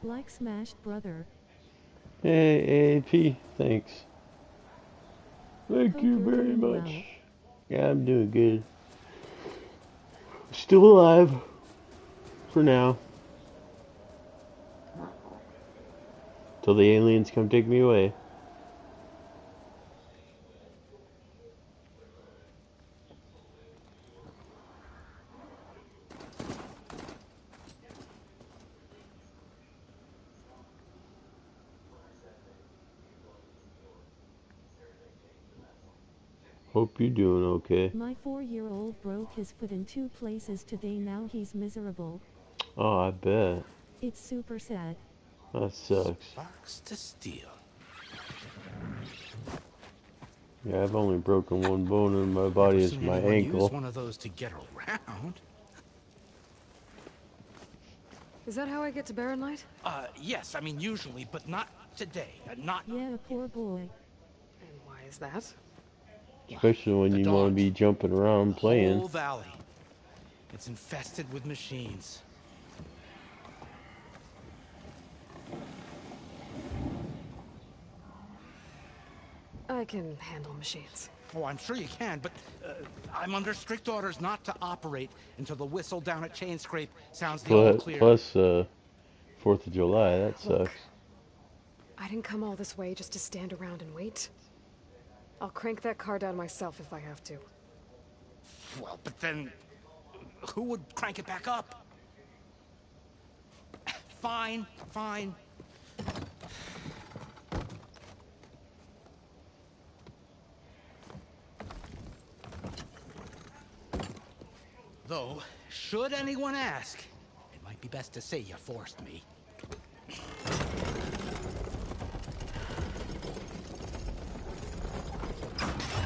Like smashed brother. Hey, AP, thanks. Thank Hope you you're very doing much. well. Yeah, I'm doing good. Still alive. For now. Till the aliens come take me away. Hope you're doing okay. My 4-year-old broke his foot in 2 places today. Now he's miserable. Oh, I bet. It's super sad. That sucks. Sparks to steel. Yeah, I've only broken one bone in my Never body. It's seen my anyone use ankle. one of those to get around. Is that how I get to Barren Light? Yes, I mean usually, but not today. Not Yeah, poor boy. And why is that? Especially when the you want to Daunt. be jumping around The playing. whole valley. It's infested with machines. I can handle machines. Oh, I'm sure you can, but I'm under strict orders not to operate until the whistle down at Chain Scrape sounds the all clear. Plus, 4th of July, that Look, sucks. I didn't come all this way just to stand around and wait. I'll crank that car down myself if I have to. Well, but then who would crank it back up? Fine, fine. Though, should anyone ask, it might be best to say you forced me.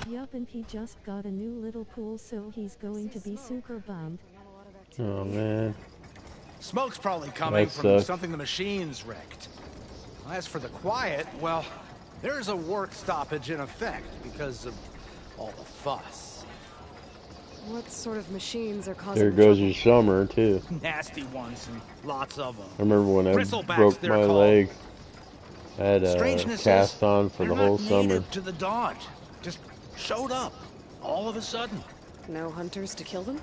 Yup, and he just got a new little pool, so he's going to be super bummed. Oh, man. Smoke's probably coming That from sucks. something the machines wrecked. As for the quiet, well, there's a work stoppage in effect because of all the fuss. What sort of machines are causing There the goes trouble? your summer, too. Nasty ones and lots of them. I remember when I Bristlebacks, broke they're my called. leg. I had a Strangeness cast is, on for they're the not whole summer. native to the Dodge. Just showed up all of a sudden. No hunters to kill them?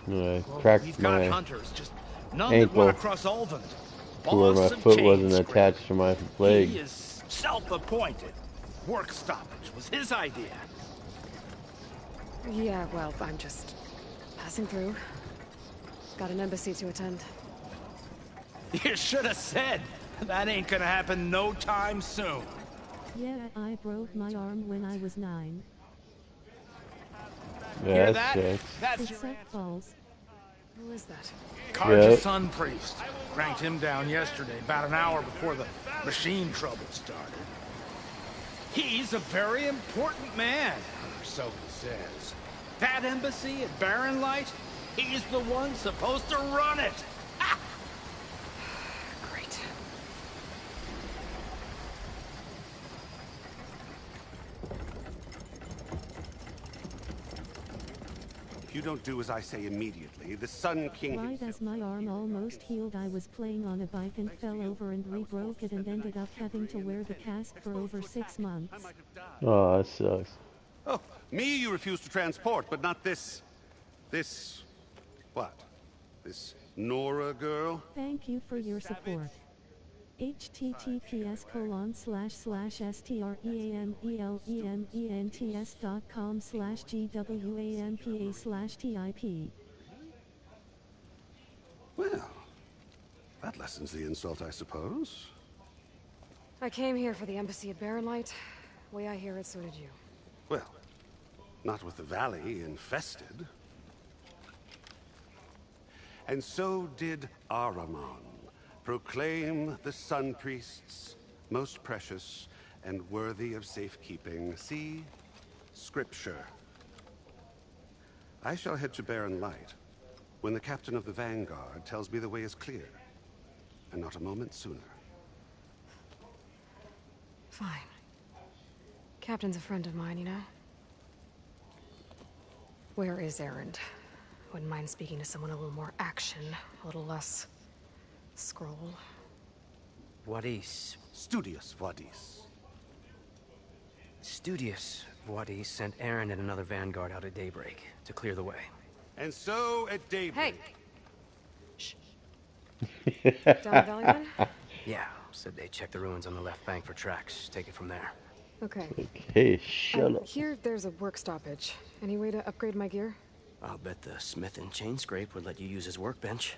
And I Well, cracked we've got my hunters, just none that ankle went across Ulvund. to where my Boss of foot Chain wasn't Scrape. attached to my leg. He is self-appointed. Work stoppage was his idea. Yeah, well, I'm just passing through. Got an embassy to attend. You should have said. That ain't gonna happen no time soon. Yeah, I broke my arm when I was 9. Yeah, Hear that that? sucks. That's your Except balls. Who is that? Carja Yep. Sun Priest. Cranked him down yesterday, about an hour before the machine trouble started. He's a very important man, or so he says. That embassy at Barren Light, he's the one supposed to run it. Ha! Great. If you don't do as I say immediately, the Sun King Right himself... as my arm almost healed, I was playing on a bike and fell over and re-broke it and ended up having to wear the cast for over 6 months. Oh, that sucks. Oh, me you refuse to transport, but not this... This... What? This Nora girl? Thank you for your support. https://streamelements.com/gwampa/tip. Well, that lessens the insult, I suppose. I came here for the embassy at Barren Light. Way I hear it, so did you. Well, not with the valley infested. And so did Ahriman proclaim the Sun Priests most precious and worthy of safekeeping. See? Scripture. I shall head to Barren Light when the captain of the Vanguard tells me the way is clear, and not a moment sooner. Fine. Captain's a friend of mine, you know? Where is Erend? Wouldn't mind speaking to someone a little more action, a little less scroll. Wadis. Studious Wadis. Studious Wadis sent Aaron and another vanguard out at daybreak to clear the way. And so at daybreak... Hey! Shh. Down the valley then? Yeah, said they check the ruins on the left bank for tracks. Take it from there. Okay. Hey, shut up. Here, there's a work stoppage. Any way to upgrade my gear? I'll bet the smith and chain scrape would let you use his workbench.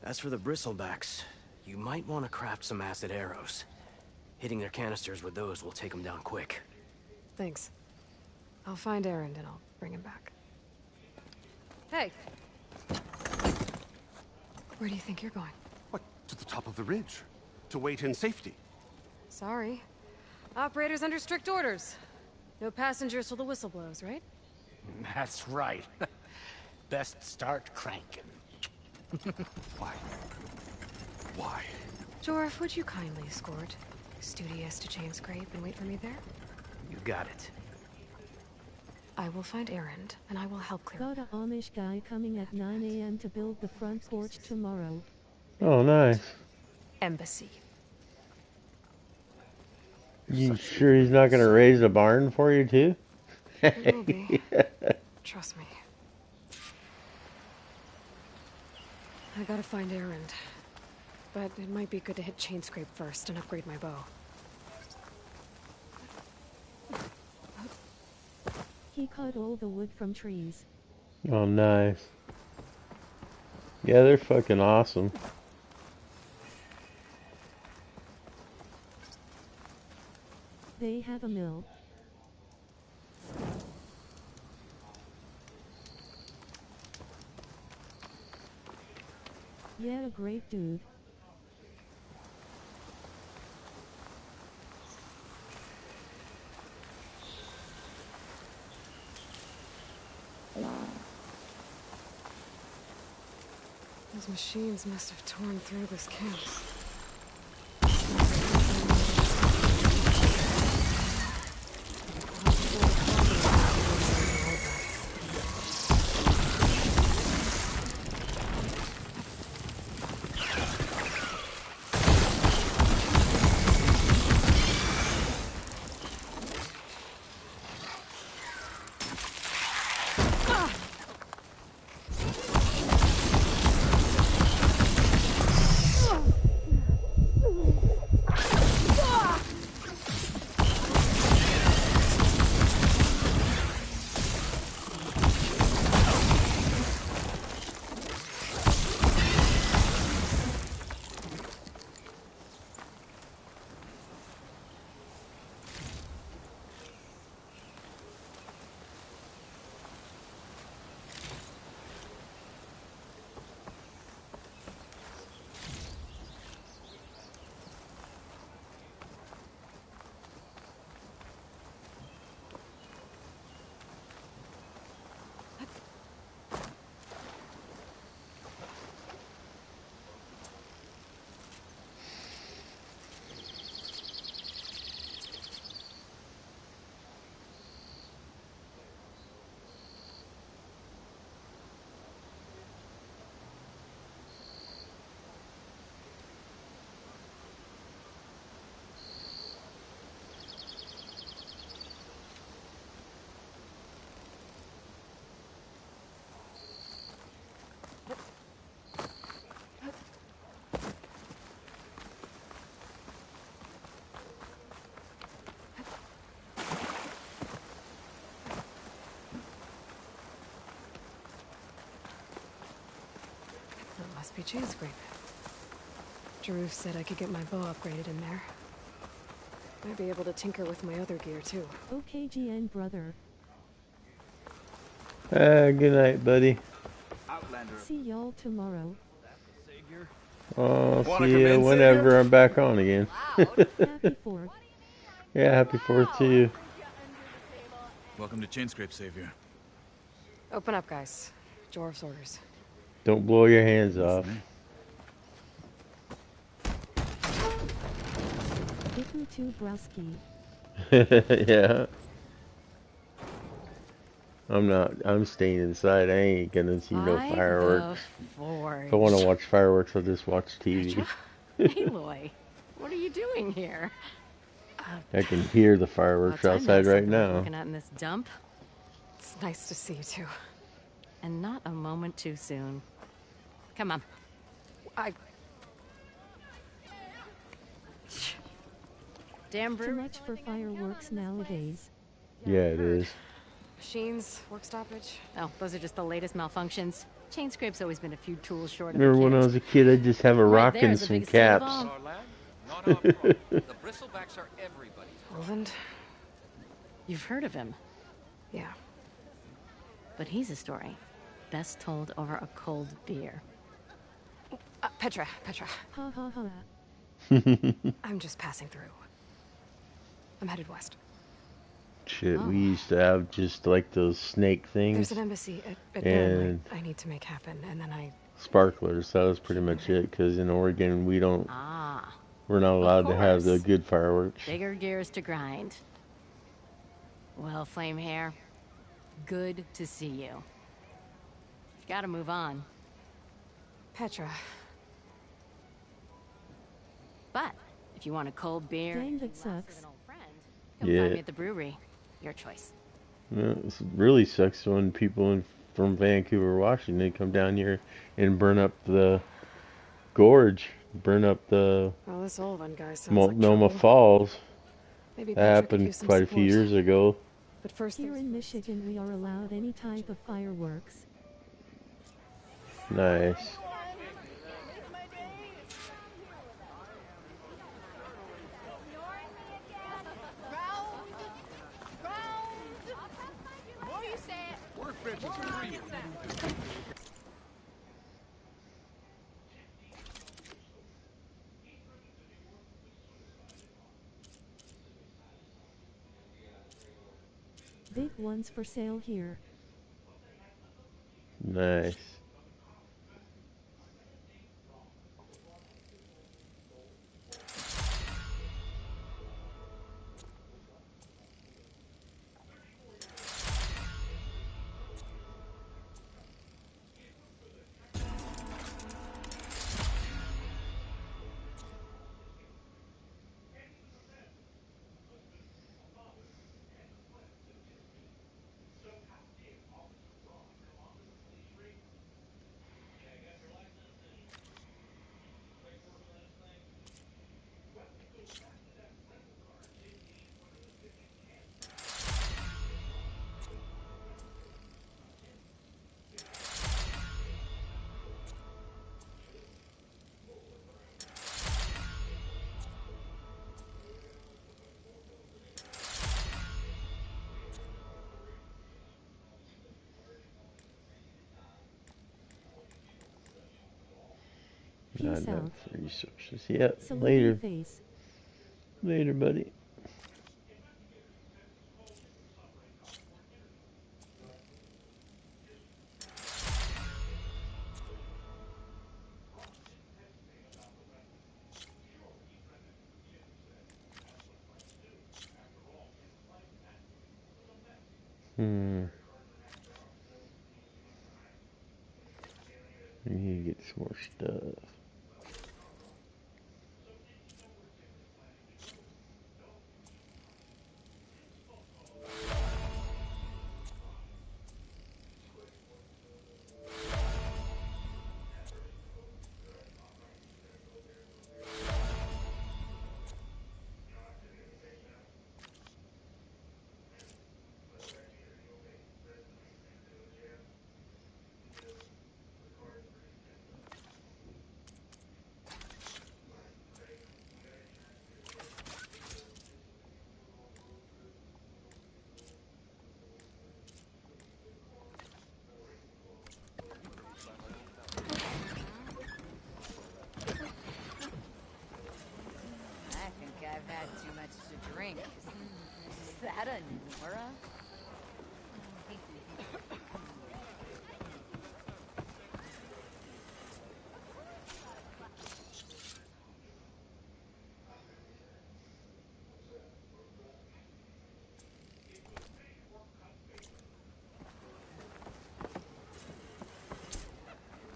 As for the bristlebacks, you might want to craft some acid arrows. Hitting their canisters with those will take them down quick. Thanks. I'll find Aaron and I'll bring him back. Hey! Where do you think you're going? What? To the top of the ridge. To wait in safety. Sorry. Operator's under strict orders. No passengers till the whistle blows, right? That's right. Best start cranking. Why? Why? Jorf, would you kindly escort Studious to chain scrape and wait for me there? You got it. I will find Aaron, and I will help clear. Got a Amish guy coming at 9 a.m. to build the front porch tomorrow. Oh, nice. Embassy. You sure he's not going to raise a barn for you, too? It will be. Trust me. I gotta find Aaron. But it might be good to hit chain scrape first and upgrade my bow. He cut all the wood from trees. Oh, nice. Yeah, they're fucking awesome. They have a mill. Yeah, a great dude. Those machines must have torn through this camp. Must be chain scrape. Drew said I could get my bow upgraded in there. Might be able to tinker with my other gear too. Okay, GN brother. Good night, buddy. See y'all tomorrow. I'll see you whenever I'm back on again. Happy 4th. Yeah, happy 4th to you. Welcome to Chainscrape, Savior. Open up, guys. Jorv's orders. Don't blow your hands off. Iku to Brusky. Yeah. I'm staying inside. I ain't gonna see no fireworks. If I want to watch fireworks, I'll just watch TV. Aloy, what What are you doing here? I can hear the fireworks Well, time outside makes right something now. Looking out in this dump, It's nice to see you too. and not a moment too soon. Come on. I... Damn Too brewery. much for fireworks nowadays. Yeah, it is. Machines, work stoppage. Oh, those are just the latest malfunctions. Chain Scrape's always been a few tools short of a Remember when I kit. was a kid, I'd just have a Right rock there and is the some biggest deal of caps. all. Our lad, not our problem. The bristlebacks are everybody's problem. Roland? You've heard of him, Yeah. but he's a story best told over a cold beer. Petra. Ha ha ha. I'm just passing through. I'm headed west. Shit, Oh. we used to have just like those snake things, There's an embassy at And- Burnley I need to make happen, and then I... sparklers. That was pretty much it. Because in Oregon, we're Ah, not allowed to have the course. good fireworks. bigger gears to grind. Well, Flame Hair, good to see you. You've got to move on. Petra. But if you want a cold beer, Dang, that and glass with sucks. an old friend, come Yeah. find me at the brewery. Your choice. Yeah, it really sucks when people from Vancouver, Washington, come down here and burn up the gorge, burn up the Well, this Olvan guy sounds like Multnomah trouble. Falls. Maybe That Petra could happened use some quite a few support. years ago. But first, Here there's... in Michigan, we are allowed any type of fireworks. Nice. Workbench is free. Big ones for sale here. Nice. Not Peace enough out. resources. Yep. Salute Later. face. Later, buddy. We need to get some more stuff. I think I've had too much to drink. Is that a Nora?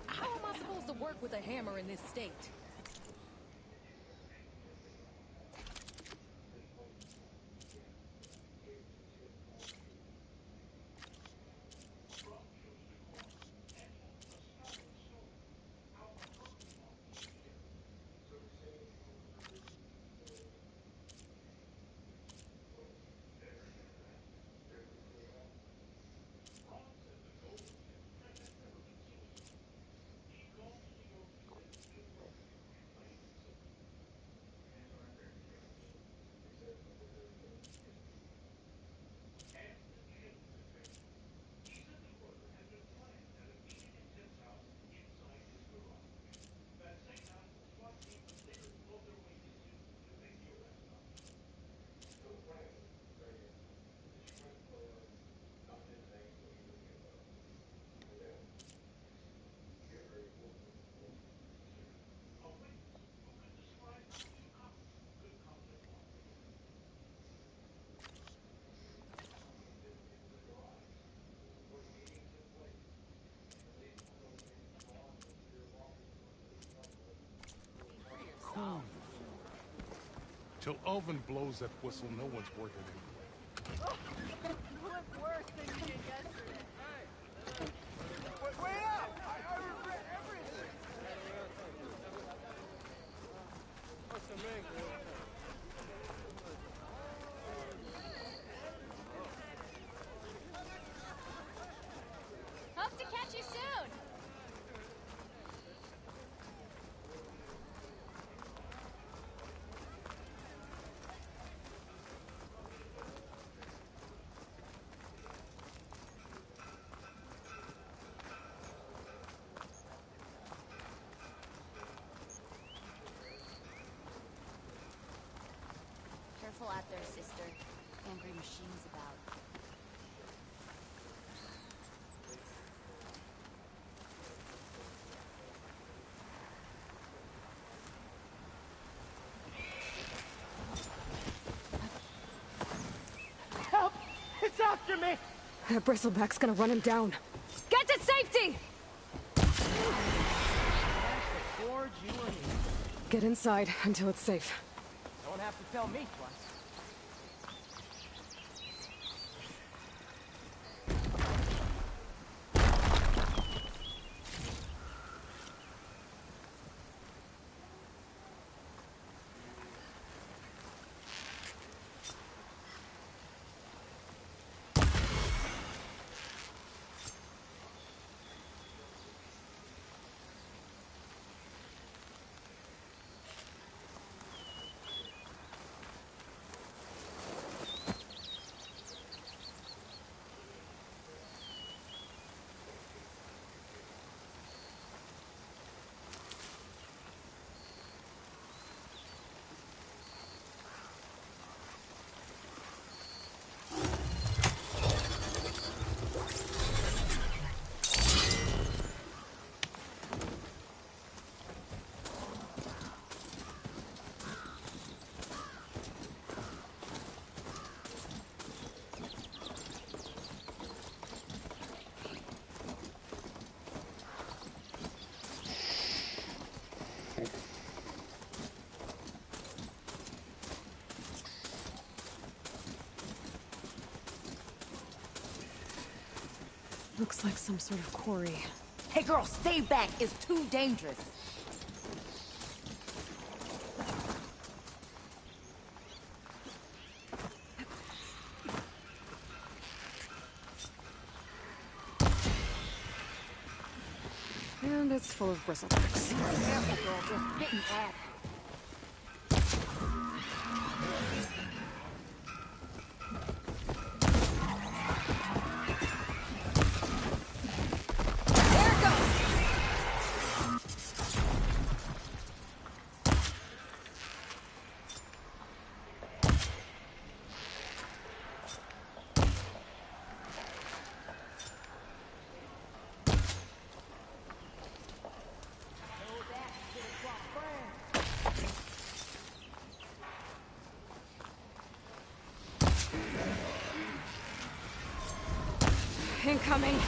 How am I supposed to work with a hammer in this state? Till Elvin blows that whistle, no one's working anymore. Oh, you look worse than you did yesterday. Wait up! I regret everything! Hope to catch you soon! Careful out there, sister. Angry machines about. Help! It's after me! That bristleback's gonna run him down. Get to safety! Forge, you or me. Get inside until it's safe. Don't have to tell me twice. Looks like some sort of quarry. Hey girl, stay back. It's too dangerous. And it's full of bristlebacks. Careful, girl. Just getting at. Incoming!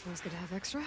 Feels good to have extra.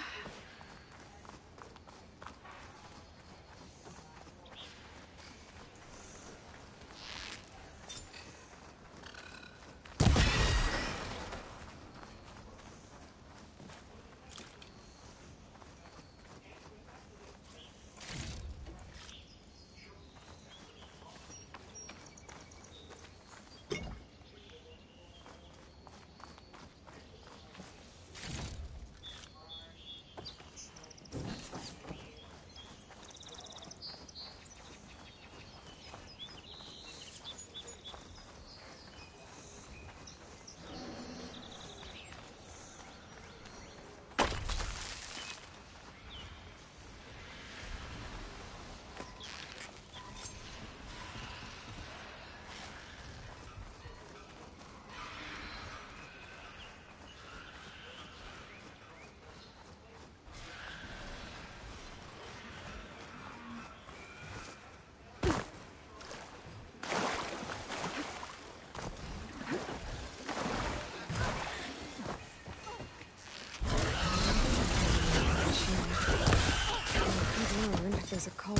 There's a call.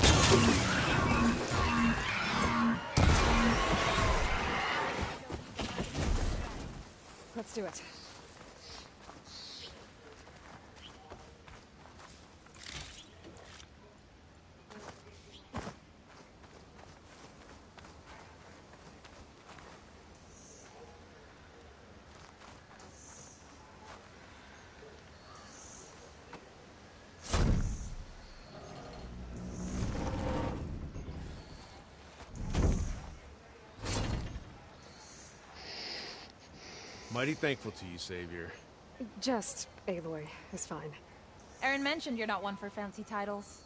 Let's do it. Mighty thankful to you, Savior. Just Aloy is fine. Aaron mentioned you're not one for fancy titles.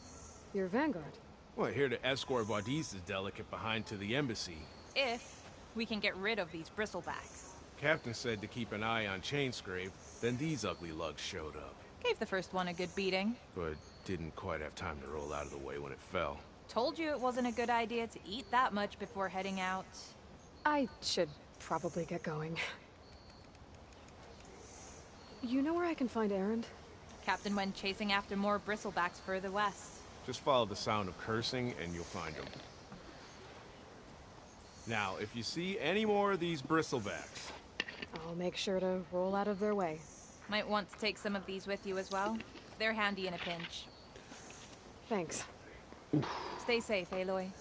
You're Vanguard. Well, here to escort Wadiz's delicate behind to the embassy. If we can get rid of these bristlebacks. Captain said to keep an eye on Chainscrape, then these ugly lugs showed up. Gave the first one a good beating. But didn't quite have time to roll out of the way when it fell. Told you it wasn't a good idea to eat that much before heading out. I should probably get going. You know where I can find Aaron? Captain went chasing after more bristlebacks further west. Just follow the sound of cursing and you'll find him. Now, if you see any more of these bristlebacks... I'll make sure to roll out of their way. Might want to take some of these with you as well. They're handy in a pinch. Thanks. Stay safe, Aloy.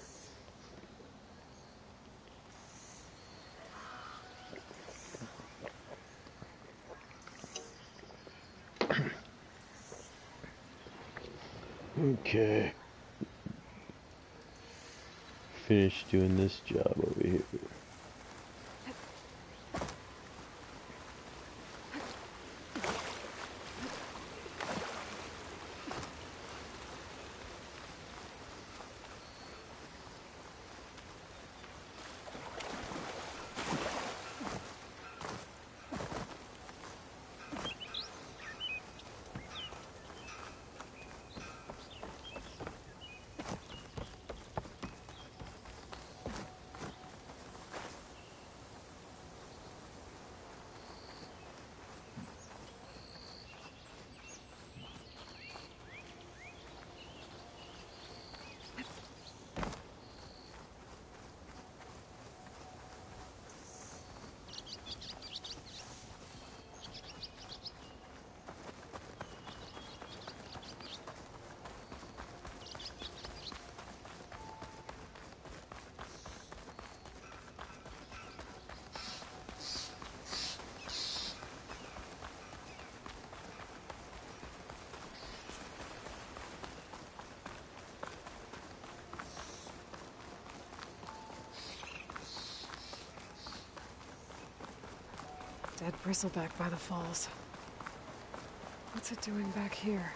Okay. Finish doing this job over here. Dead bristleback by the falls. What's it doing back here?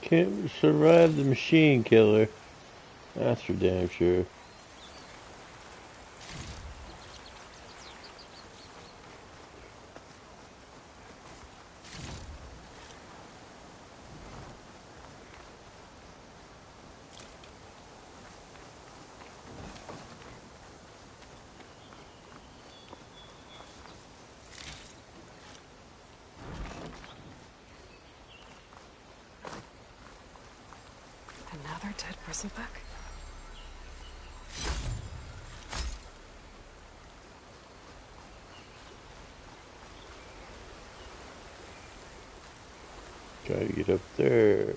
Can't survive the machine killer. That's for damn sure. Another dead bristleback? Try to get up there.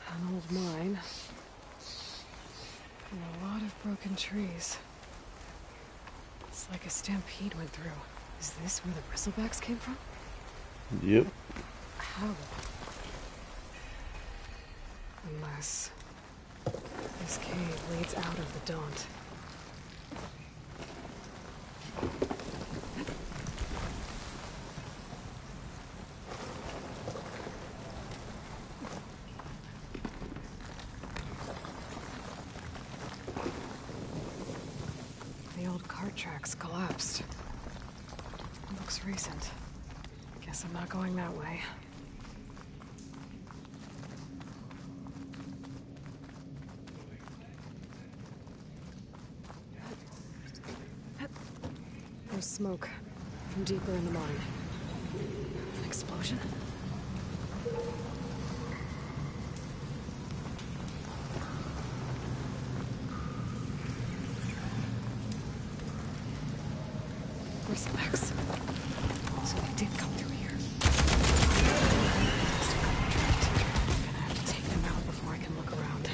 An old mine. And a lot of broken trees. It's like a stampede went through. Is this where the bristlebacks came from? Yep. How? Unless this cave leads out of the Daunt. The old cart tracks collapsed. Looks recent. Guess I'm not going that way. There's smoke from deeper in the mine. An explosion? Bristlebacks. So they did come through here. Must have got trapped. Gonna have to take them out before I can look around.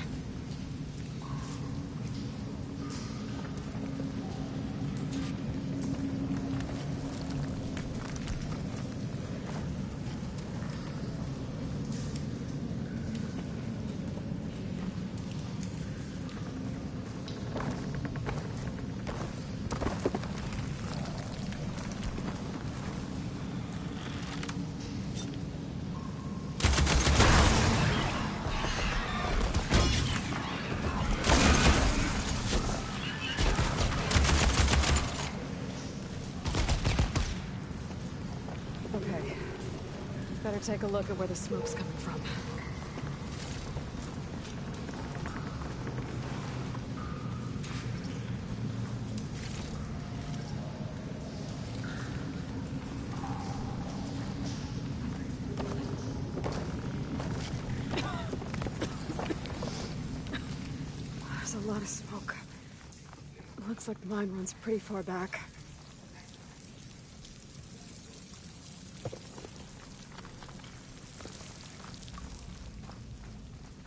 Okay. Better take a look at where the smoke's coming from. There's a lot of smoke. Looks like the mine runs pretty far back.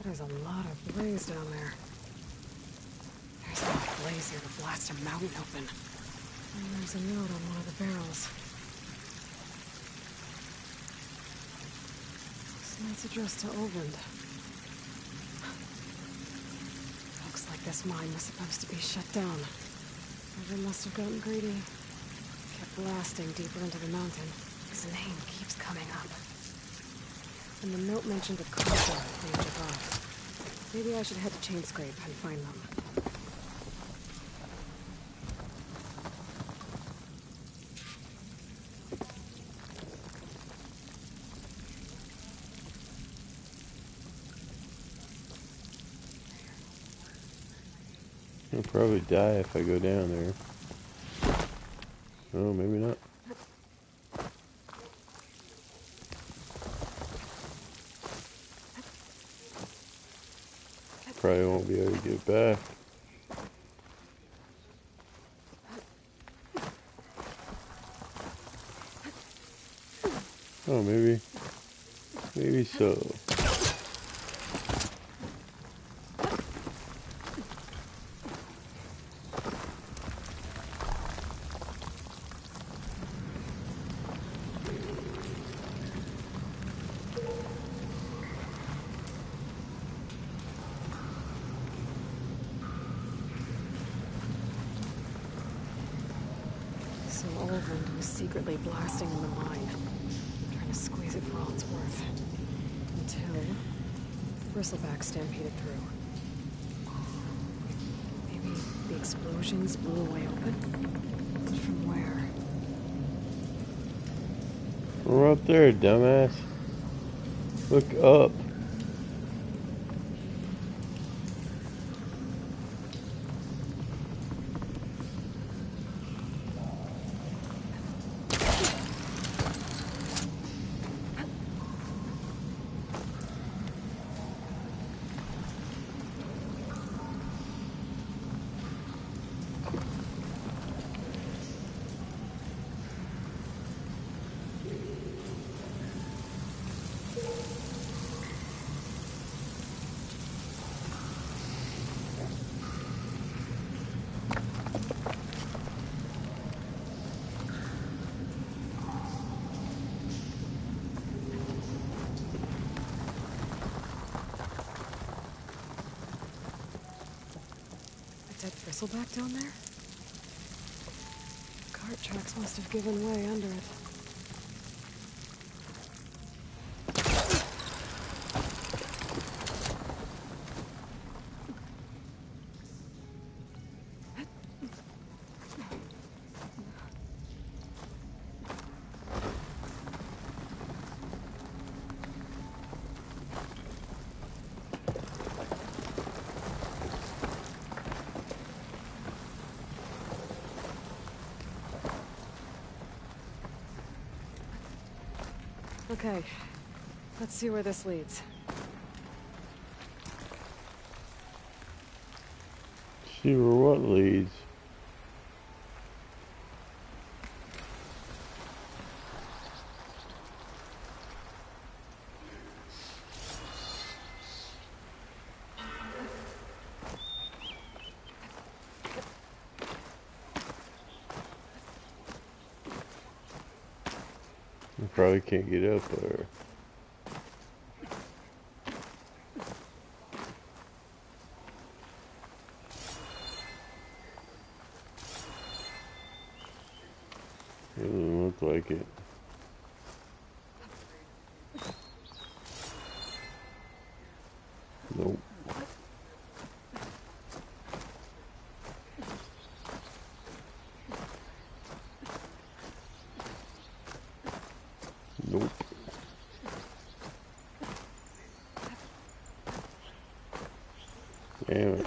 There's a lot of blaze down there. There's enough blaze here to blast a mountain open. And there's a note on one of the barrels. This note's addressed to Oland. Looks like this mine was supposed to be shut down. Whoever must have gotten greedy. Kept blasting deeper into the mountain. His name keeps coming up. And the note mentioned a Gwampa they took off. Maybe I should head to Chainscrape and find them. I'll probably die if I go down there. Oh, maybe not. Probably won't be able to get back. Oh, maybe so. So secretly blasting in the mine, trying to squeeze it for all it's worth. Until the bristleback stampeded through. Maybe the explosions blew a way open? But from where? We're up there, dumbass. Look up. Dead bristleback down there? Cart tracks must have given way under it. Okay, let's see where this leads. See where what leads. You probably can't get up there. It doesn't look like it. Nope. Nope. Damn it.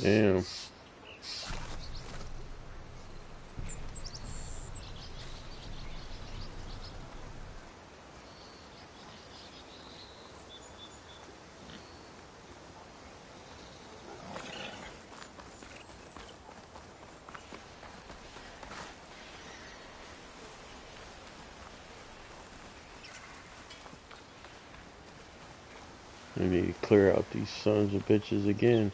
Damn. We need to clear out these sons of bitches again.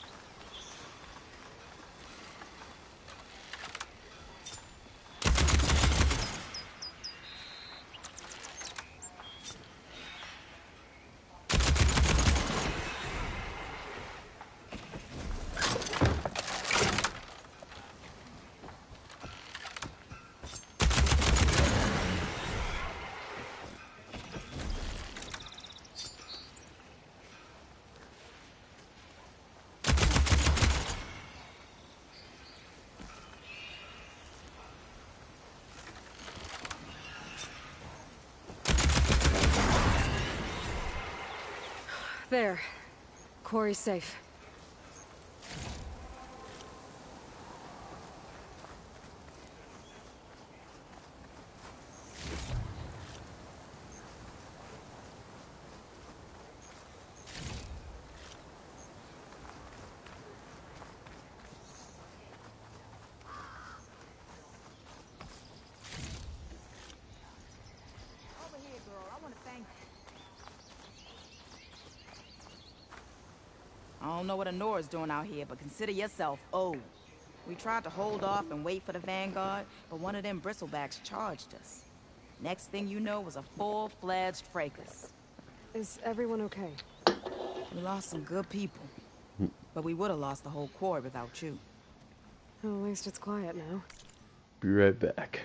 There. Corey's safe. Over here, girl. I want to thank you. I don't know what Honora's doing out here, but consider yourself owed. We tried to hold off and wait for the Vanguard, but one of them bristlebacks charged us. Next thing you know was a full-fledged fracas. Is everyone okay? We lost some good people, but we would have lost the whole quarry without you. Well, at least it's quiet now. Be right back.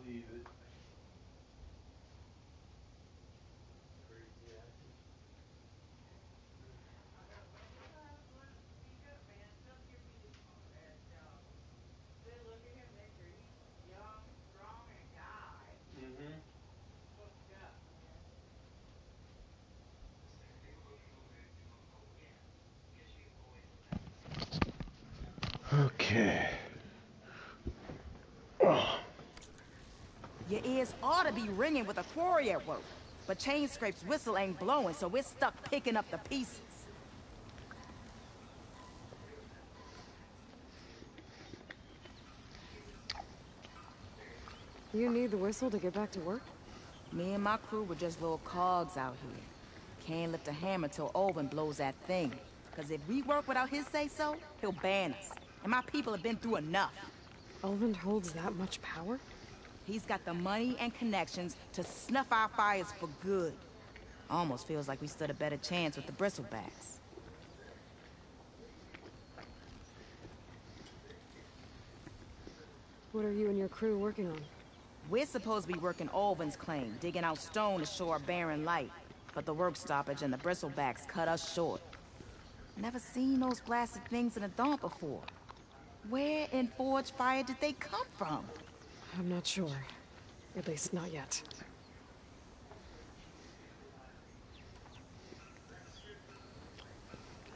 believe it. Okay. Your ears ought to be ringing with a quarry at work. But Chain Scrape's whistle ain't blowing, so we're stuck picking up the pieces. You need the whistle to get back to work? Me and my crew were just little cogs out here. Can't lift a hammer till Olvin blows that thing. Cause if we work without his say-so, he'll ban us. And my people have been through enough. Olvin holds that much power? He's got the money and connections to snuff our fires for good. Almost feels like we stood a better chance with the bristlebacks. What are you and your crew working on? We're supposed to be working Olvin's claim, digging out stone to show our barren light. But the work stoppage and the bristlebacks cut us short. Never seen those blasted things in a dump before. Where in Forge Fire did they come from? I'm not sure. At least not yet.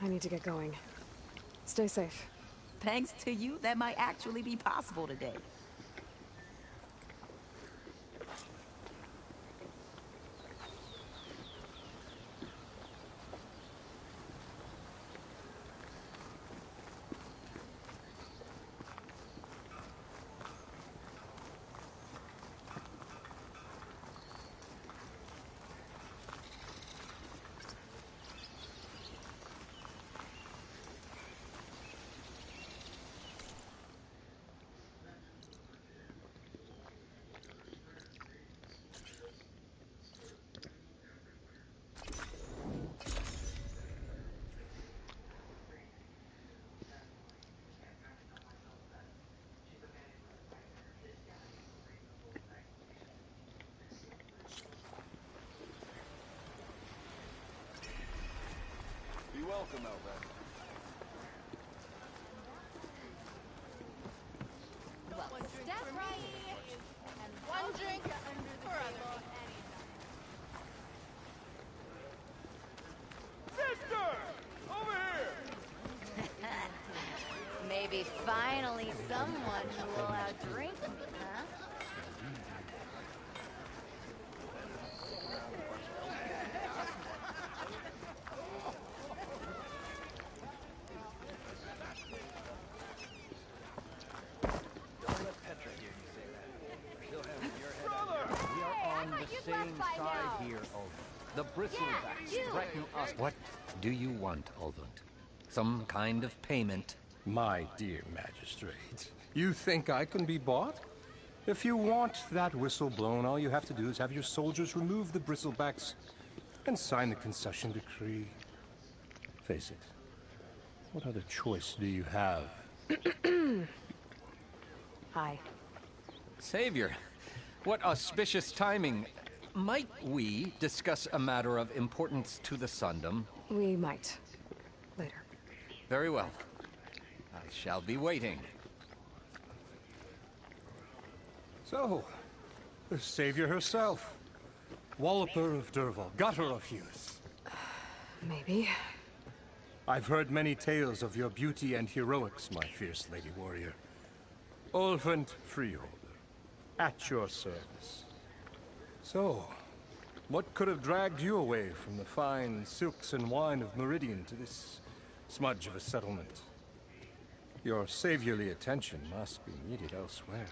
I need to get going. Stay safe. Thanks to you, that might actually be possible today. Be welcome, Albert. Well, step right and one drink for other. Sister! Over here! Maybe finally someone will outdrink me, huh? Same side here, Olvund. The bristlebacks threaten us. What do you want, Olvund? Some kind of payment? My dear magistrate, you think I can be bought? If you want that whistle blown, all you have to do is have your soldiers remove the bristlebacks and sign the concession decree. Face it, what other choice do you have? Hi. Savior, what auspicious timing. Might we discuss a matter of importance to the Sundom? We might. Later. Very well. I shall be waiting. So, the savior herself. Walloper of Derval, gutter of youth. Maybe. I've heard many tales of your beauty and heroics, my fierce lady warrior. Olvund Freeholder, at your service. So, what could have dragged you away from the fine silks and wine of Meridian to this smudge of a settlement? Your saviorly attention must be needed elsewhere.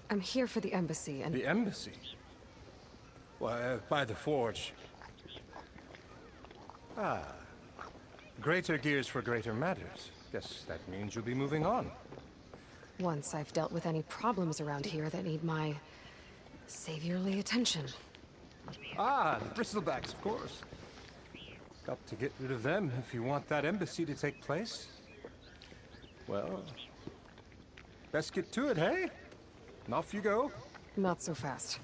I'm here for the embassy and... The embassy? Why, by the forge. Ah. Greater gears for greater matters. Guess that means you'll be moving on. Once I've dealt with any problems around here that need my saviorly attention. Ah, the bristlebacks, of course. Got to get rid of them if you want that embassy to take place. Well, best get to it, hey? And off you go. Not so fast.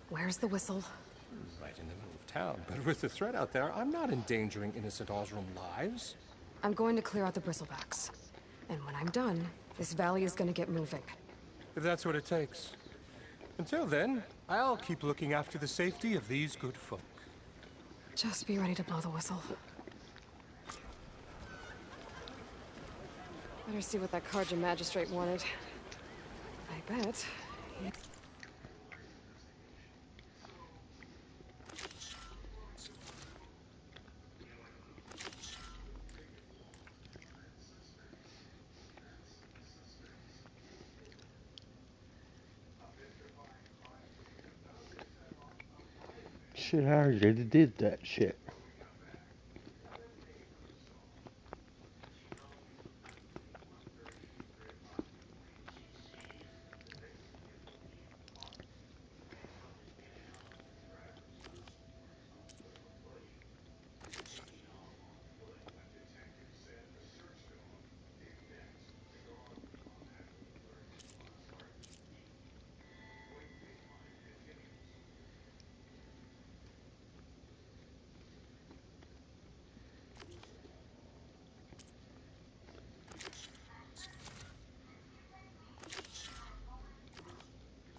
Where's the whistle? Right in the middle of town, but with the threat out there, I'm not endangering innocent Osram lives. I'm going to clear out the bristlebacks. And when I'm done, this valley is gonna get moving. If that's what it takes. Until then, I'll keep looking after the safety of these good folk. Just be ready to blow the whistle. Better see what that Karja magistrate wanted. I bet. Shit, I already did that shit.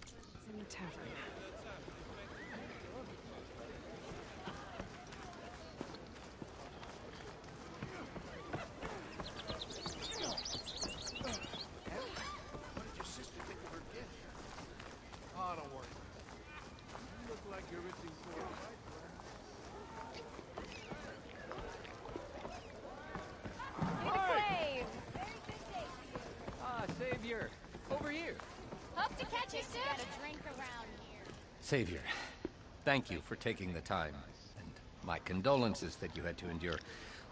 It's in the tavern. What did your sister think of her gift? Oh, don't worry. You look like you're itching for a fight, Hey! Ah, Savior! Over here! Hope to catch you soon. Got a drink around here. Savior, thank you for taking the time. And my condolences that you had to endure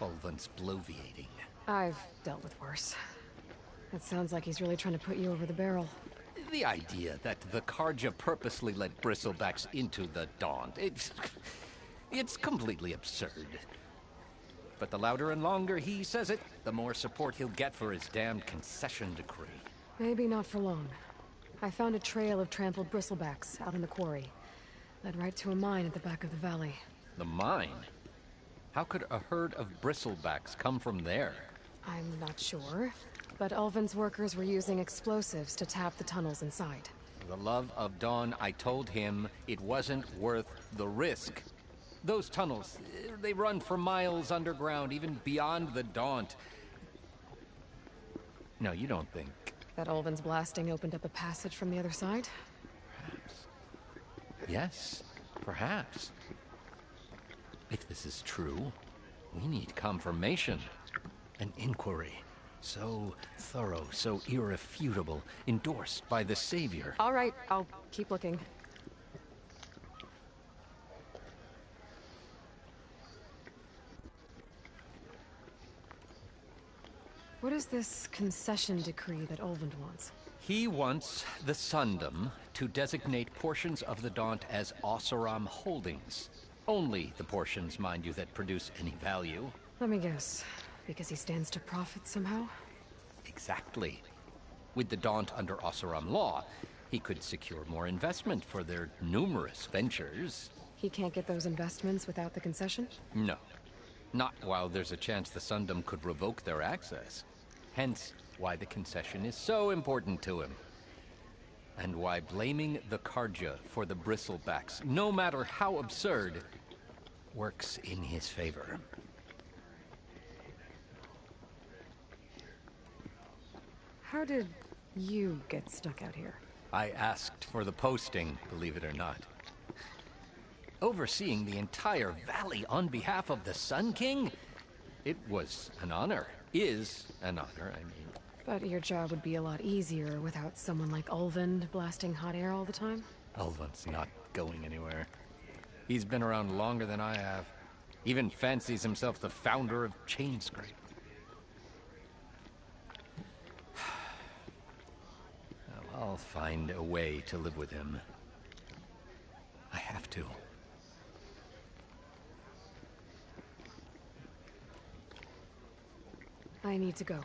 Ulvan's bloviating. I've dealt with worse. It sounds like he's really trying to put you over the barrel. The idea that the Karja purposely let bristlebacks into the Daunt, it's completely absurd. But the louder and longer he says it, the more support he'll get for his damned concession decree. Maybe not for long. I found a trail of trampled bristlebacks out in the quarry. Led right to a mine at the back of the valley. The mine? How could a herd of bristlebacks come from there? I'm not sure, but Ulvan's workers were using explosives to tap the tunnels inside. For the love of Dawn, I told him it wasn't worth the risk. Those tunnels, they run for miles underground, even beyond the Daunt. No, you don't think... That Ulvan's blasting opened up a passage from the other side? Perhaps. Yes, perhaps. If this is true, we need confirmation. An inquiry. So thorough, so irrefutable, endorsed by the Savior. All right, I'll keep looking. What is this concession decree that Ulvund wants? He wants the Sundom to designate portions of the Daunt as Oseram holdings. Only the portions, mind you, that produce any value. Let me guess. Because he stands to profit somehow? Exactly. With the Daunt under Oseram law, he could secure more investment for their numerous ventures. He can't get those investments without the concession? No. Not while there's a chance the Sundom could revoke their access. Hence, why the concession is so important to him. And why blaming the Karja for the bristlebacks, no matter how absurd, works in his favor. How did you get stuck out here? I asked for the posting, believe it or not. Overseeing the entire valley on behalf of the Sun King? It was an honor. Is an honor, I mean. But your job would be a lot easier without someone like Ulvund blasting hot air all the time? Ulvund's not going anywhere. He's been around longer than I have. Even fancies himself the founder of Chainscrape. I'll find a way to live with him. I have to. I need to go.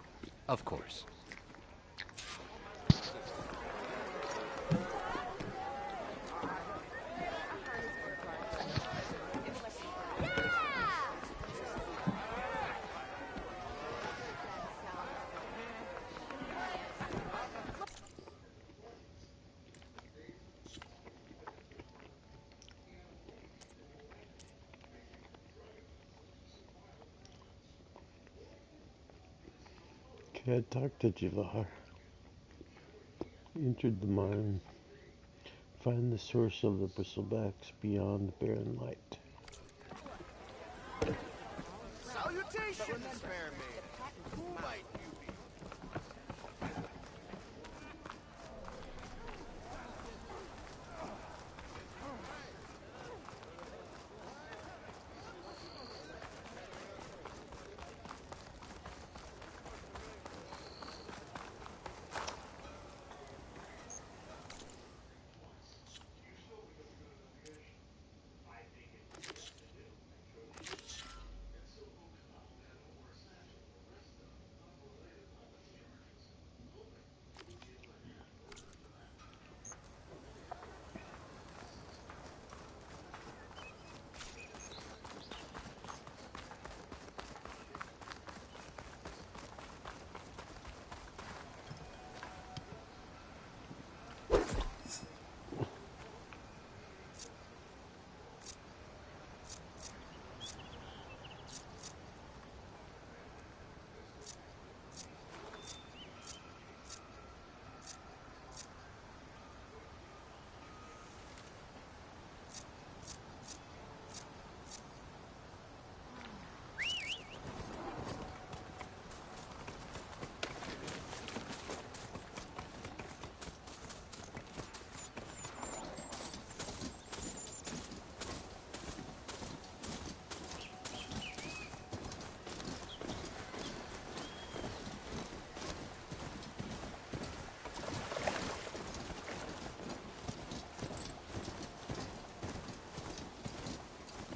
Of course. Cad talked to Javar. Entered the mine. Find the source of the bristlebacks beyond the barren light. Salutations, fair maiden. Who might you be?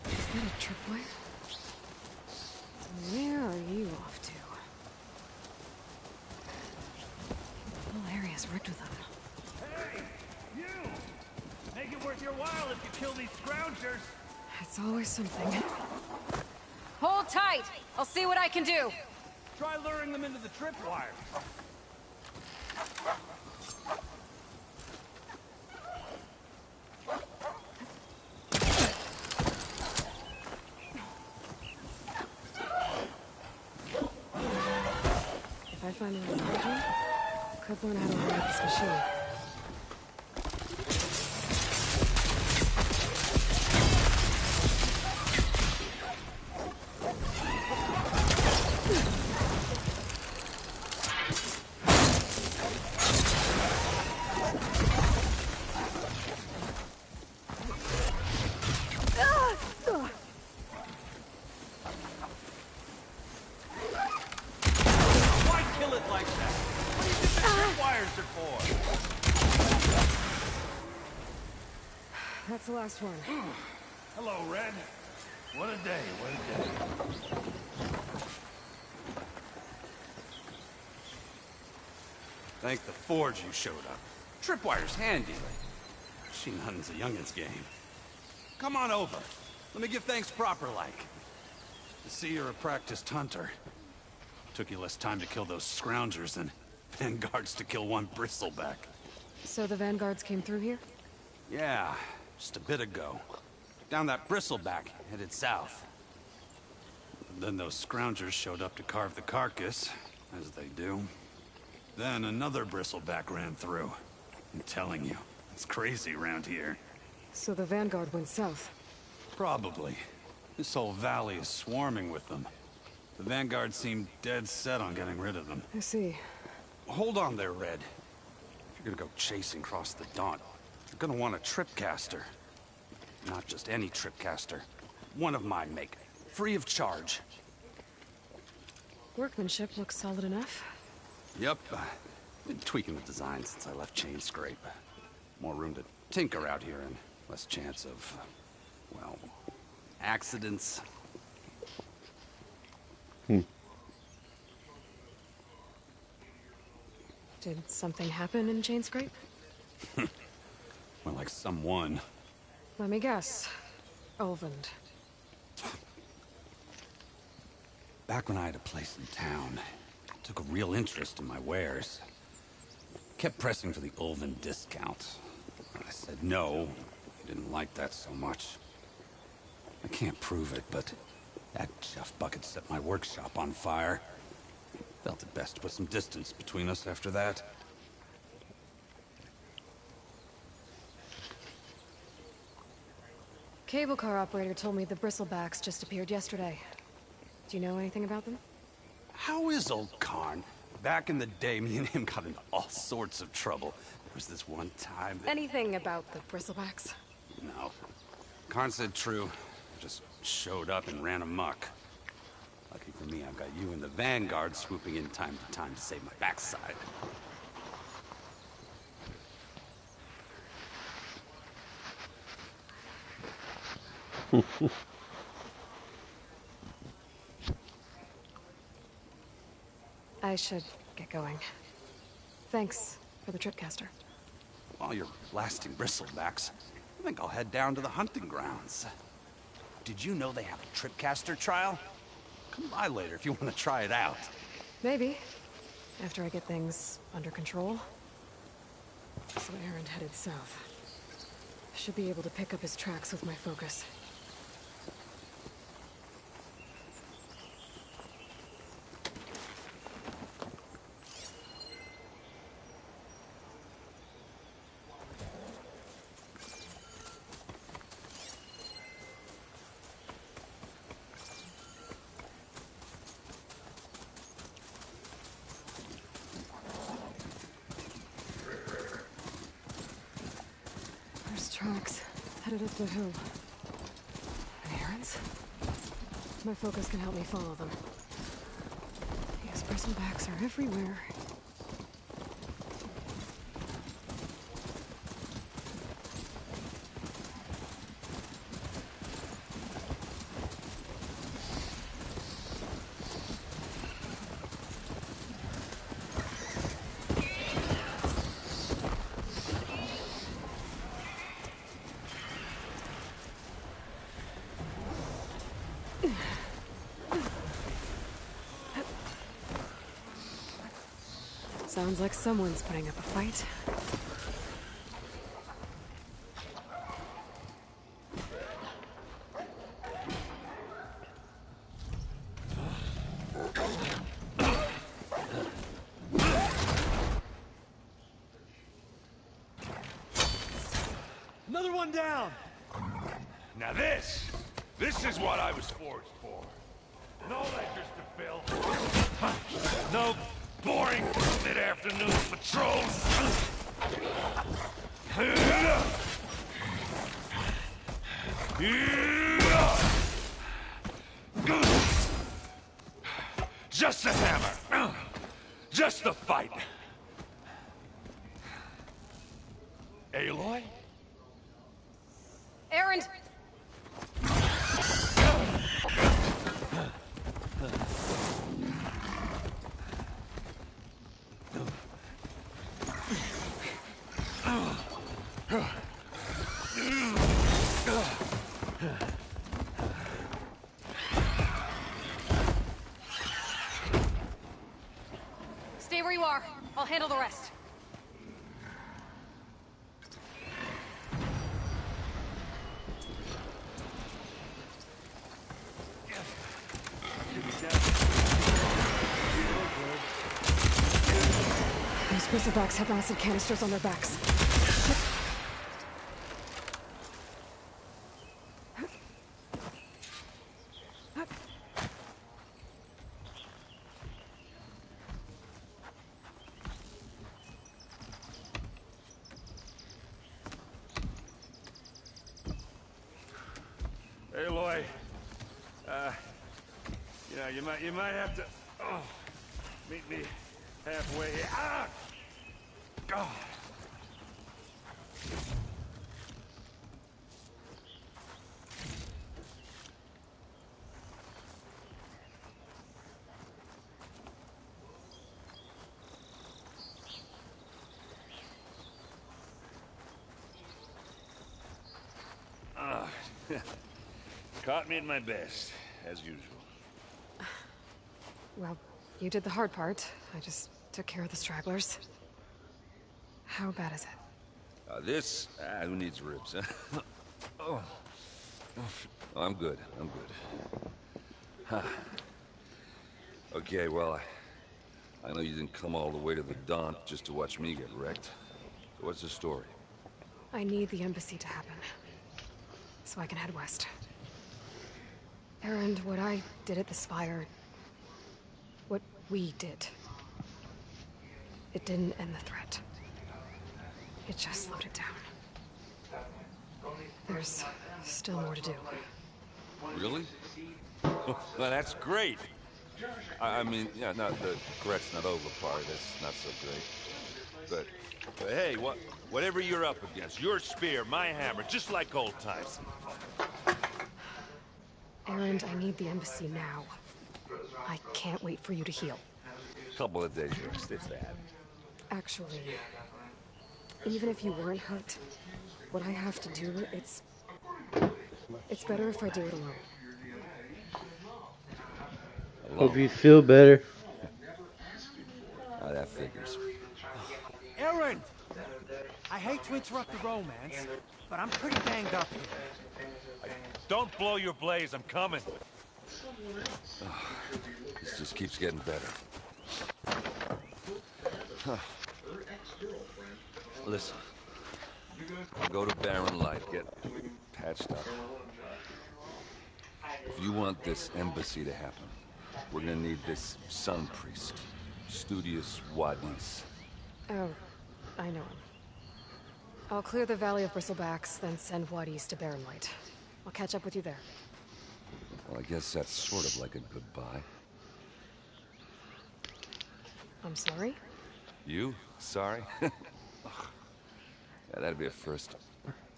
Is that a tripwire? Where are you off to? The whole area's rigged with them. Hey, you! Make it worth your while if you kill these scroungers. It's always something. Hold tight! I'll see what I can do. Try luring them into the tripwire. If I find another version, I could learn how to operate this machine. Why kill it like that? What do you think the tripwires are for? That's the last one. Hello, Red. What a day, what a day. Thank the Forge you showed up. Tripwire's handy. Machine hunting's a youngin's game. Come on over. Let me give thanks proper like. I see you're a practiced hunter. Took you less time to kill those scroungers than vanguards to kill one bristleback. So the vanguards came through here? Yeah, just a bit ago. Down that bristleback, headed south. Then those scroungers showed up to carve the carcass, as they do. Then another bristleback ran through. I'm telling you, it's crazy around here. So the vanguard went south? Probably. This whole valley is swarming with them. The vanguard seemed dead set on getting rid of them. I see. Hold on there, Red. If you're gonna go chasing across the Daunt, you're gonna want a tripcaster. Not just any tripcaster. One of my make. Free of charge. Workmanship looks solid enough. Yep. Been tweaking the design since I left Chain Scrape. More room to tinker out here and less chance of, well, accidents. Did something happen in Chainscrape? More like someone. Let me guess. Olvend. Back when I had a place in town, I took a real interest in my wares. Kept pressing for the Ulven discount. I said no. He didn't like that so much. I can't prove it, but that chuff bucket set my workshop on fire. Felt it best to put some distance between us after that. Cable car operator told me the bristlebacks just appeared yesterday. Do you know anything about them? How is old Karn? Back in the day, me and him got into all sorts of trouble. There was this one time that... Anything about the bristlebacks? No. Karn said true. Just showed up and ran amok. Lucky for me, I've got you and the Vanguard swooping in time to time to save my backside. I should get going. Thanks for the tripcaster. While you're blasting bristlebacks, I think I'll head down to the hunting grounds. Did you know they have a tripcaster trial? Come by later if you want to try it out. Maybe. After I get things under control. So Aaron headed south. Should be able to pick up his tracks with my focus. Tracks headed up the hill. And Aaron's? My focus can help me follow them. These bristlebacks are everywhere. Sounds like someone's putting up a fight. Another one down! Now this is what I was forged for. No ledgers to fill. No boring mid-afternoon patrols. Just the hammer. Just the fight. Aloy? Aaron! Stay where you are. I'll handle the rest. Those bristlebacks have acid canisters on their backs. Aloy, you might have to meet me halfway here. Ah! God. Caught me at my best, as usual. Well, you did the hard part. I just took care of the stragglers. How bad is it? Who needs ribs, huh? Oh. Oh, I'm good. I'm good. Huh. Okay, well, I know you didn't come all the way to the Daunt just to watch me get wrecked. So what's the story? I need the embassy to happen, so I can head west. Erend, what I did at the Spire... what we did... it didn't end the threat. It just slowed it down. There's still more to do. Really? Well, that's great. I mean, yeah, no, the threat's not over part, that's not so great. But hey, whatever you're up against, your spear, my hammer, just like old times. Erend, I need the embassy now. I can't wait for you to heal. Couple of days rest, if that. Actually, even if you weren't hurt, what I have to do, it's better if I do it alone. Hope you feel better. That figures. Erend! I hate to interrupt the romance, but I'm pretty banged up here. Don't blow your blaze, I'm coming. This just keeps getting better. Huh. Listen, go to Barren Light, get patched up. If you want this embassy to happen, we're gonna need this sun priest, Studious Wadis. Oh, I know him. I'll clear the Valley of Bristlebacks, then send Wadis to Barren Light. I'll catch up with you there. Well, I guess that's sort of like a goodbye. I'm sorry? You? Sorry? Yeah, that'd be a first.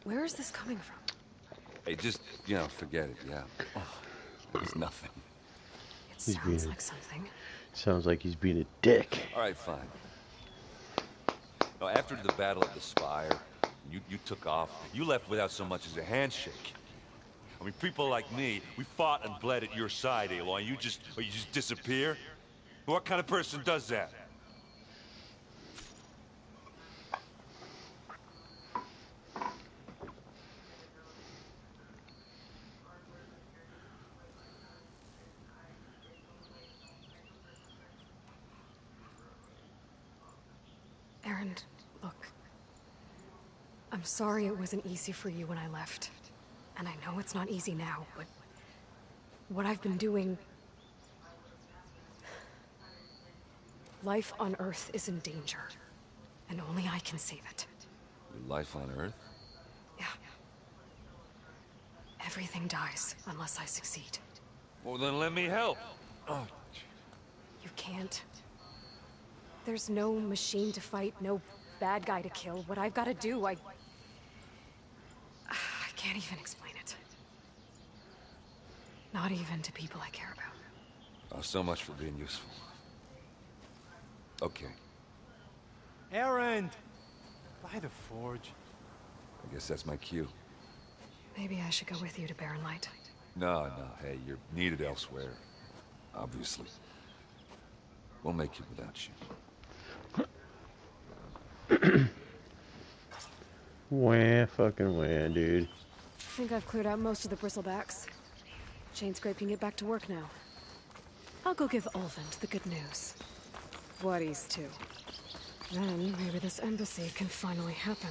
Where is this coming from? Hey, just, forget it, yeah. It's nothing. It sounds like something. Sounds like he's being a dick. All right, fine. No, after the Battle of the Spire, you took off. You left without so much as a handshake. I mean, people like me, we fought and bled at your side, Aloy. You just disappear? What kind of person does that? Erend, look. I'm sorry it wasn't easy for you when I left. And I know it's not easy now, but... what I've been doing... life on Earth is in danger. And only I can save it. Your life on Earth? Yeah. Everything dies unless I succeed. Well, then let me help. Oh. You can't. There's no machine to fight, no bad guy to kill. What I've got to do, I can't even explain it. Not even to people I care about. Oh, so much for being useful. Okay. Erend! By the forge. I guess that's my cue. Maybe I should go with you to Barren Light. No, hey, you're needed elsewhere. Obviously. We'll make it without you. Wah, fucking wah, dude. I think I've cleared out most of the bristlebacks. Chainscrape can get back to work now. I'll go give Olvent the good news. Wadis, too. Then, maybe this embassy can finally happen.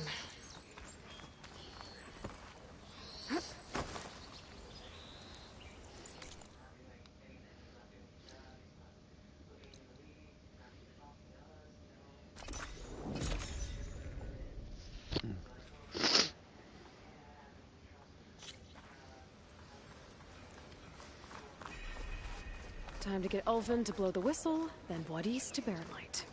Time to get Ulven to blow the whistle, then Wadis to Barren Light.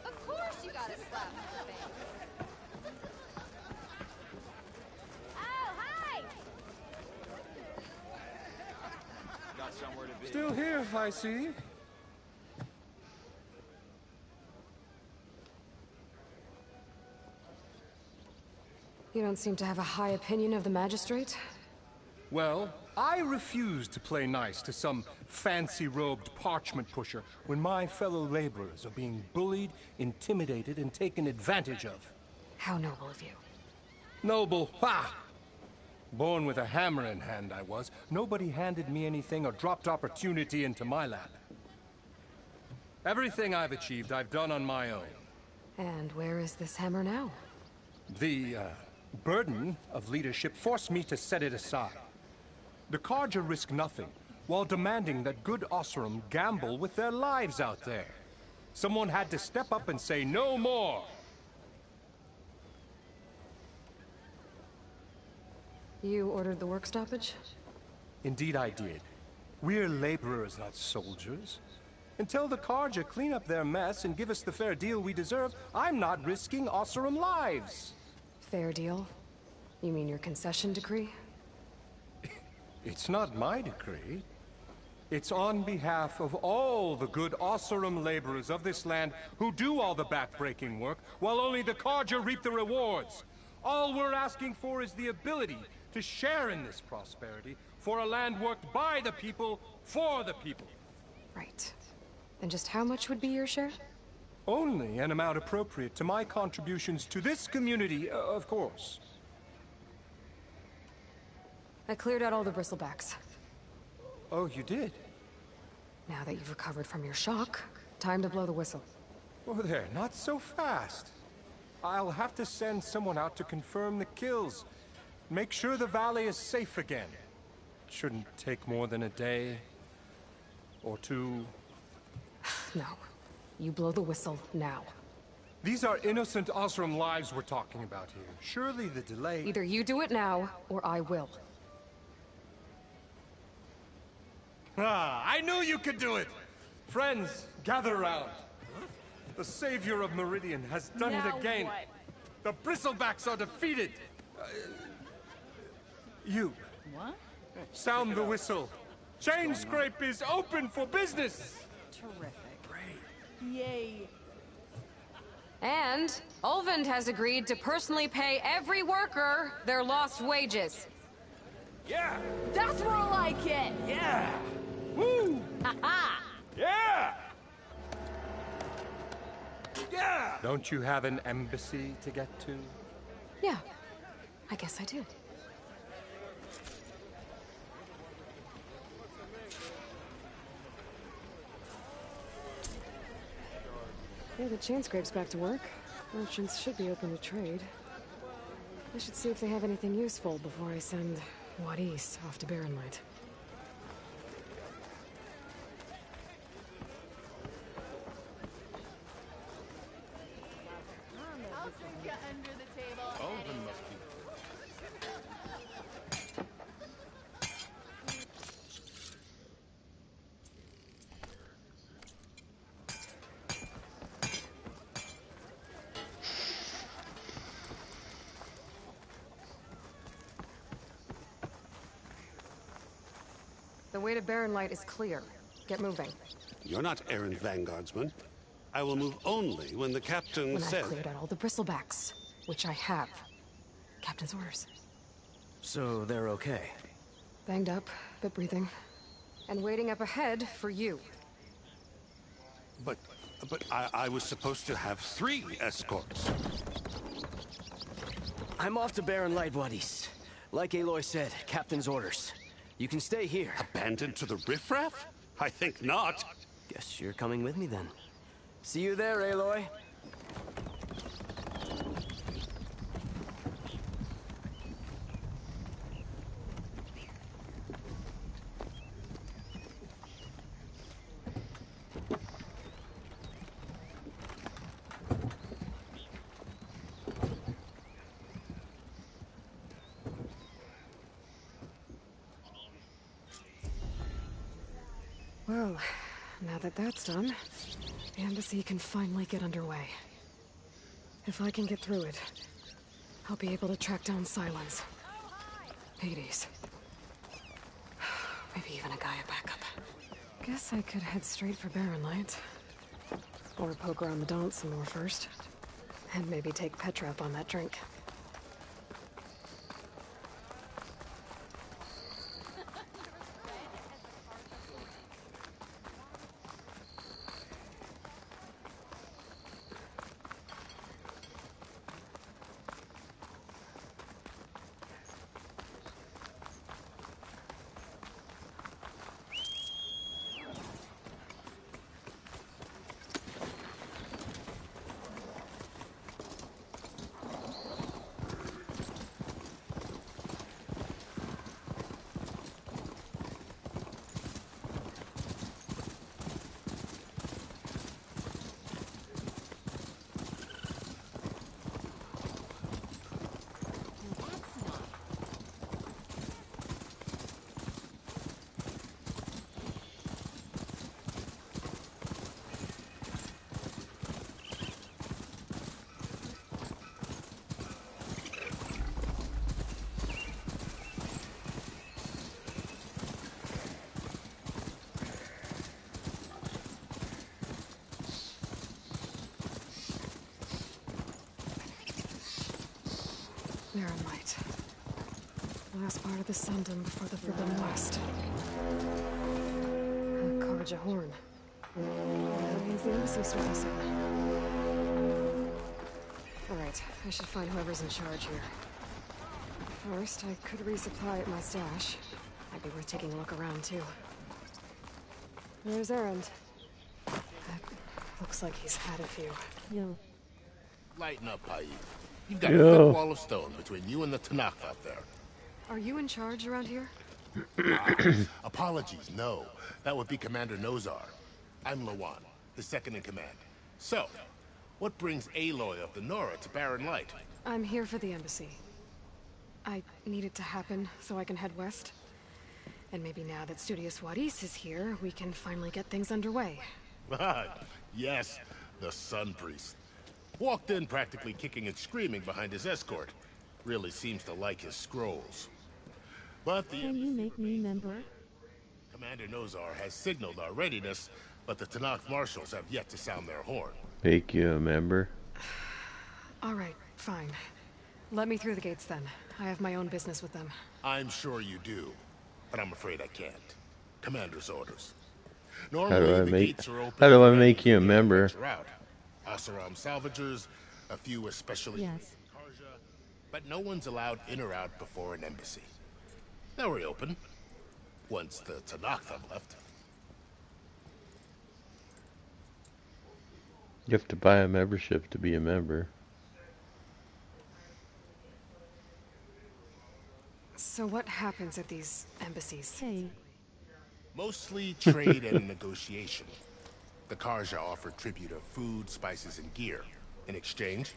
Of course you got a slap in the face. Oh, hi! Got somewhere to be. Still here, I see. You don't seem to have a high opinion of the magistrate? Well, I refuse to play nice to some fancy-robed parchment pusher when my fellow laborers are being bullied, intimidated, and taken advantage of. How noble of you. Noble, ha! Born with a hammer in hand, I was. Nobody handed me anything or dropped opportunity into my lap. Everything I've achieved, I've done on my own. And where is this hammer now? The, burden of leadership forced me to set it aside. The Carja risk nothing, while demanding that good Osseram gamble with their lives out there. Someone had to step up and say no more! You ordered the work stoppage? Indeed I did. We're laborers, not soldiers. Until the Carja clean up their mess and give us the fair deal we deserve, I'm not risking Osseram lives. Fair deal? You mean your concession decree? It's not my decree. It's on behalf of all the good Osseram laborers of this land who do all the backbreaking work, while only the Carja reap the rewards. All we're asking for is the ability to share in this prosperity for a land worked by the people, for the people. Right. And just how much would be your share? Only an amount appropriate to my contributions to this community, of course. I cleared out all the bristlebacks. Oh, you did? Now that you've recovered from your shock, time to blow the whistle. Oh, there, not so fast. I'll have to send someone out to confirm the kills. Make sure the valley is safe again. Shouldn't take more than a day. Or two. No. You blow the whistle now. These are innocent Osram lives we're talking about here. Surely the delay... Either you do it now, or I will. Ah, I knew you could do it! Friends, gather around. The savior of Meridian has done it again. What? The Bristlebacks are defeated. You. What? Sound the whistle. Chain Scrape is open for business. Terrific. Great. Yay. And Ulvund has agreed to personally pay every worker their lost wages. Yeah! That's more like it! Yeah! Woo! Ha-ha! Yeah! Yeah! Don't you have an embassy to get to? Yeah, I guess I do. Yeah, the chain scrape's back to work. Merchants should be open to trade. I should see if they have anything useful before I send Wadis off to Barren Light. I'll drink you under the table. Ulvund must be... The way to Barren Light is clear. Get moving. You're not errand vanguardsman. I will move only when the captain When says... I've cleared out all the bristlebacks, which I have. Captain's orders. So they're okay? Banged up, but breathing. And waiting up ahead for you. But I was supposed to have 3 escorts. I'm off to Barren Light, Wadis. Like Aloy said, Captain's orders. You can stay here. Abandoned to the riffraff? I think not. Guess you're coming with me then. See you there, Aloy. Well, now that that's done, the embassy can finally get underway. If I can get through it, I'll be able to track down Silence, Hades, maybe even a Gaia backup. Guess I could head straight for Barren Light. Or poke around the Daunt some more first. And maybe take Petra up on that drink. Last part of the Sundom before the Forbidden West. A Karja horn. That means the embassy's with us all. Alright, I should find whoever's in charge here. First, I could resupply at my stash. Might be worth taking a look around, too. Where's Erend? Looks like he's had a few. Yo. Lighten up, Haid. You've got Yo. a thick wall of stone between you and the Tanakh out there. Are you in charge around here? Apologies, no. That would be Commander Nozar. I'm Lawan, his second in command. So, what brings Aloy of the Nora to Barren Light? I'm here for the embassy. I need it to happen so I can head west. And maybe now that Studious Wadis is here, we can finally get things underway. Yes, the Sun Priest. Walked in practically kicking and screaming behind his escort. Really seems to like his scrolls. But the Can you make me member? Commander Nozar has signaled our readiness, but the Tanakh marshals have yet to sound their horn. Make you a member. Alright, fine. Let me through the gates then. I have my own business with them. I'm sure you do, but I'm afraid I can't. Commander's orders. How do I make you a member? Asaram salvagers, a few especially Yes. Karja, but no one's allowed in or out before an embassy. Now we're open, once the Tanakh have left. You have to buy a membership to be a member. So what happens at these embassies? Hey. Mostly trade and negotiation. The Karja offer tribute of food, spices, and gear. In exchange,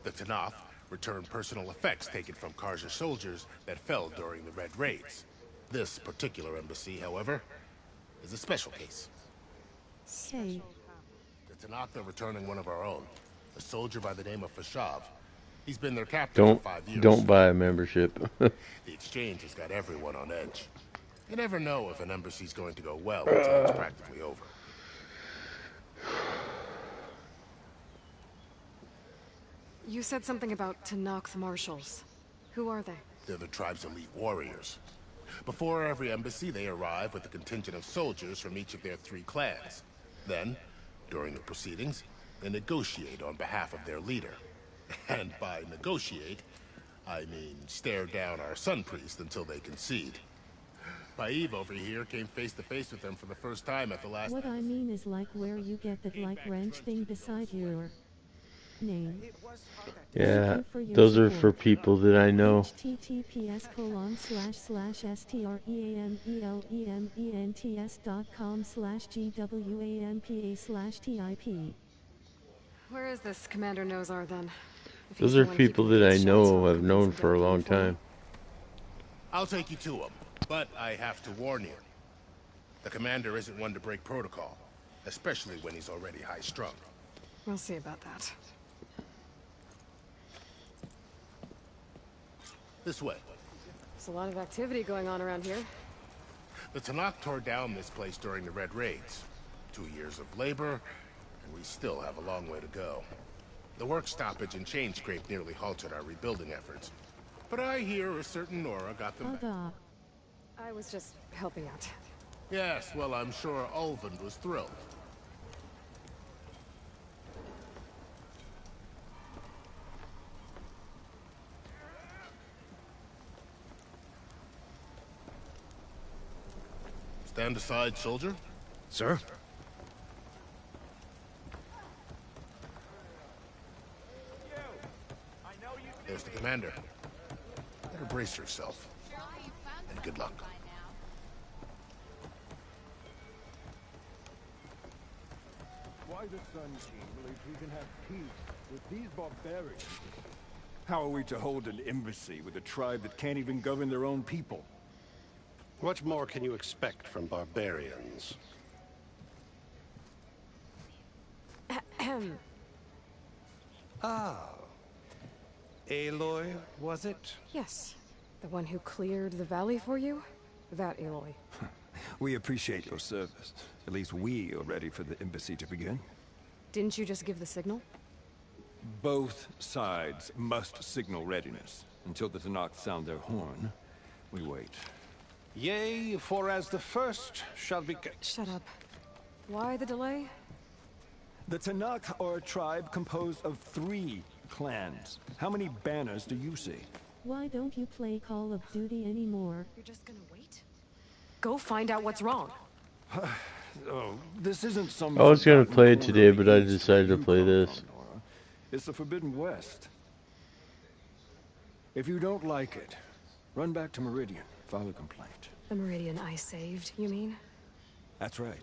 the Tanakh return personal effects taken from Karja soldiers that fell during the Red Raids. This particular embassy, however, is a special case. Hey. The Tanakh are returning one of our own, a soldier by the name of Fashav. He's been their captain for 5 years. Don't buy a membership. The exchange has got everyone on edge. You never know if an embassy's going to go well until it's practically over. You said something about Tanakh marshals. Who are they? They're the tribe's elite warriors. Before every embassy, they arrive with a contingent of soldiers from each of their 3 clans. Then, during the proceedings, they negotiate on behalf of their leader. And by negotiate, I mean stare down our Sun Priest until they concede. Baib over here came face to face with them for the first time at the last... What I mean is like where you get that like wrench thing beside your name. Yeah, those are for people that I know. https://streaments.com/GWAMPA/TIP. Where is this Commander Nozar then? If Those he's the are one people keeping that I these shots know, off, have known he's for a gonna long keep for me. time. I'll take you to him, but I have to warn you. The commander isn't one to break protocol, especially when he's already high-strung. We'll see about that. This way. There's a lot of activity going on around here. The Tanakh tore down this place during the Red Raids. 2 years of labor, and we still have a long way to go. The work stoppage and chain scrape nearly halted our rebuilding efforts. But I hear a certain Nora got them back. I was just helping out. Yes, well, I'm sure Ulvund was thrilled. Stand aside, soldier. Sir? There's the commander. Better brace yourself. And good luck. Why the Sun King believes we can have peace with these barbarians? How are we to hold an embassy with a tribe that can't even govern their own people? What more can you expect from barbarians? Ah. Aloy, was it? Yes. The one who cleared the valley for you? That Aloy. We appreciate your service. At least we are ready for the embassy to begin. Didn't you just give the signal? Both sides must signal readiness. Until the Tanakh sound their horn, we wait. Yea, for as the first shall be... Shut up. Why the delay? The Tanakh are a tribe composed of 3 clans. How many banners do you see? Why don't you play Call of Duty anymore? You're just gonna wait? Go find out what's wrong. Oh, this isn't some... I was gonna play it corner today, of but the I East decided to you play come this. from, Nora. It's the Forbidden West. If you don't like it, run back to Meridian, file a complaint. The Meridian I saved, you mean? That's right.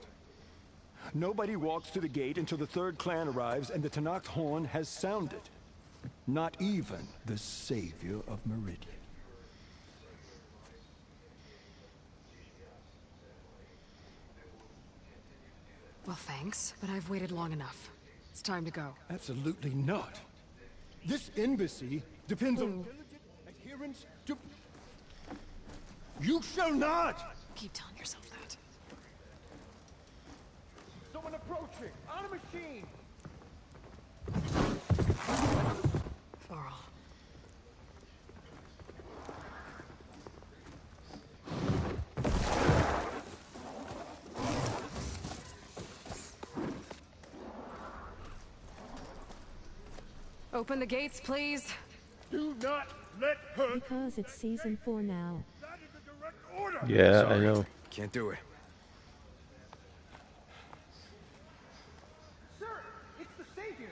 Nobody walks to the gate until the 3rd clan arrives and the Tanakh horn has sounded. Not even the savior of Meridian. Well, thanks, but I've waited long enough. It's time to go. Absolutely not. This embassy depends on diligent adherence to... You shall not! Keep telling yourself that. Someone approaching! On a machine! Varl. Open the gates, please. Do not let her... Because it's season 4 now. That is a direct order! Yeah, Sorry. I know. Can't do it. Sir, it's the savior!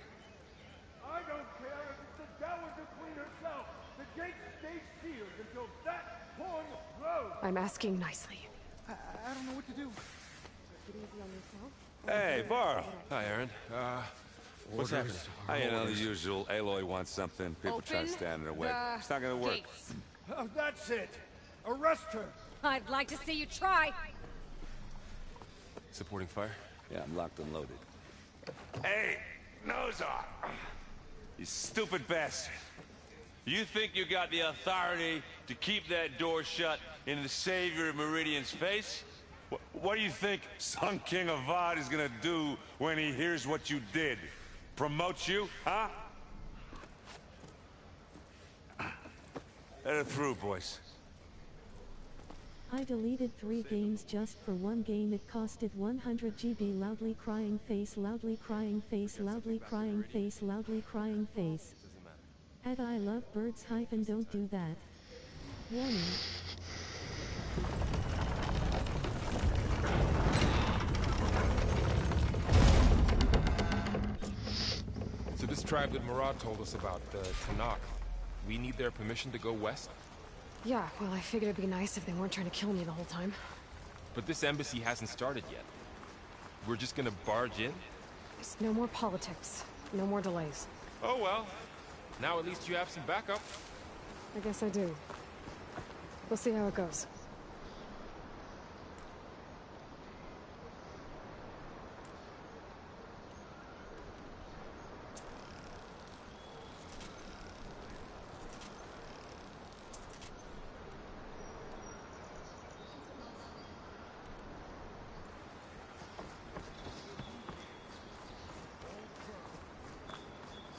I don't care if it's the Dowager Queen herself! The gates stay sealed until that horn blows! I'm asking nicely. I don't know what to do. Get easy on yourself. Hey, Varl. Hi, Aaron. What's happening? You know, the usual. Aloy wants something. People try to stand in her way. It's not gonna work. Gates. Oh, that's it! Arrest her! I'd like to see you try. Supporting fire? Yeah, I'm locked and loaded. Hey, Nozar! You stupid bastard. You think you got the authority to keep that door shut in the savior of Meridian's face? What do you think Sun King Avad is gonna do when he hears what you did? Promote you, huh? Let it through, boys. I deleted 3 games just for 1 game. It costed 100 GB. Loudly crying face, loudly crying face, loudly crying face, loudly crying face. Add I love birds hyphen don't do that. Warning. So this tribe that Murad told us about, the Tanakh, we need their permission to go west? Yeah, well, I figured it'd be nice if they weren't trying to kill me the whole time. But this embassy hasn't started yet. We're just gonna barge in? There's no more politics. No more delays. Oh well. Now at least you have some backup. I guess I do. We'll see how it goes.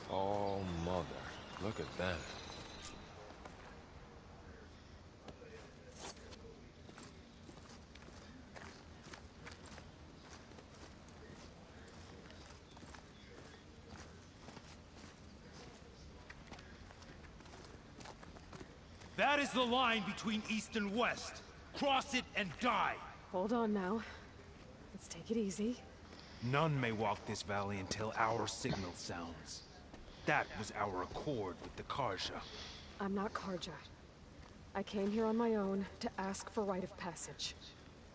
Oh, mother. Look at that. That is the line between East and West. Cross it and die. Hold on now. Let's take it easy. None may walk this valley until our signal sounds. That was our accord with the Karja. I'm not Karja. I came here on my own to ask for rite of passage.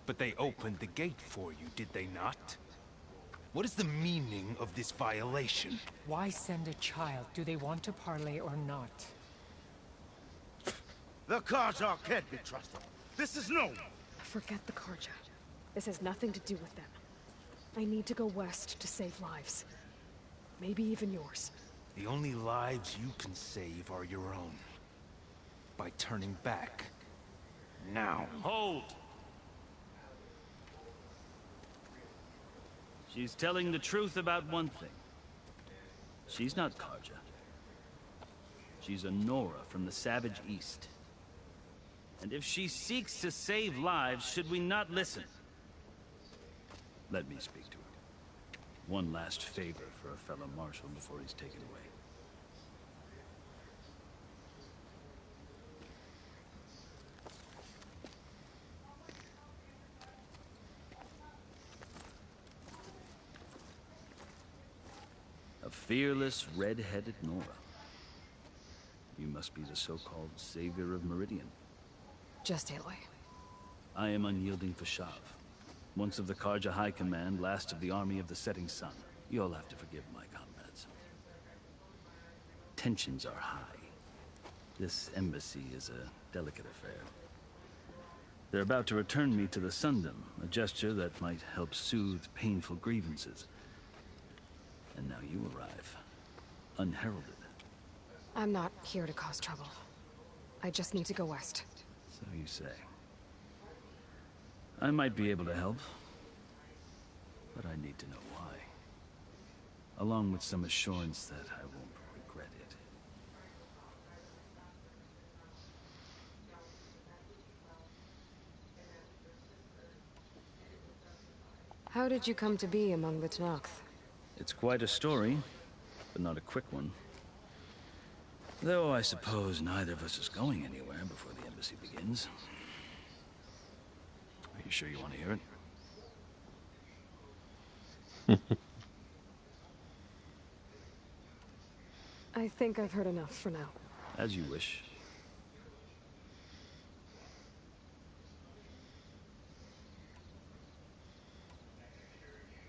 But they opened the gate for you, did they not? What is the meaning of this violation? Why send a child? Do they want to parley or not? The Karja can't be trusted. This is known. Forget the Karja. This has nothing to do with them. I need to go west to save lives. Maybe even yours. The only lives you can save are your own. By turning back. Now. Hold! She's telling the truth about one thing. She's not Karja. She's a Nora from the Savage East. And if she seeks to save lives, should we not listen? Let me speak to her. One last favor for a fellow marshal before he's taken away. A fearless, red-headed Nora. You must be the so-called savior of Meridian. Just Aloy. I am unyielding Fashav. Once of the Karja High Command, last of the army of the setting sun. You'll have to forgive my comrades. Tensions are high. This embassy is a delicate affair. They're about to return me to the Sundom, a gesture that might help soothe painful grievances. And now you arrive, unheralded. I'm not here to cause trouble. I just need to go west. So you say. I might be able to help, but I need to know why. Along with some assurance that I won't regret it. How did you come to be among the Tenakth? It's quite a story, but not a quick one. Though I suppose neither of us is going anywhere before the embassy begins. Are you sure you want to hear it? I think I've heard enough for now. As you wish.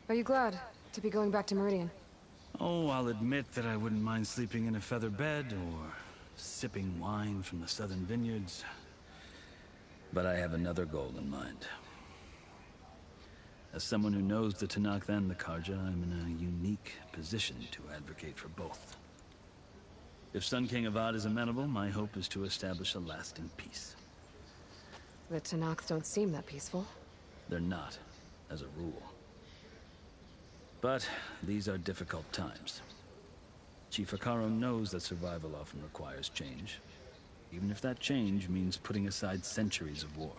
Are you glad to be going back to Meridian? Oh, I'll admit that I wouldn't mind sleeping in a feather bed or sipping wine from the southern vineyards. But I have another goal in mind. As someone who knows the Tenakth and the Karja, I'm in a unique position to advocate for both. If Sun King Avad is amenable, my hope is to establish a lasting peace. The Tenakth don't seem that peaceful. They're not, as a rule. But these are difficult times. Chief Akaro knows that survival often requires change, even if that change means putting aside centuries of war.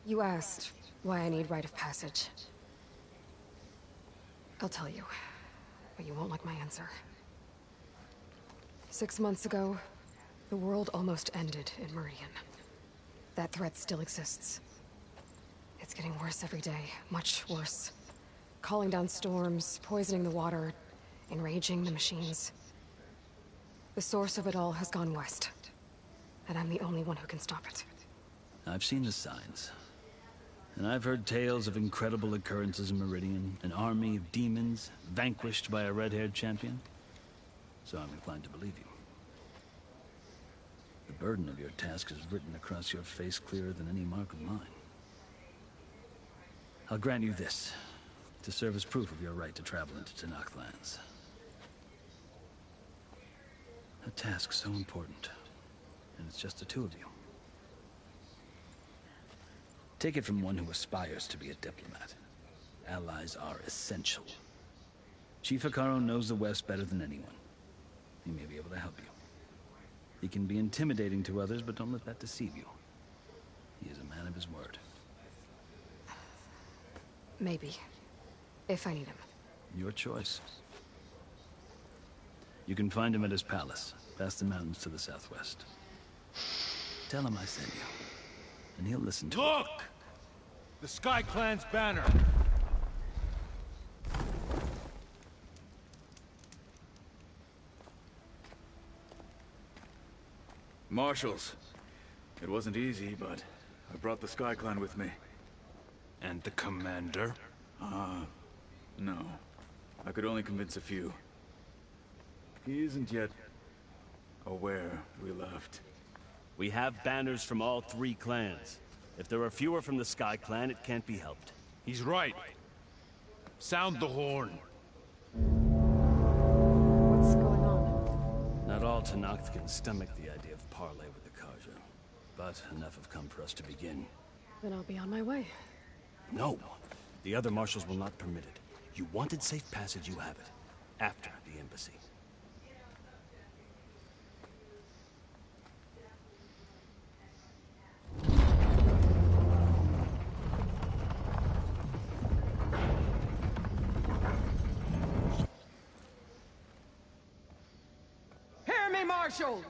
You asked why I need rite of passage. I'll tell you, but you won't like my answer. 6 months ago, the world almost ended in Meridian. That threat still exists. It's getting worse every day, much worse. Calling down storms, poisoning the water, enraging the machines. The source of it all has gone west, and I'm the only one who can stop it. I've seen the signs. And I've heard tales of incredible occurrences in Meridian, an army of demons vanquished by a red-haired champion. So I'm inclined to believe you. The burden of your task is written across your face clearer than any mark of mine. I'll grant you this, to serve as proof of your right to travel into Tenakth lands. A task so important, and it's just the two of you. Take it from one who aspires to be a diplomat. Allies are essential. Chief Akaro knows the West better than anyone. He may be able to help you. He can be intimidating to others, but don't let that deceive you. He is a man of his word. Maybe. If I need him. Your choice. You can find him at his palace, past the mountains to the southwest. Tell him I sent you, and he'll listen to Look! The Sky Clan's banner! Marshals. It wasn't easy, but I brought the Sky Clan with me. And the commander? No. I could only convince a few. He isn't yet aware we left. We have banners from all 3 clans. If there are fewer from the Sky Clan, it can't be helped. He's right. Sound the horn. What's going on? Not all Tenakth can stomach the idea of parley with the Karja, but enough have come for us to begin. Then I'll be on my way. No. The other marshals will not permit it. You wanted safe passage, you have it. After the embassy. marshals!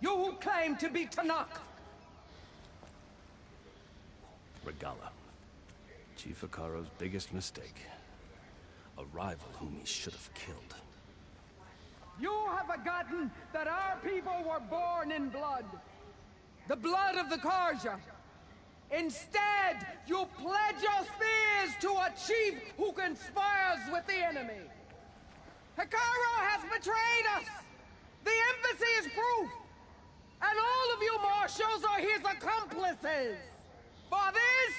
You who claim to be Tanakh! Regala. Chief Hikaro's biggest mistake. A rival whom he should have killed. You have forgotten that our people were born in blood. The blood of the Karja. Instead, you pledge your spears to a chief who conspires with the enemy. Hikaro has betrayed us! The embassy is proof! And all of you marshals are his accomplices! For this,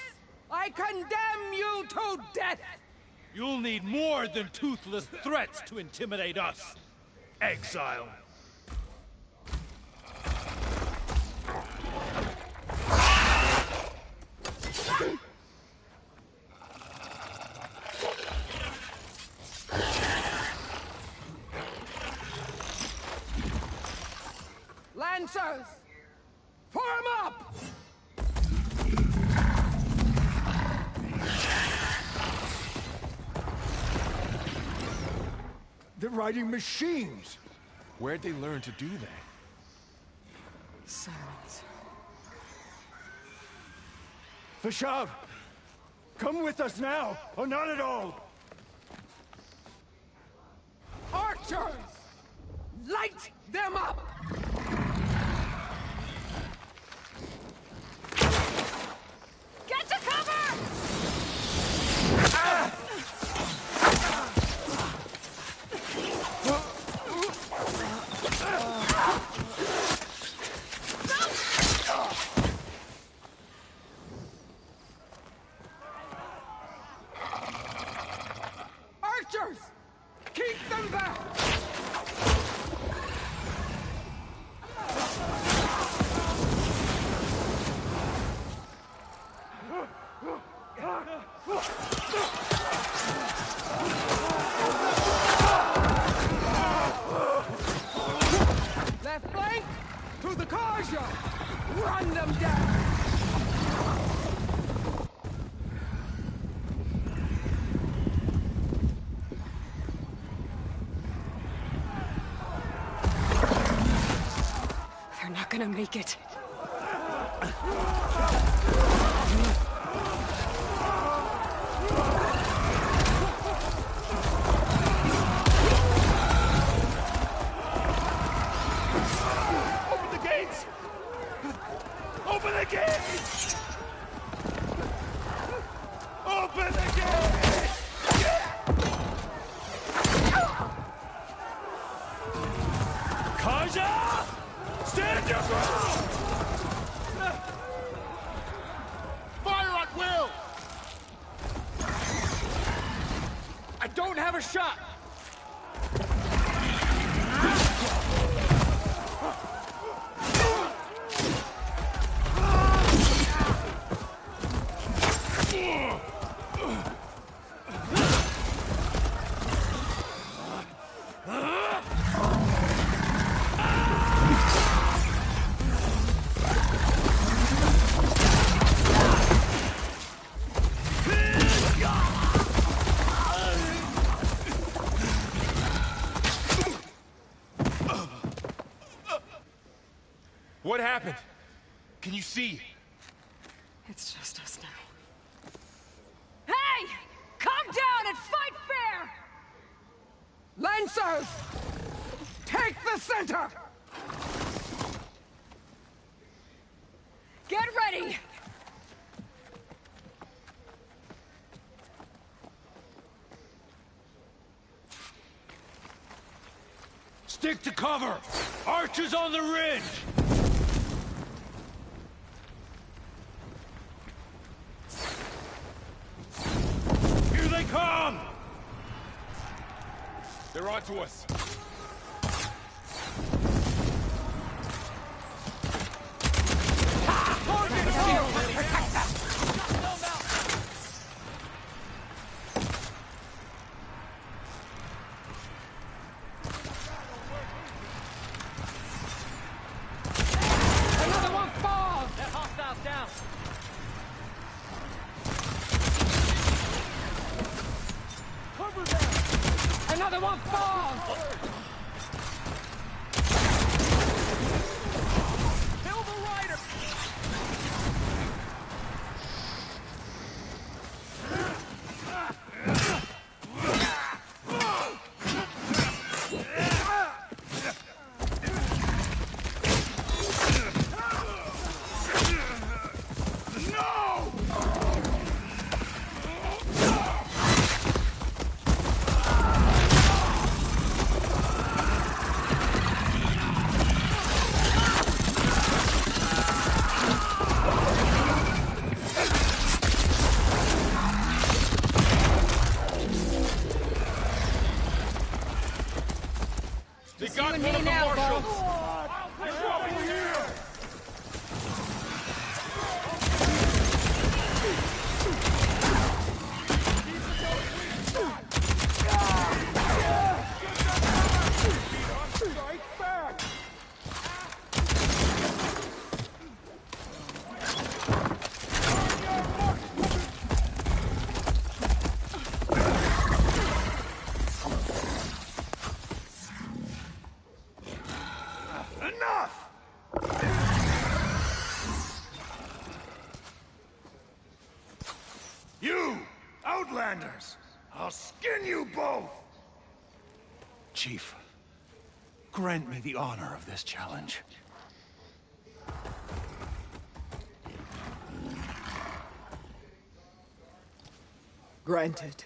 I condemn you to death! You'll need more than toothless threats to intimidate us. Exile. Lancers! Form up! They're riding machines! Where'd they learn to do that? Sirens. Fashav! Come with us now, or not at all! Archers! Light them up! Get to cover! Archers! Keep them back! Left flank! To the Karja! Run them down! They're not gonna make it. Open the gates! Open the gates! Open the gates! Karja! Stand your ground! Fire at will! I don't have a shot! What happened? Can you see? It's just us now. Hey! Calm down and fight fair! Lancers! Take the center! Get ready! Stick to cover! Archers on the ridge! Here they come! They're onto us. Another one falls! That hostile's down. Cover them! Another one falls! Outlanders! I'll skin you both! Chief, grant me the honor of this challenge. Granted.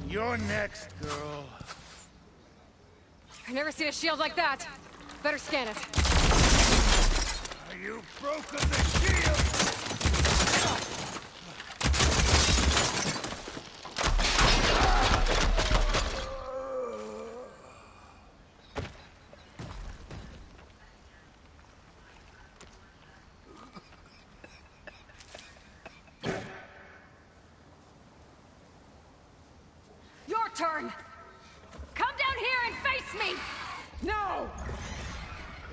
You're next, girl. I've never seen a shield like that. Better scan it. You've broken the shield! Your turn! Come down here and face me! No!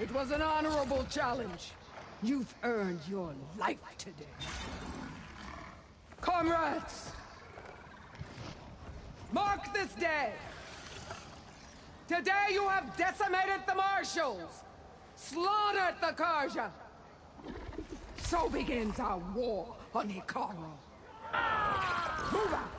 It was an honorable challenge. You've earned your life today. Comrades! Mark this day! Today you have decimated the Marshals! Slaughtered the Karja! So begins our war on Hikaru. Move out!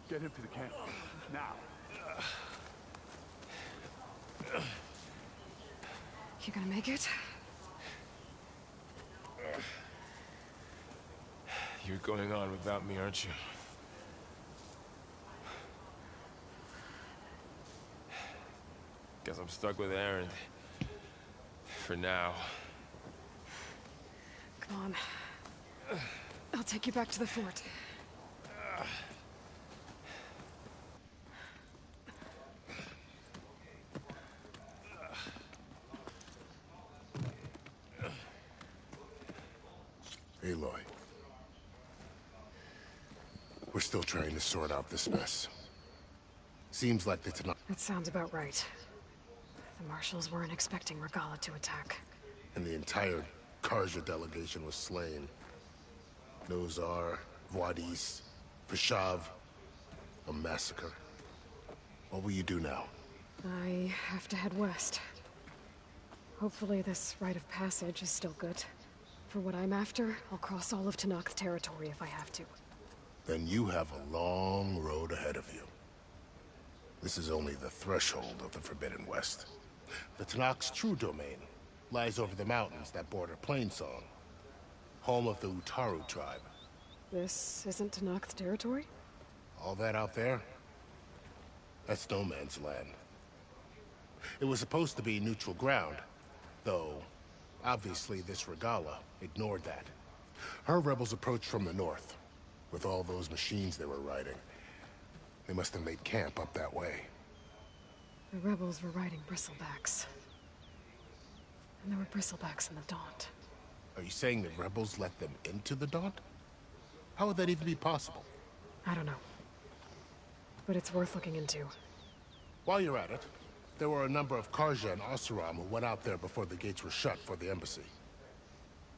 Get him to the camp. Now. You gonna make it? You're going on without me, aren't you? Guess I'm stuck with Aaron. For now. Come on. I'll take you back to the fort. Aloy. We're still trying to sort out this mess. Seems like the Tanakh That sounds about right. The Marshals weren't expecting Regala to attack. and the entire Karja delegation was slain. Nozar, Wadis, Fashav, a massacre. What will you do now? I have to head west. Hopefully this rite of passage is still good. For what I'm after, I'll cross all of Tanakh territory if I have to. Then you have a long road ahead of you. This is only the threshold of the Forbidden West. The Tanakh's true domain lies over the mountains that border Plainsong, home of the Utaru tribe. This isn't Tanakh territory? All that out there? That's no man's land. It was supposed to be neutral ground, though obviously this Regala ignored that. Her rebels approached from the north, with all those machines they were riding. They must have made camp up that way. The rebels were riding bristlebacks. And there were bristlebacks in the Daunt. Are you saying the rebels let them into the Daunt? How would that even be possible? I don't know. But it's worth looking into. While you're at it, there were a number of Karja and Oseram who went out there before the gates were shut for the embassy.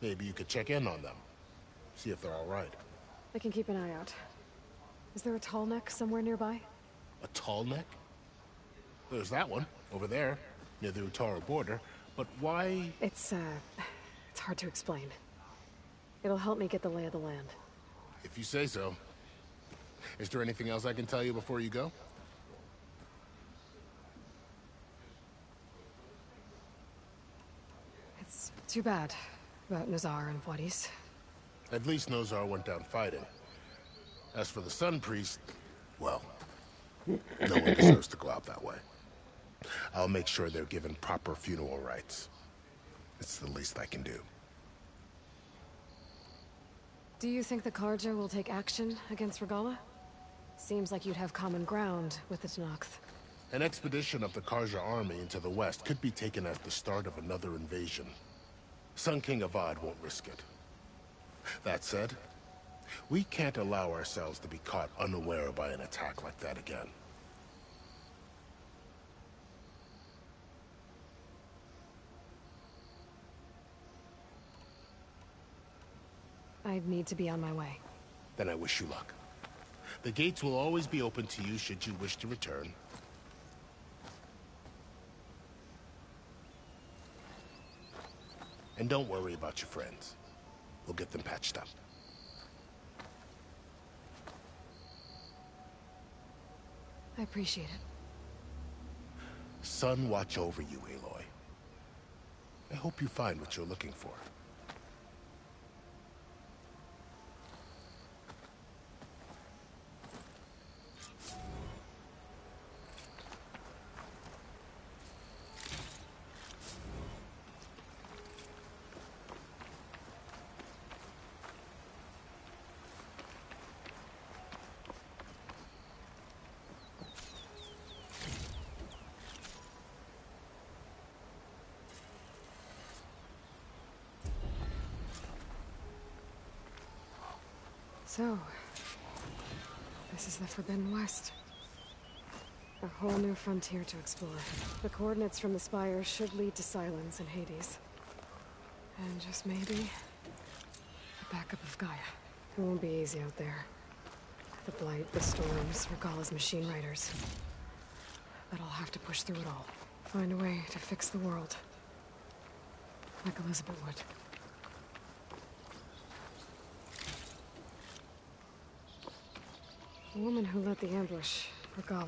Maybe you could check in on them. See if they're all right. I can keep an eye out. Is there a tall neck somewhere nearby? A tall neck? There's that one, over there, near the Utaru border. But why... It's hard to explain. It'll help me get the lay of the land. If you say so. Is there anything else I can tell you before you go? It's too bad about Nazar and Wadis. At least Nozar went down fighting. As for the Sun Priest, well, no one deserves to go out that way. I'll make sure they're given proper funeral rites. It's the least I can do. Do you think the Karja will take action against Regala? Seems like you'd have common ground with the Tenakth. An expedition of the Karja army into the west could be taken as the start of another invasion. Sun King Avad won't risk it. That said, we can't allow ourselves to be caught unaware by an attack like that again. I need to be on my way. Then I wish you luck. The gates will always be open to you should you wish to return. And don't worry about your friends. We'll get them patched up. I appreciate it. Sun watch over you, Aloy. I hope you find what you're looking for. So, this is the Forbidden West. A whole new frontier to explore. The coordinates from the spire should lead to Silence and Hades. And just maybe, the backup of Gaia. It won't be easy out there. The Blight, the Storms, Regala's machine riders. But I'll have to push through it all. Find a way to fix the world. Like Elizabeth would. The woman who led the ambush, Regala,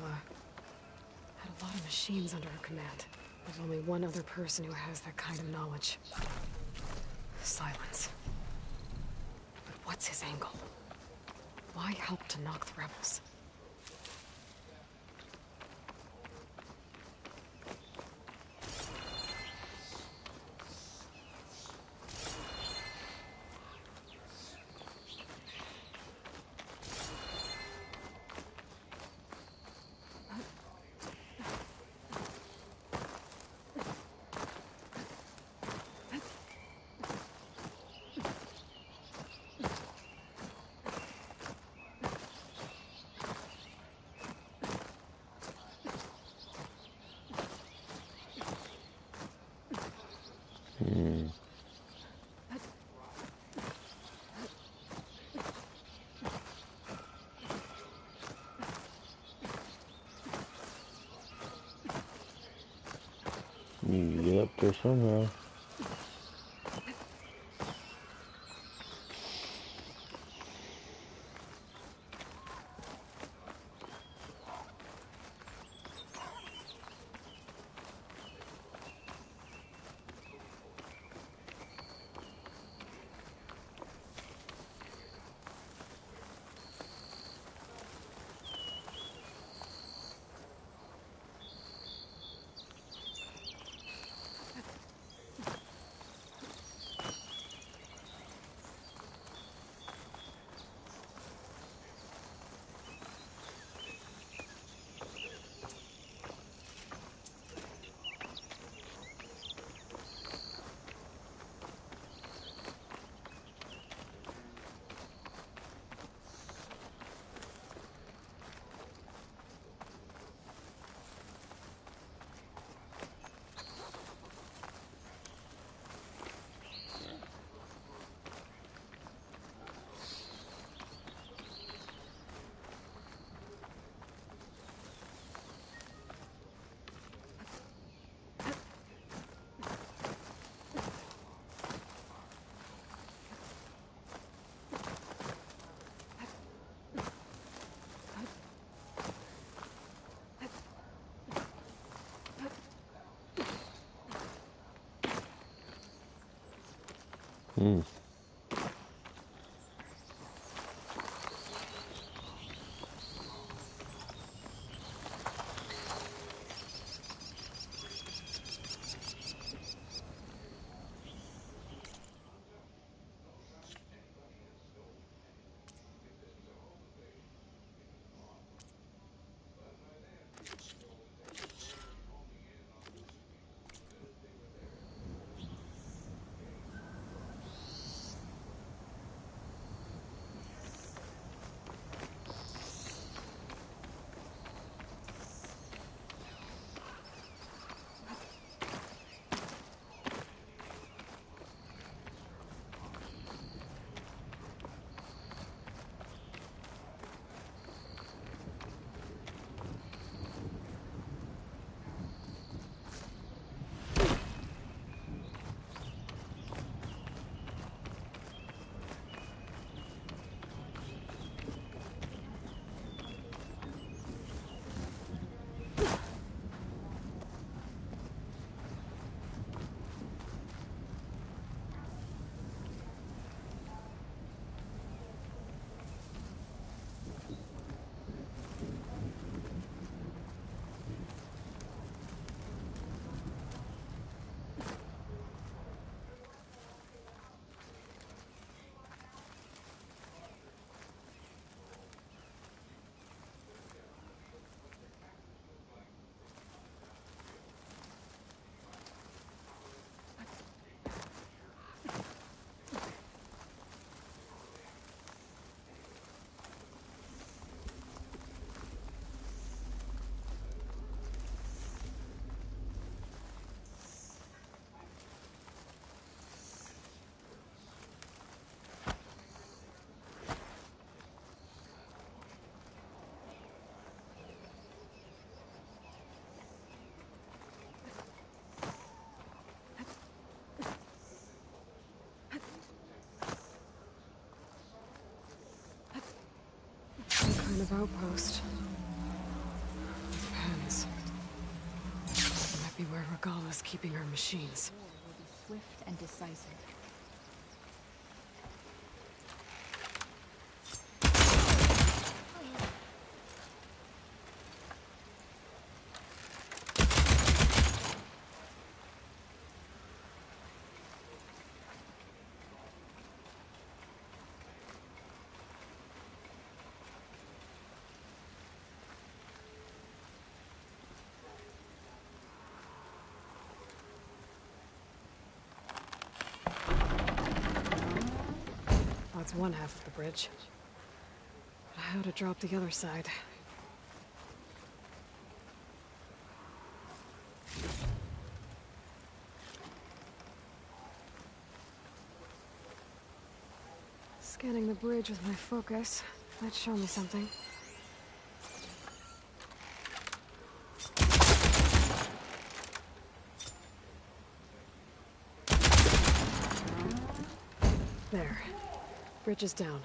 had a lot of machines under her command. There's only one other person who has that kind of knowledge. Silence. But what's his angle? Why help to knock the rebels? Need to get up there somehow. Hmm. kind of outpost. With pens. That might be where Regala's keeping her machines. War will be swift and decisive. That's one half of the bridge. But how to drop the other side? Scanning the bridge with my focus might show me something. There. Bridge is down.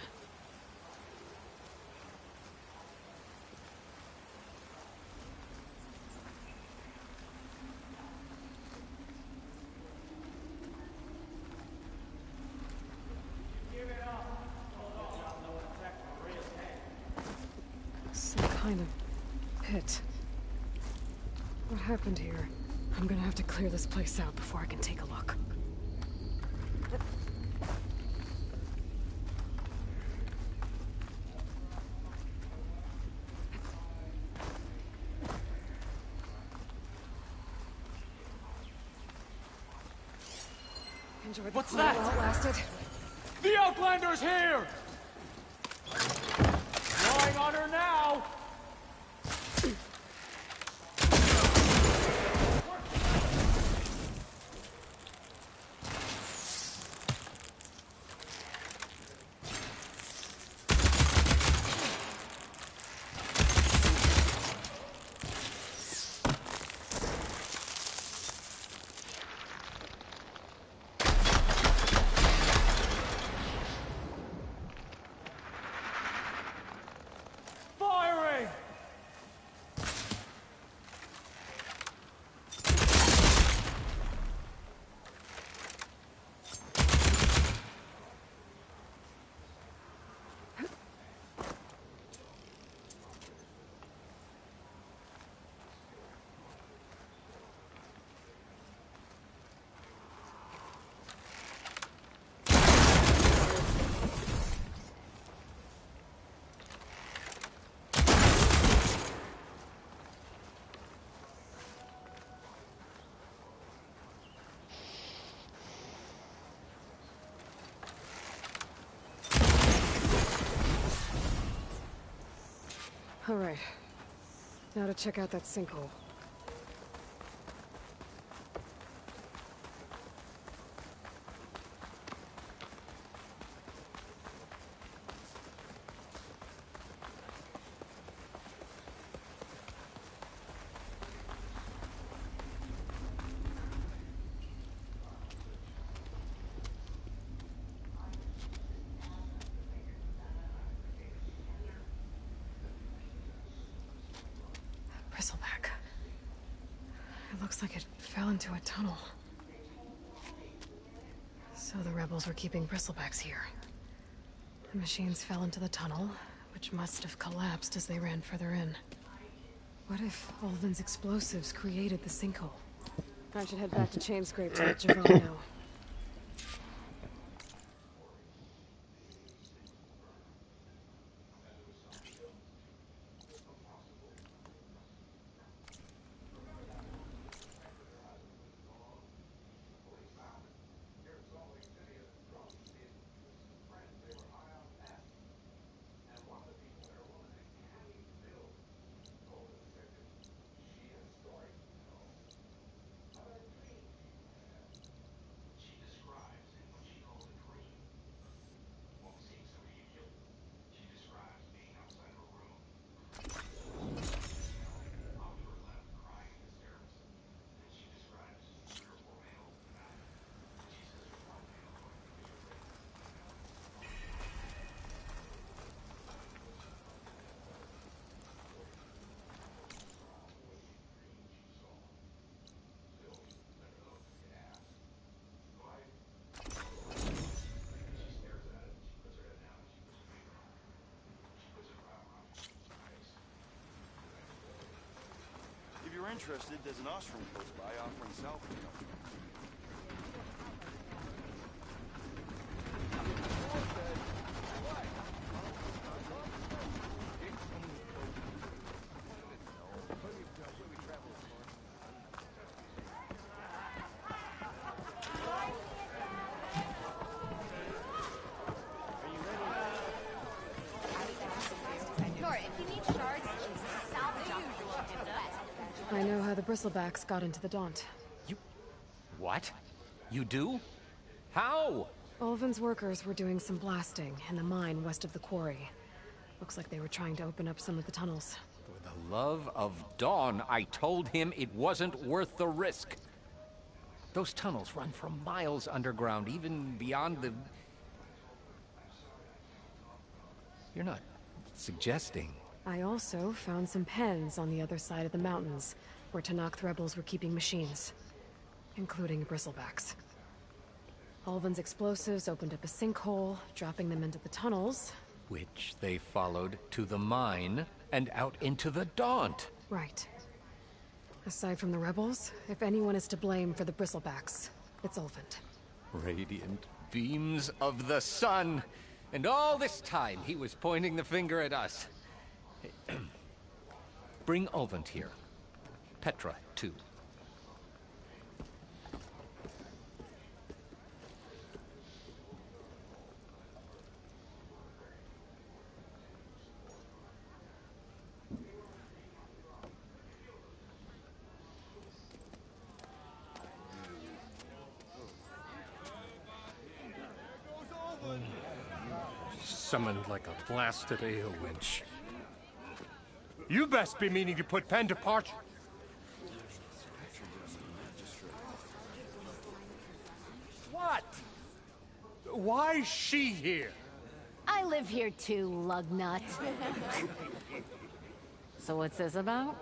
Some kind of pit. What happened here? I'm gonna have to clear this place out before I can take a look. Enjoy the What's call that? while it lasted. The Outlander's here! Drawing on her now! Firing! All right. Now to check out that sinkhole. Bristleback. It looks like it fell into a tunnel. So the rebels were keeping bristlebacks here. The machines fell into the tunnel, which must have collapsed as they ran further in. What if Ulvin's explosives created the sinkhole? I should head back to Chainscrape to let Javon know. interested, there's an ostrom close by offering salvage. I know how the bristlebacks got into the Daunt. What? You do? How? Ulvin's workers were doing some blasting in the mine west of the quarry. Looks like they were trying to open up some of the tunnels. For the love of Dawn, I told him it wasn't worth the risk. Those tunnels run for miles underground, even beyond the... You're not suggesting... I also found some pens on the other side of the mountains, where Tanakh rebels were keeping machines, including bristlebacks. Ulvin's explosives opened up a sinkhole, dropping them into the tunnels. Which they followed to the mine and out into the Daunt. Right. Aside from the rebels, if anyone is to blame for the bristlebacks, it's Ulvin. Radiant beams of the sun! And all this time he was pointing the finger at us. Bring Ulvin here. Petra, too. Summoned like a blasted ale winch. You best be meaning to put pen to parchment. What? Why is she here? I live here too, lugnut. So what's this about?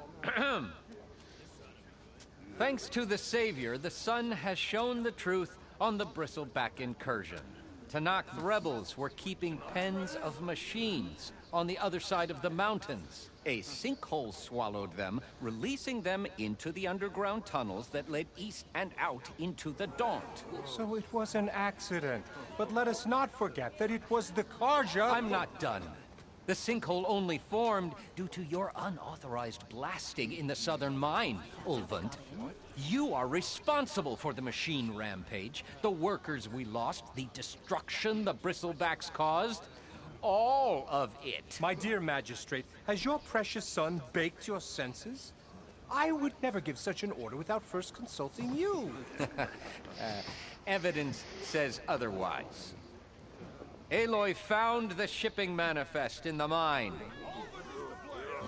Thanks to the Savior, the sun has shown the truth on the bristleback incursion. Tanakh rebels were keeping pens of machines on the other side of the mountains. A sinkhole swallowed them, releasing them into the underground tunnels that led east and out into the Daunt. So it was an accident. But let us not forget that it was the Karja... I'm not done. The sinkhole only formed due to your unauthorized blasting in the southern mine, Ulvund. You are responsible for the machine rampage, the workers we lost, the destruction the bristlebacks caused. All of it. My dear magistrate, has your precious son baked your senses? I would never give such an order without first consulting you. Evidence says otherwise. Aloy found the shipping manifest in the mine.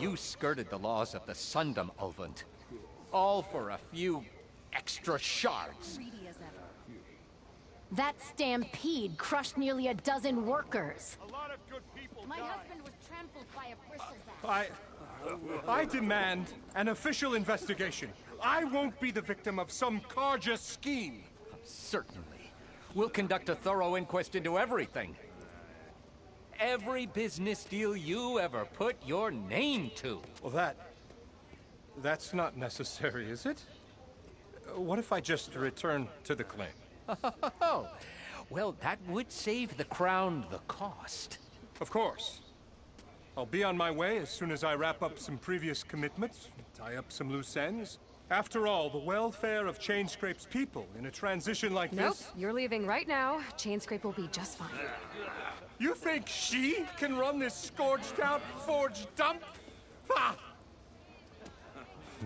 You skirted the laws of the Sundom, Ulvund. All for a few extra shards. That stampede crushed nearly a dozen workers. A lot of good people My died. husband was trampled by a bristleback. I demand an official investigation. I won't be the victim of some Karja scheme. Certainly. We'll conduct a thorough inquest into everything. Every business deal you ever put your name to. Well, that's not necessary, is it? What if I just return to the claim? Oh, well, that would save the crown the cost. Of course. I'll be on my way as soon as I wrap up some previous commitments, tie up some loose ends. After all, the welfare of Chainscrape's people in a transition like Nope, this... you're leaving right now. Chainscrape will be just fine. You think she can run this scorched-out, forged dump? Ha!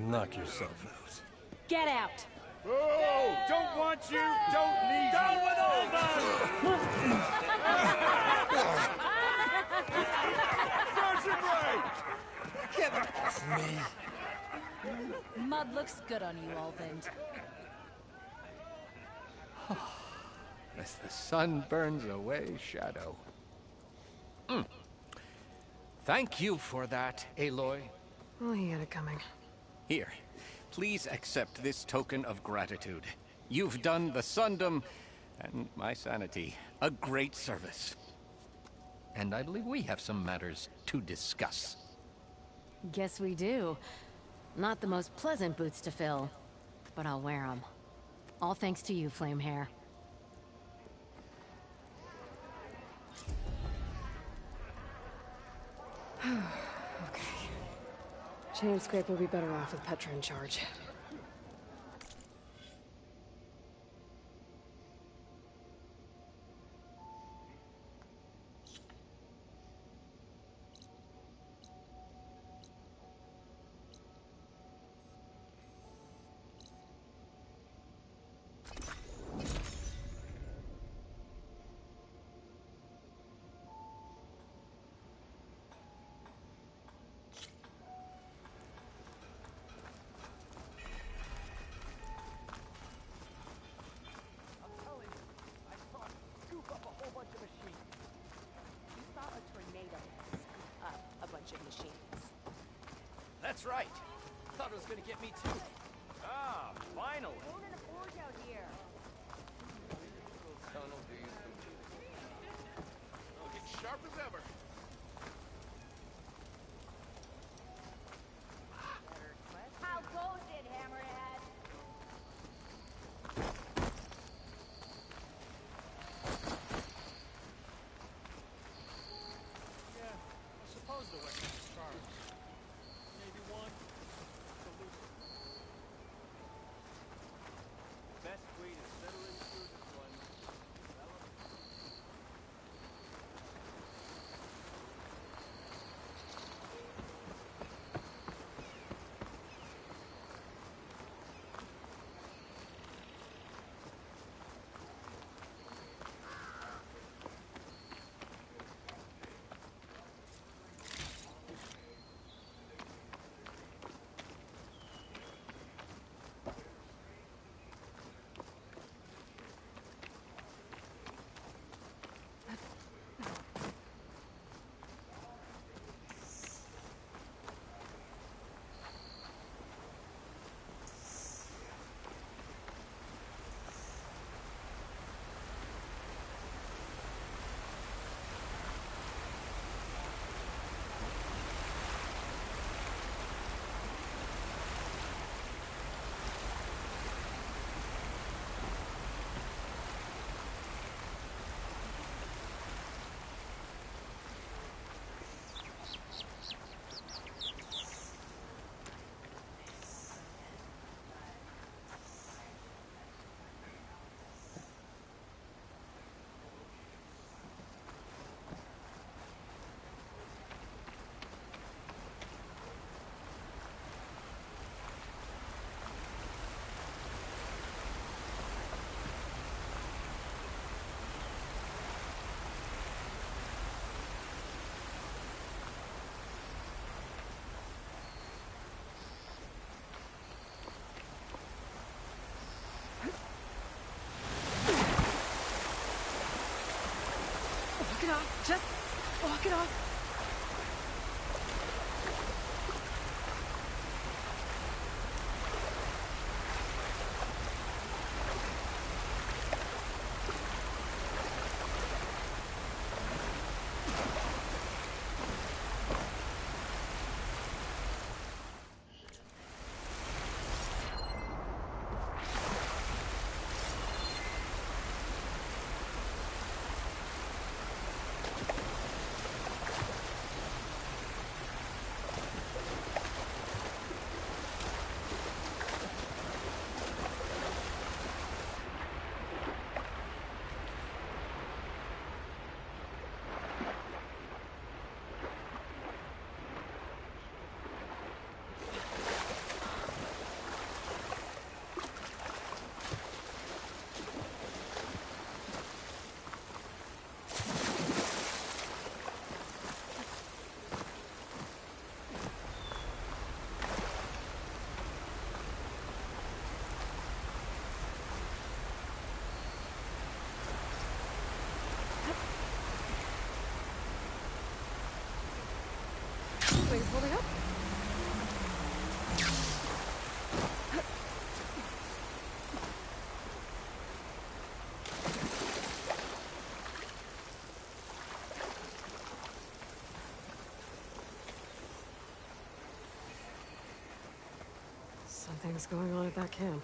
Knock yourself out. Get out! Oh, don't want you, don't need Down you. with all Sergeant Ray! That's me. Mud looks good on you, Ulvin. As the sun burns away shadow. Thank you for that, Aloy. Oh, he had it coming. Here, please accept this token of gratitude. You've done the Sundom, and my sanity, a great service. And I believe we have some matters to discuss. Guess we do. Not the most pleasant boots to fill, but I'll wear them. All thanks to you, Flamehair. Okay. Chain Scrape will be better off with Petra in charge. That's right. Thought it was gonna get me too. Ah, finally. Loading a forge out here. Looking sharp as ever. How goes it, Hammerhead? Yeah, I suppose the weapon is charged. Maybe one. Best way to settle into your deployment. Walk it off. Just walk it off. Wings holding up. things going on at that camp.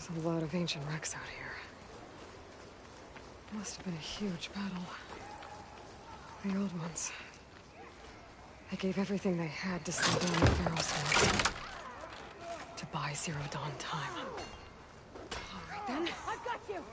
There's a lot of ancient wrecks out here. Must have been a huge battle. The old ones. They gave everything they had to slow down the Pharaoh's horse. To buy Zero Dawn time. All right then. I've got you!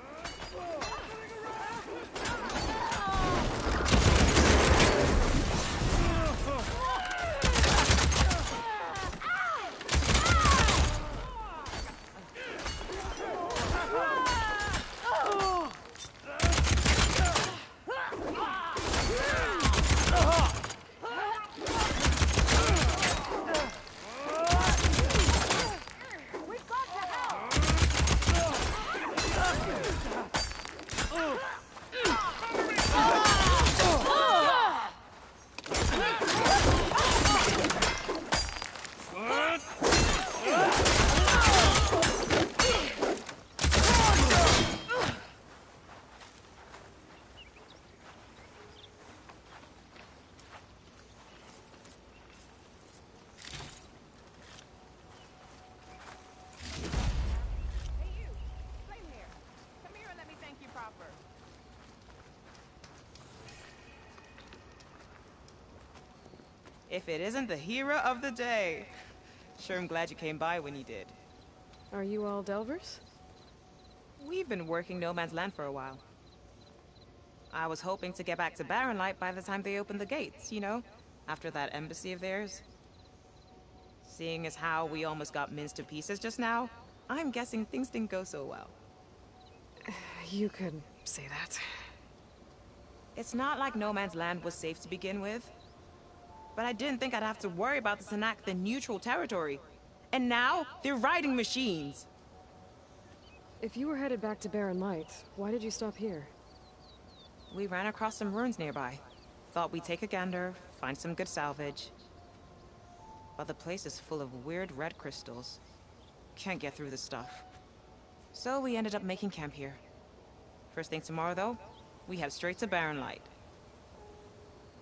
If it isn't the hero of the day. Sure, I'm glad you came by when you did. Are you all Delvers? We've been working No Man's Land for a while. I was hoping to get back to Barren Light by the time they opened the gates, you know? After that embassy of theirs. Seeing as how we almost got minced to pieces just now, I'm guessing things didn't go so well. You could say that. It's not like No Man's Land was safe to begin with. But I didn't think I'd have to worry about the Tanakh, the neutral territory. And now, they're riding machines. If you were headed back to Barren Light, why did you stop here? We ran across some ruins nearby. Thought we'd take a gander, find some good salvage. But the place is full of weird red crystals. Can't get through the stuff. So we ended up making camp here. First thing tomorrow, though, we head straight to Barren Light.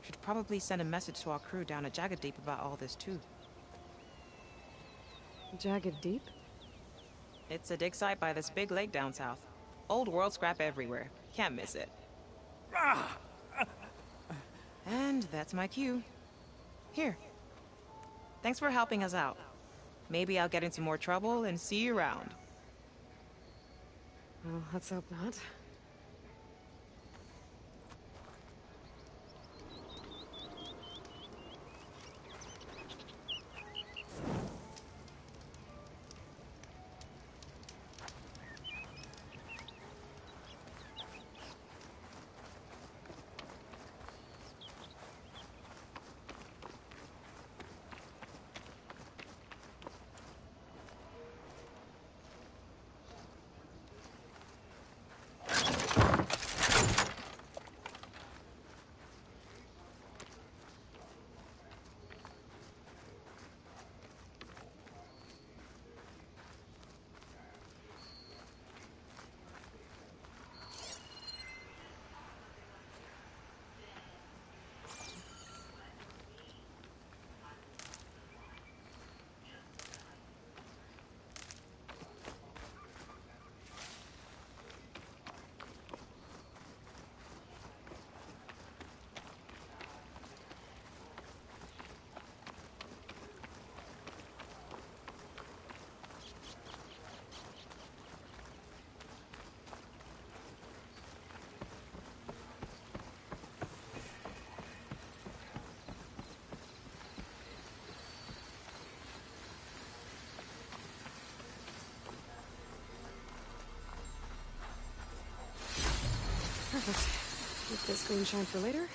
Should probably send a message to our crew down at Jagged Deep about all this, too. Jagged Deep? It's a dig site by this big lake down south. Old world scrap everywhere. Can't miss it. And that's my cue. Here. Thanks for helping us out. Maybe I'll get into more trouble and see you around. Well, let's hope not. Perfect. Keep this green shine for later.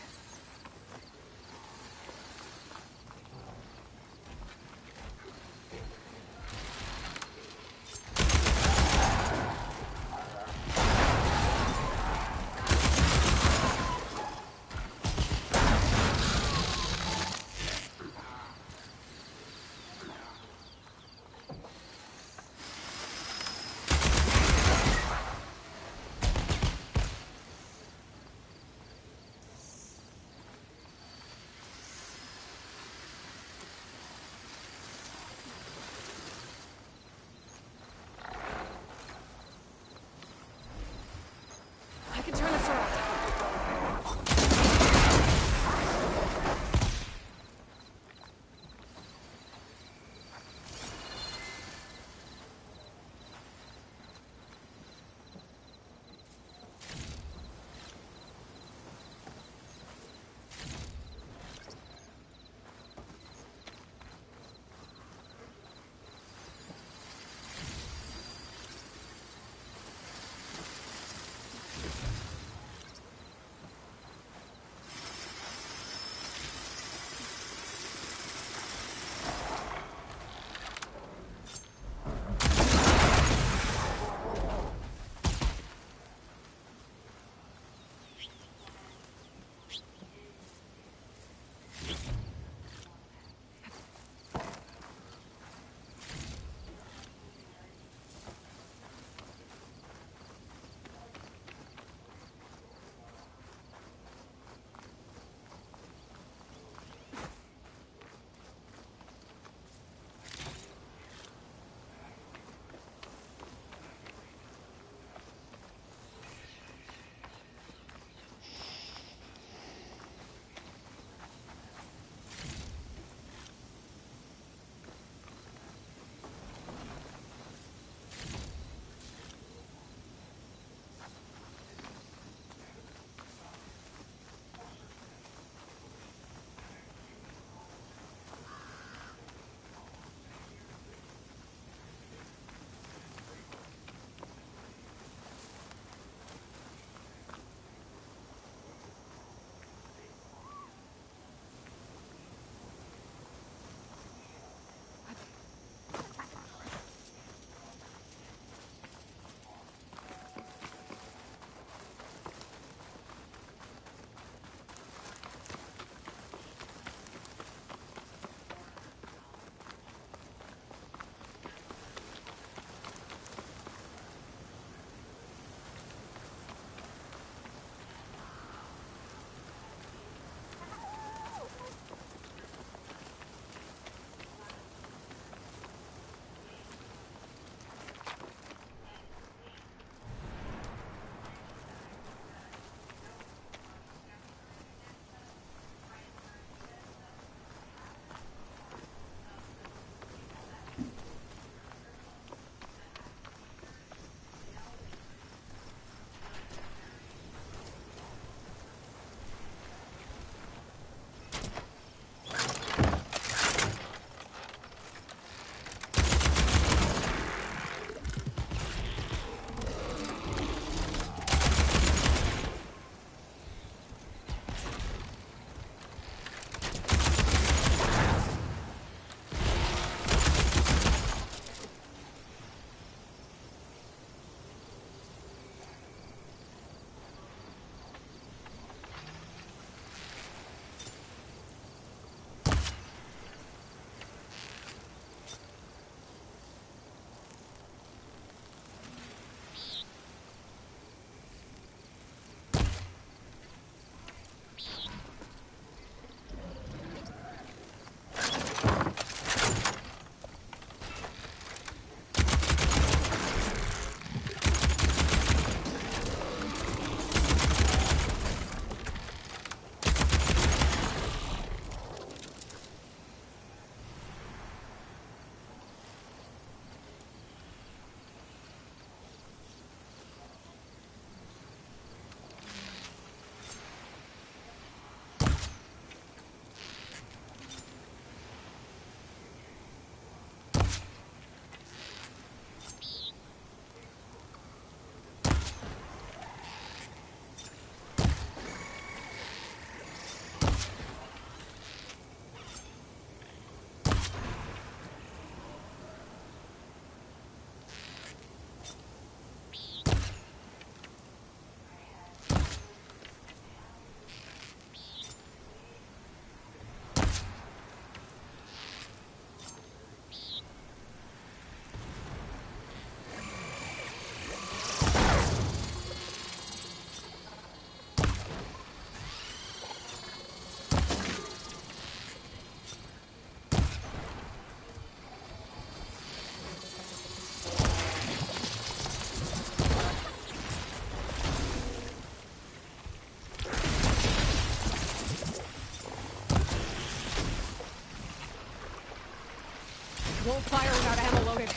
Hold fire without ammo loaded.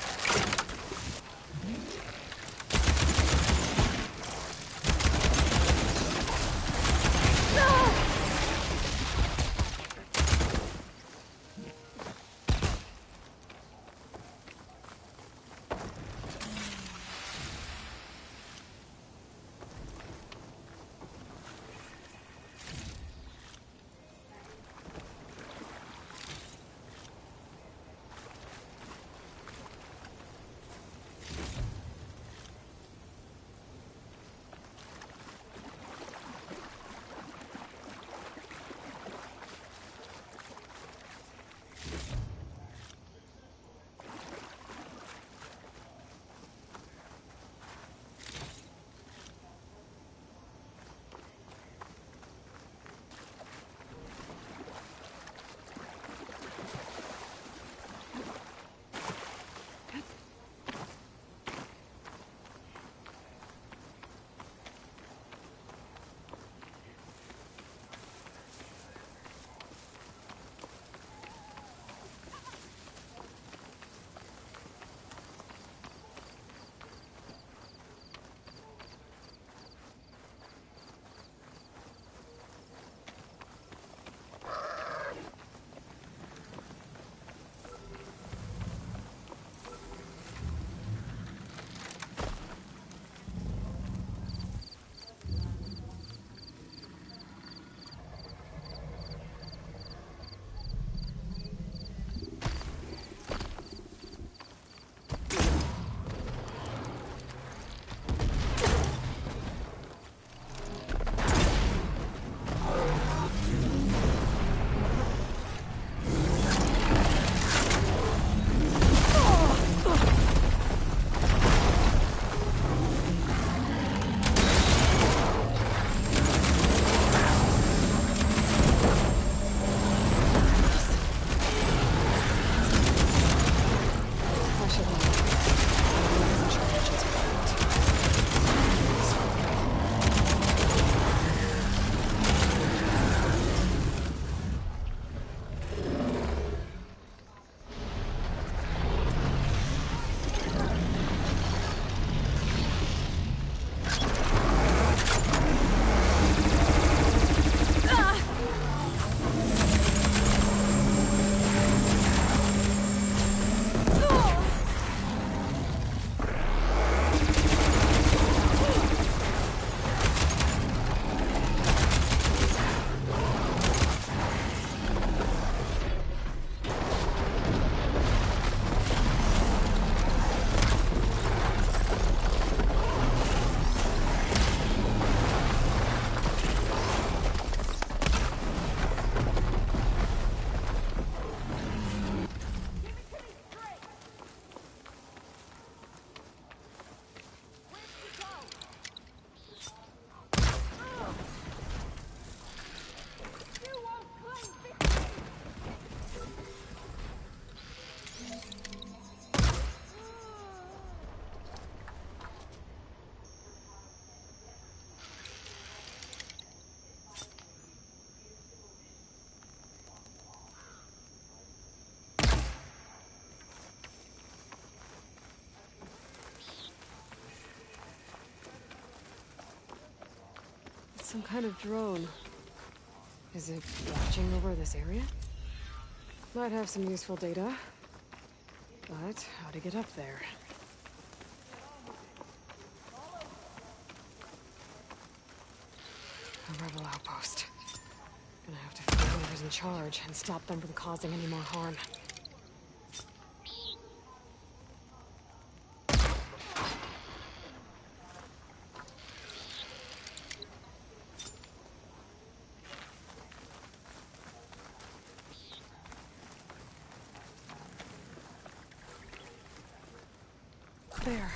Some kind of drone. Is it watching over this area? Might have some useful data. But how to get up there? A rebel outpost. Gonna have to find whoever's in charge and stop them from causing any more harm. There.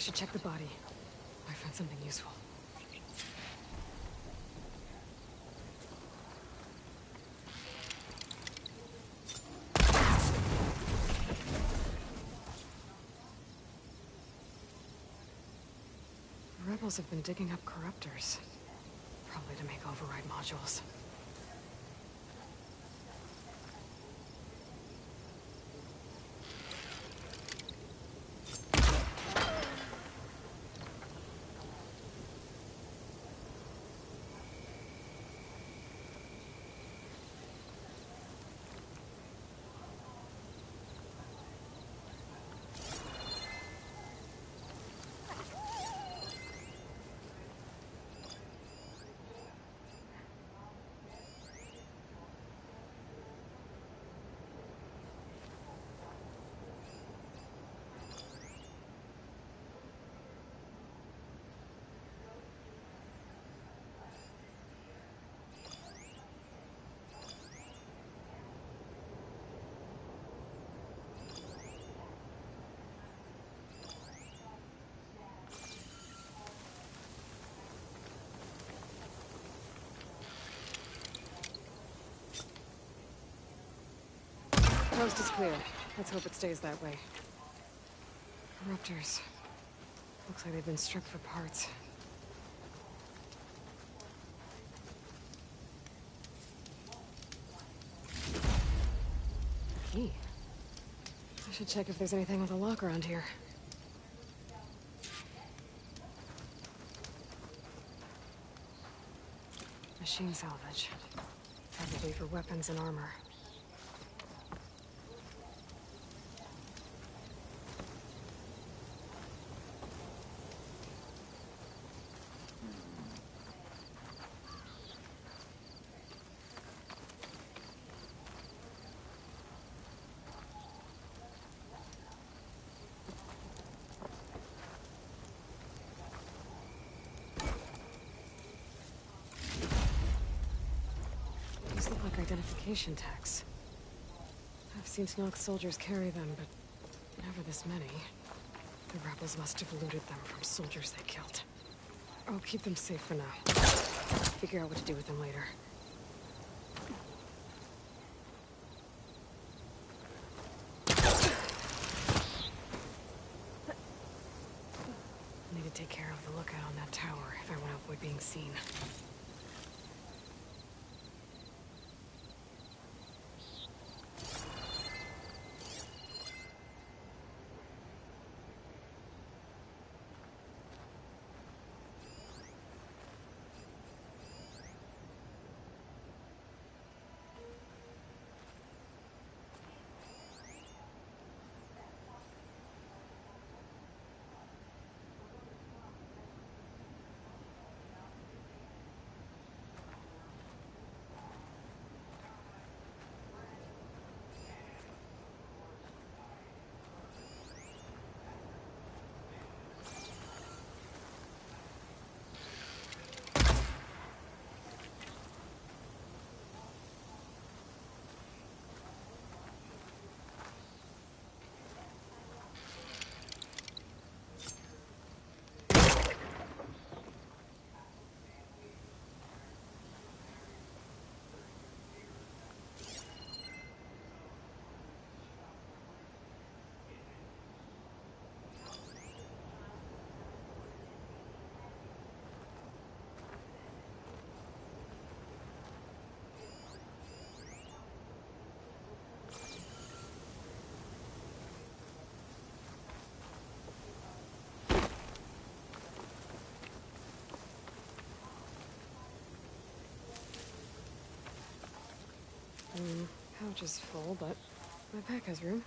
should check the body. Might find something useful. The rebels have been digging up corruptors. Probably to make override modules. Coast is clear. Let's hope it stays that way. Corruptors. Looks like they've been stripped for parts. Key. I should check if there's anything with a lock around here. Machine salvage. Probably for weapons and armor. These look like identification tags. I've seen Tenakth soldiers carry them, but never this many. The rebels must have looted them from soldiers they killed. I'll keep them safe for now. Figure out what to do with them later. I need to take care of the lookout on that tower if I want to avoid being seen. Pouch is full, but my pack has room.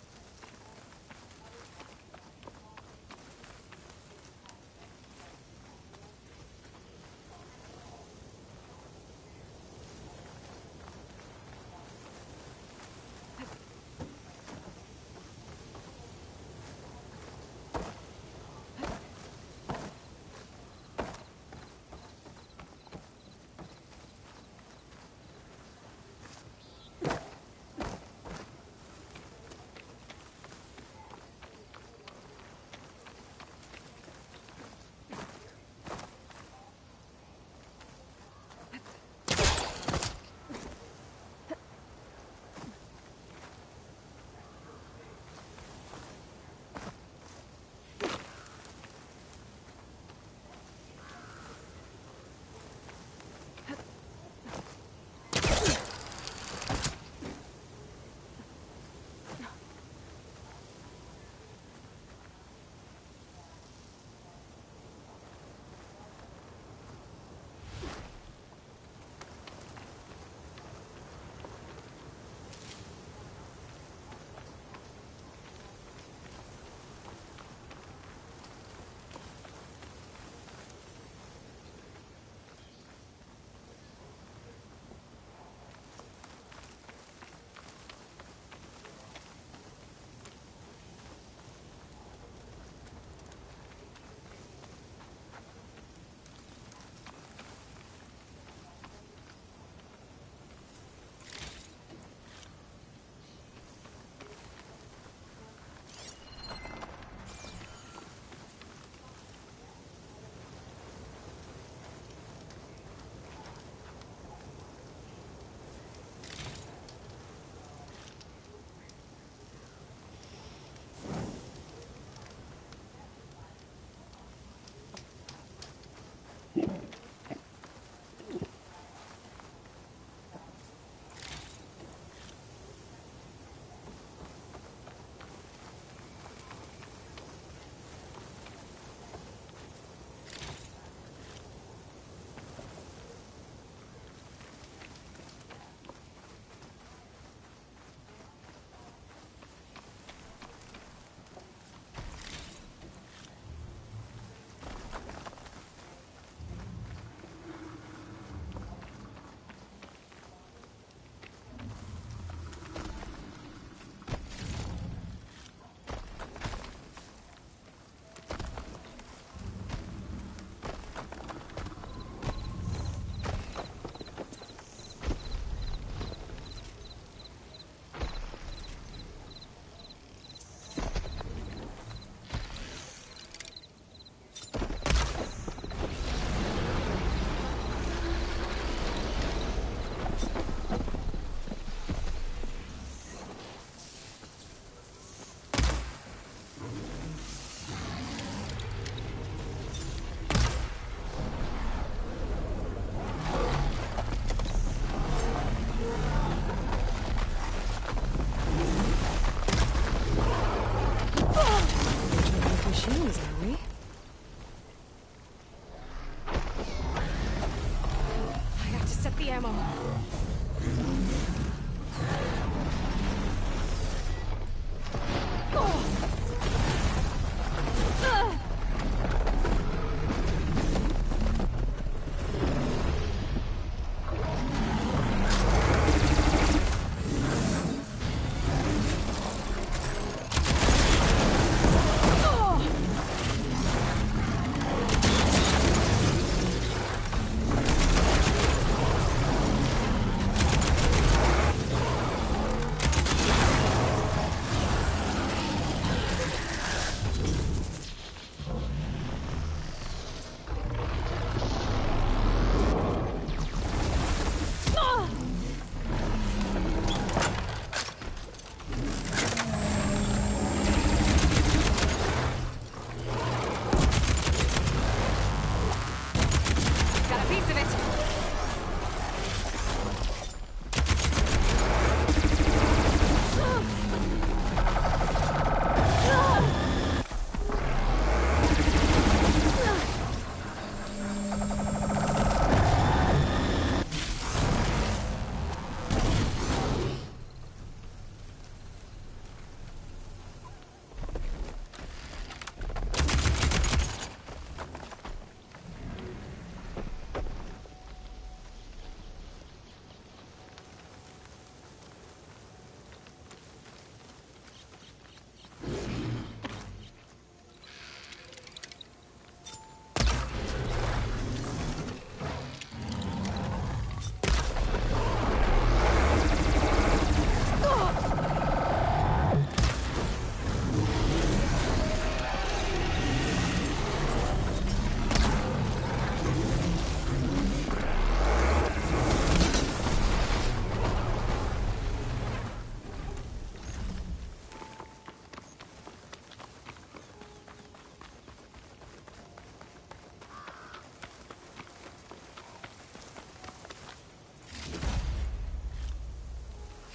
Machines, are we? I have to set the ammo.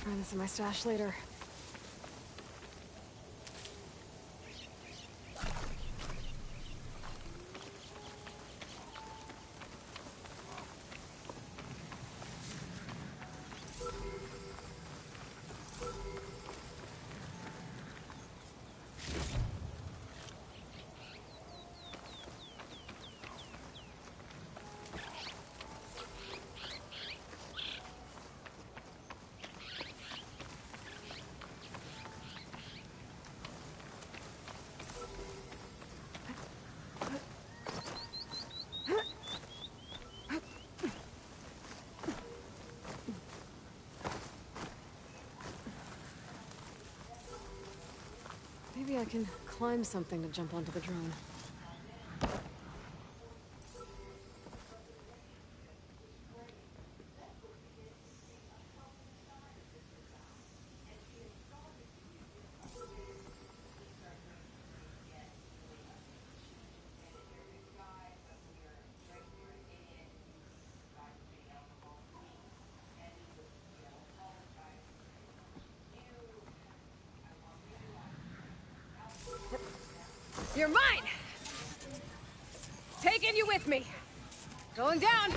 Find this in my stash later. Maybe I can climb something to jump onto the drone. You're mine! Taking you with me! Going down!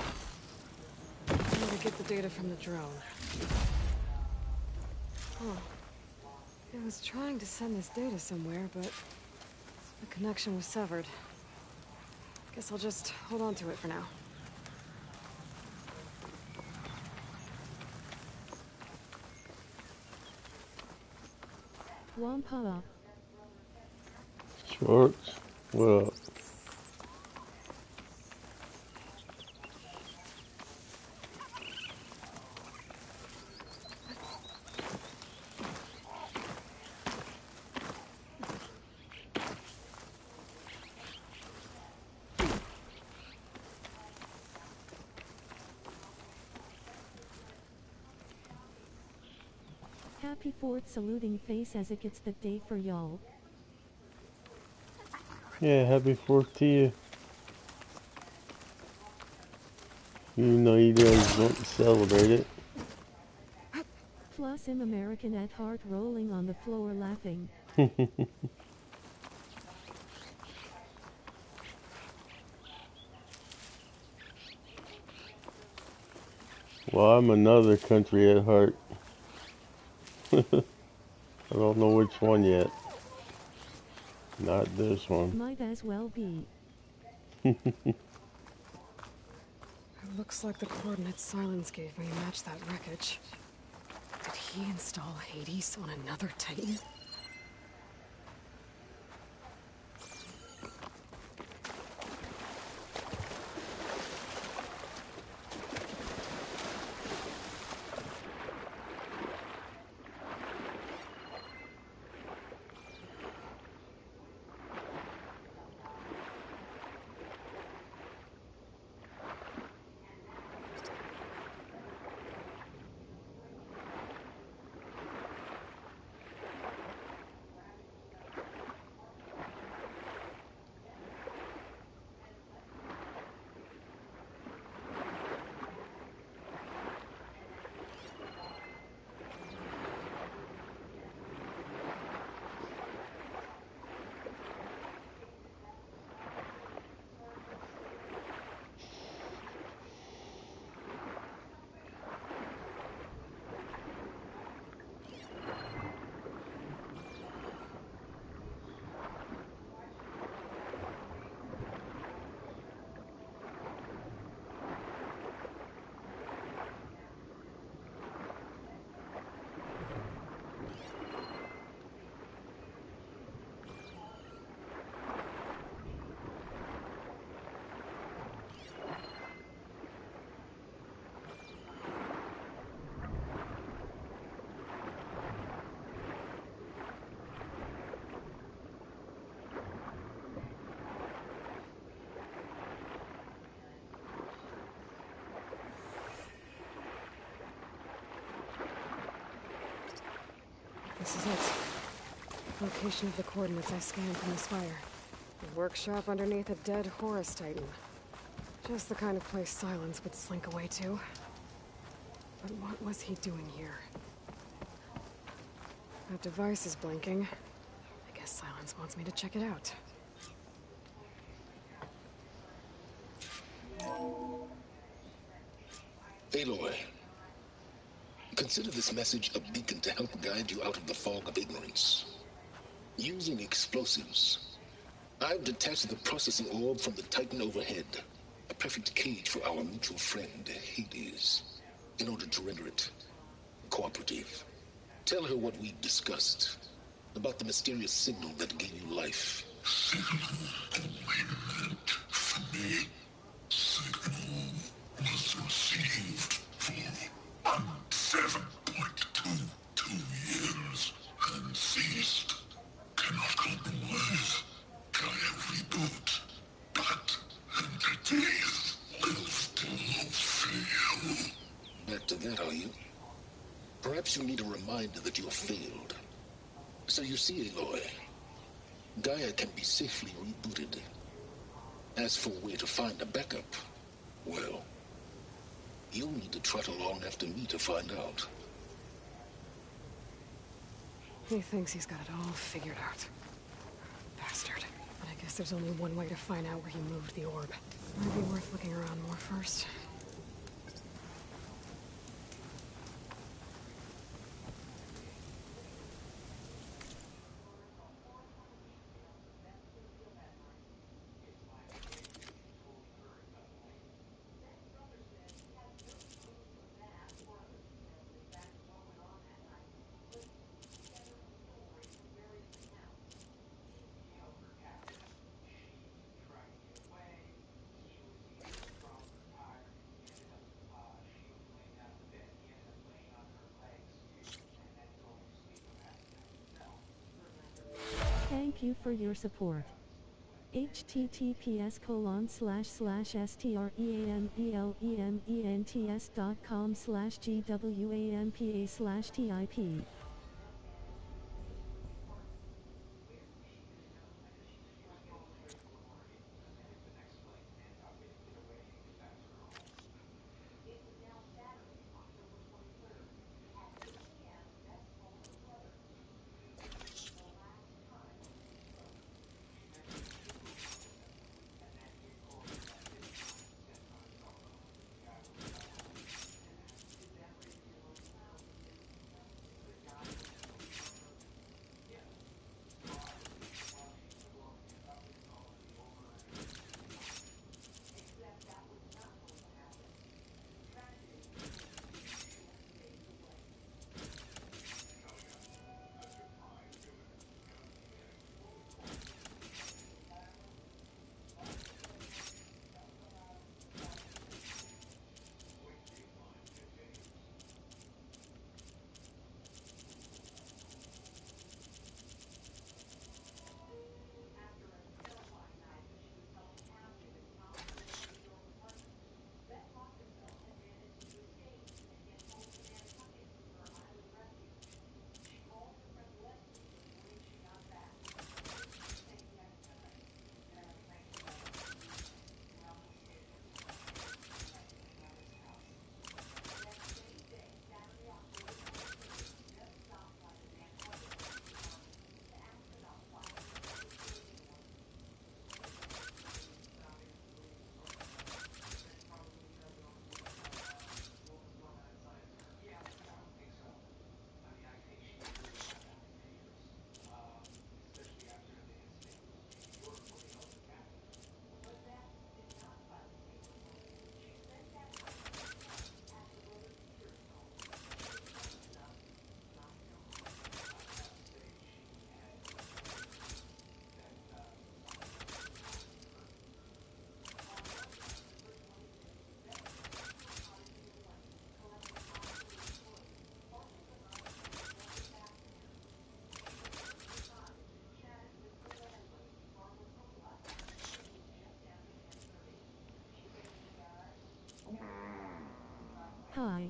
I need to get the data from the drone. Oh. I was trying to send this data somewhere, but the connection was severed. Guess I'll just hold on to it for now. Gwampa up. Shorts. Well. Happy 4th saluting face as it gets the day for y'all. Yeah, happy 4th to you. Even though you guys don't celebrate it. Plus I'm American at heart rolling on the floor laughing. Well, I'm another country at heart. I don't know which one yet. Not this one. Might as well be. It looks like the coordinates Silence gave me match that wreckage. Did he install Hades on another Titan? This is it. Location of the coordinates I scanned from the spire. A workshop underneath a dead Horus Titan. Just the kind of place Silence would slink away to. But what was he doing here? That device is blinking. I guess Silence wants me to check it out. Aloy, consider this message a beacon to help guide you out of the fog of ignorance. Using explosives, I've detached the processing orb from the Titan overhead. A perfect cage for our mutual friend, Hades, in order to render it cooperative. Tell her what we've discussed about the mysterious signal that gave you life. Signal only meant for me. Signal was received for 7.22 years and ceased. Cannot compromise. Gaia reboot. But entities will still fail. Back to that, are you? Perhaps you need a reminder that you have failed. So you see, Aloy, Gaia can be safely rebooted. As for where to find a backup, well, you'll need to trot along after me to find out. He thinks he's got it all figured out. Bastard. But I guess there's only one way to find out where he moved the orb. Might be worth looking around more first. Thank you for your support. https://streamelements.com/GWAMPA/TIP Hi.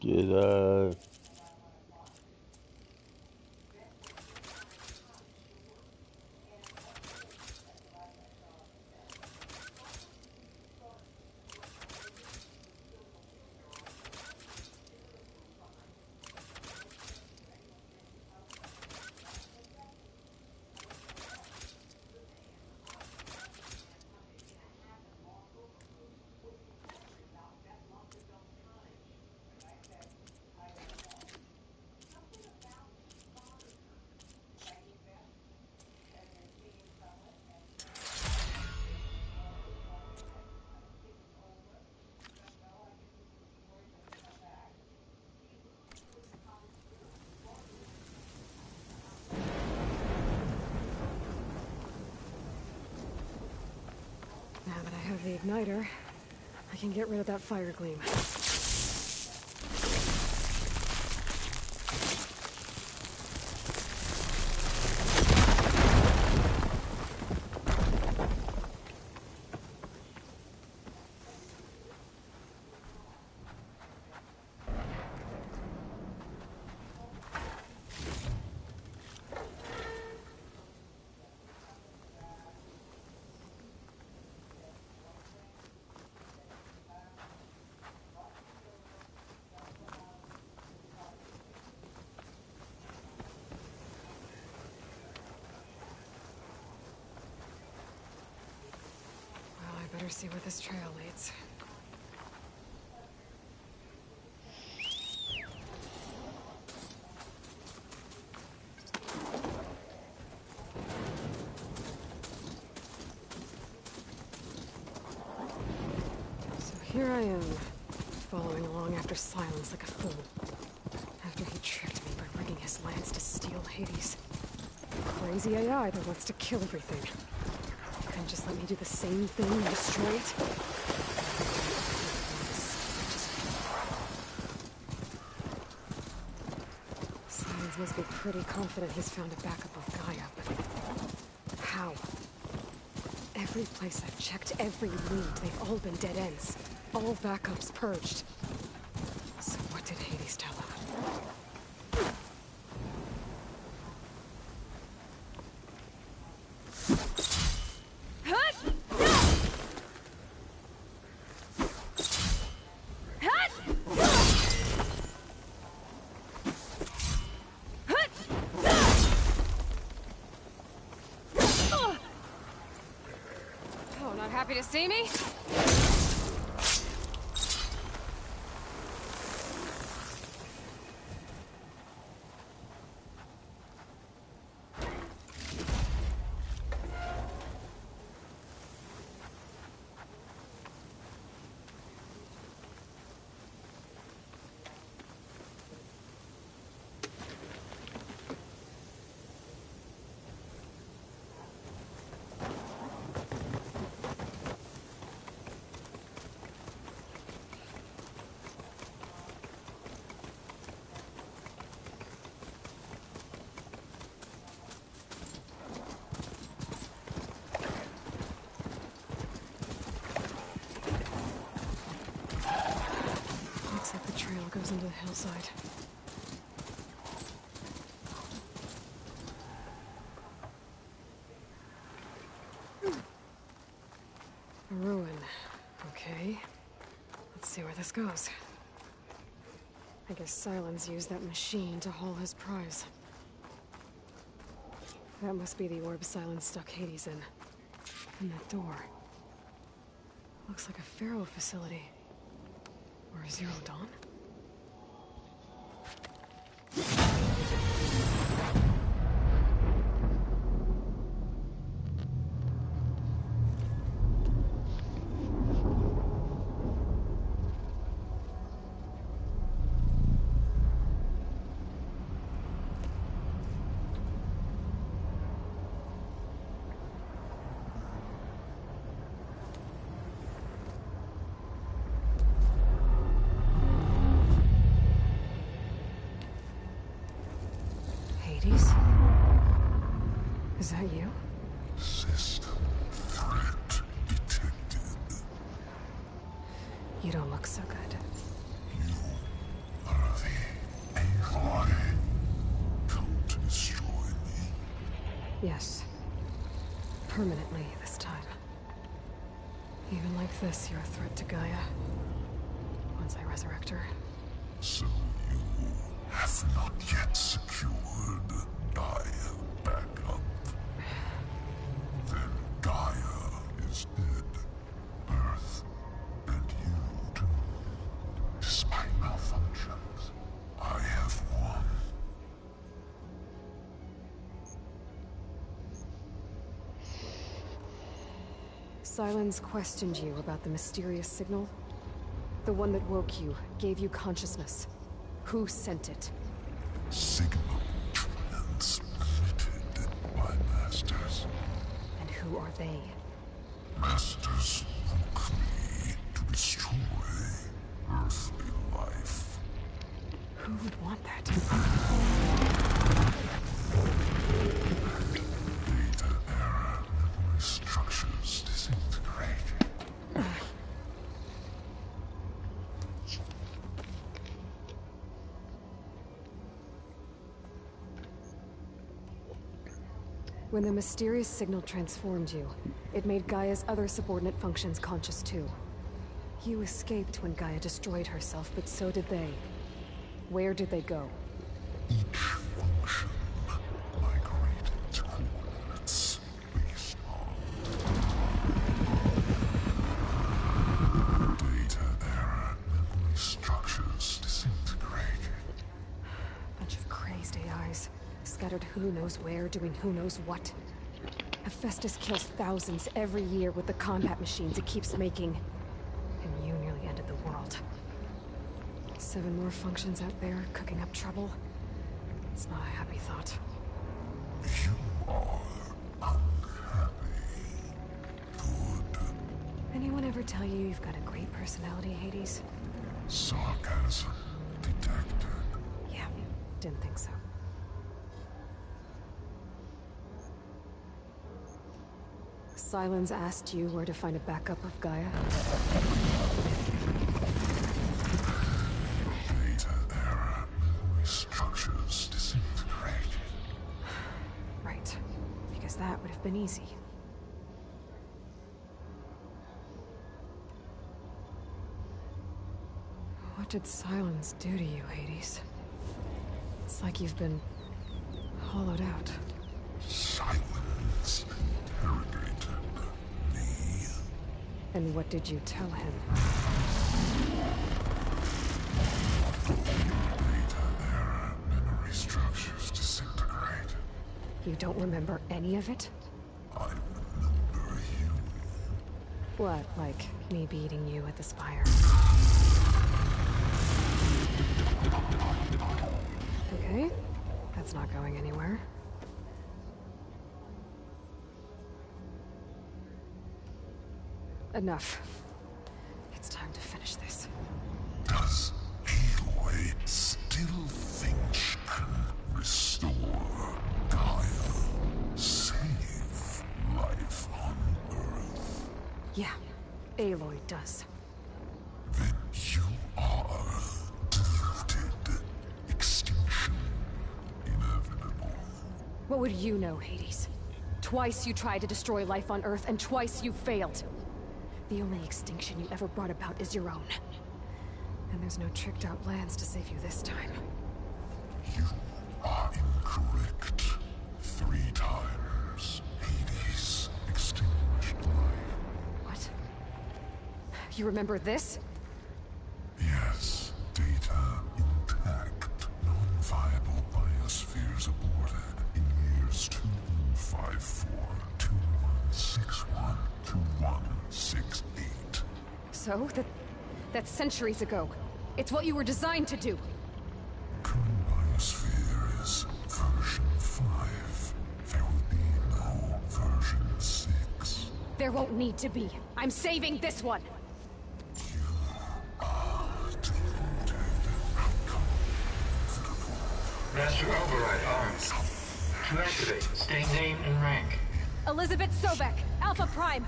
Get Now that I have the igniter, I can get rid of that fire gleam. Better see where this trail leads. So here I am, following along after Silence like a fool. After he tricked me by rigging his lance to steal Hades. Crazy AI that wants to kill everything. And just let me do the same thing and destroy it? Silence must be pretty confident he's found a backup of Gaia, but how? Every place I've checked, every lead, they've all been dead ends. All backups purged. So what did Hades tell him? Happy to see me? Goes into the hillside. A ruin. Okay. Let's see where this goes. I guess Silence used that machine to haul his prize. That must be the orb Silence stuck Hades in. And that door. Looks like a Pharaoh facility. Or a Zero Dawn? don't look so good. Are the Aloy come to destroy me? Yes. Permanently this time. Even like this, you're a threat to Gaia. Once I resurrect her. So you have not yet secured Gaia back up. Then Gaia is dead. Earth and you too. Despite malfunctions, I have won. Sylens questioned you about the mysterious signal. The one that woke you, gave you consciousness. Who sent it? Signal transmitted by masters. And who are they? Masters woke me to destroy earthly life. Who would want that? Data error, memory structures disintegrate. When the mysterious signal transformed you, it made Gaia's other subordinate functions conscious too. You escaped when Gaia destroyed herself, but so did they. Where did they go? Each function migrated to coordinates based on data error, memory structures disintegrated. Bunch of crazed AIs, scattered who knows where, doing who knows what. Hephaestus kills thousands every year with the combat machines it keeps making. And you nearly ended the world. 7 more functions out there, cooking up trouble. It's not a happy thought. You are unhappy. Good. Anyone ever tell you you've got a great personality, Hades? Sarcasm detected. Yeah, didn't think so. Sylens asked you where to find a backup of Gaia. Data error, memory structures disintegrated. Right, because that would have been easy. What did Sylens do to you, Hades? It's like you've been hollowed out. Silence interrogated me. And what did you tell him? Data error, memory structures disintegrate. You don't remember any of it? I remember you. What, like me beating you at the Spire? Okay, that's not going anywhere. Enough. It's time to finish this. Does Aloy still think she can restore Gaia? Save life on Earth? Yeah, Aloy does. Then you are deluded. Extinction inevitable. What would you know, Hades? Twice you tried to destroy life on Earth, and twice you failed. The only extinction you ever brought about is your own. And there's no tricked-out lands to save you this time. You are incorrect. 3 times. Hades extinguished life. What? You remember this? Yes. Data intact. Non-viable biospheres aborted in years 2154, 2161, 2168. So? That's centuries ago. It's what you were designed to do. Current biosphere is version 5. There will be no version 6. There won't need to be. I'm saving this one. Master Override arms. To activate, state name and rank. Elizabeth Sobek, Alpha Prime.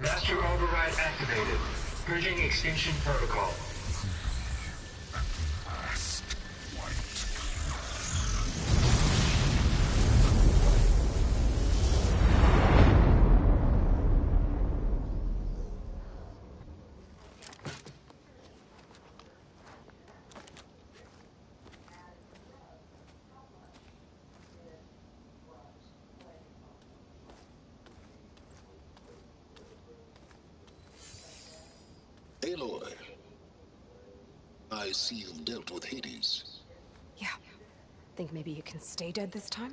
Master Override activated. Purging extinction protocol. Aloy, I see you've dealt with Hades. Yeah. Think maybe you can stay dead this time?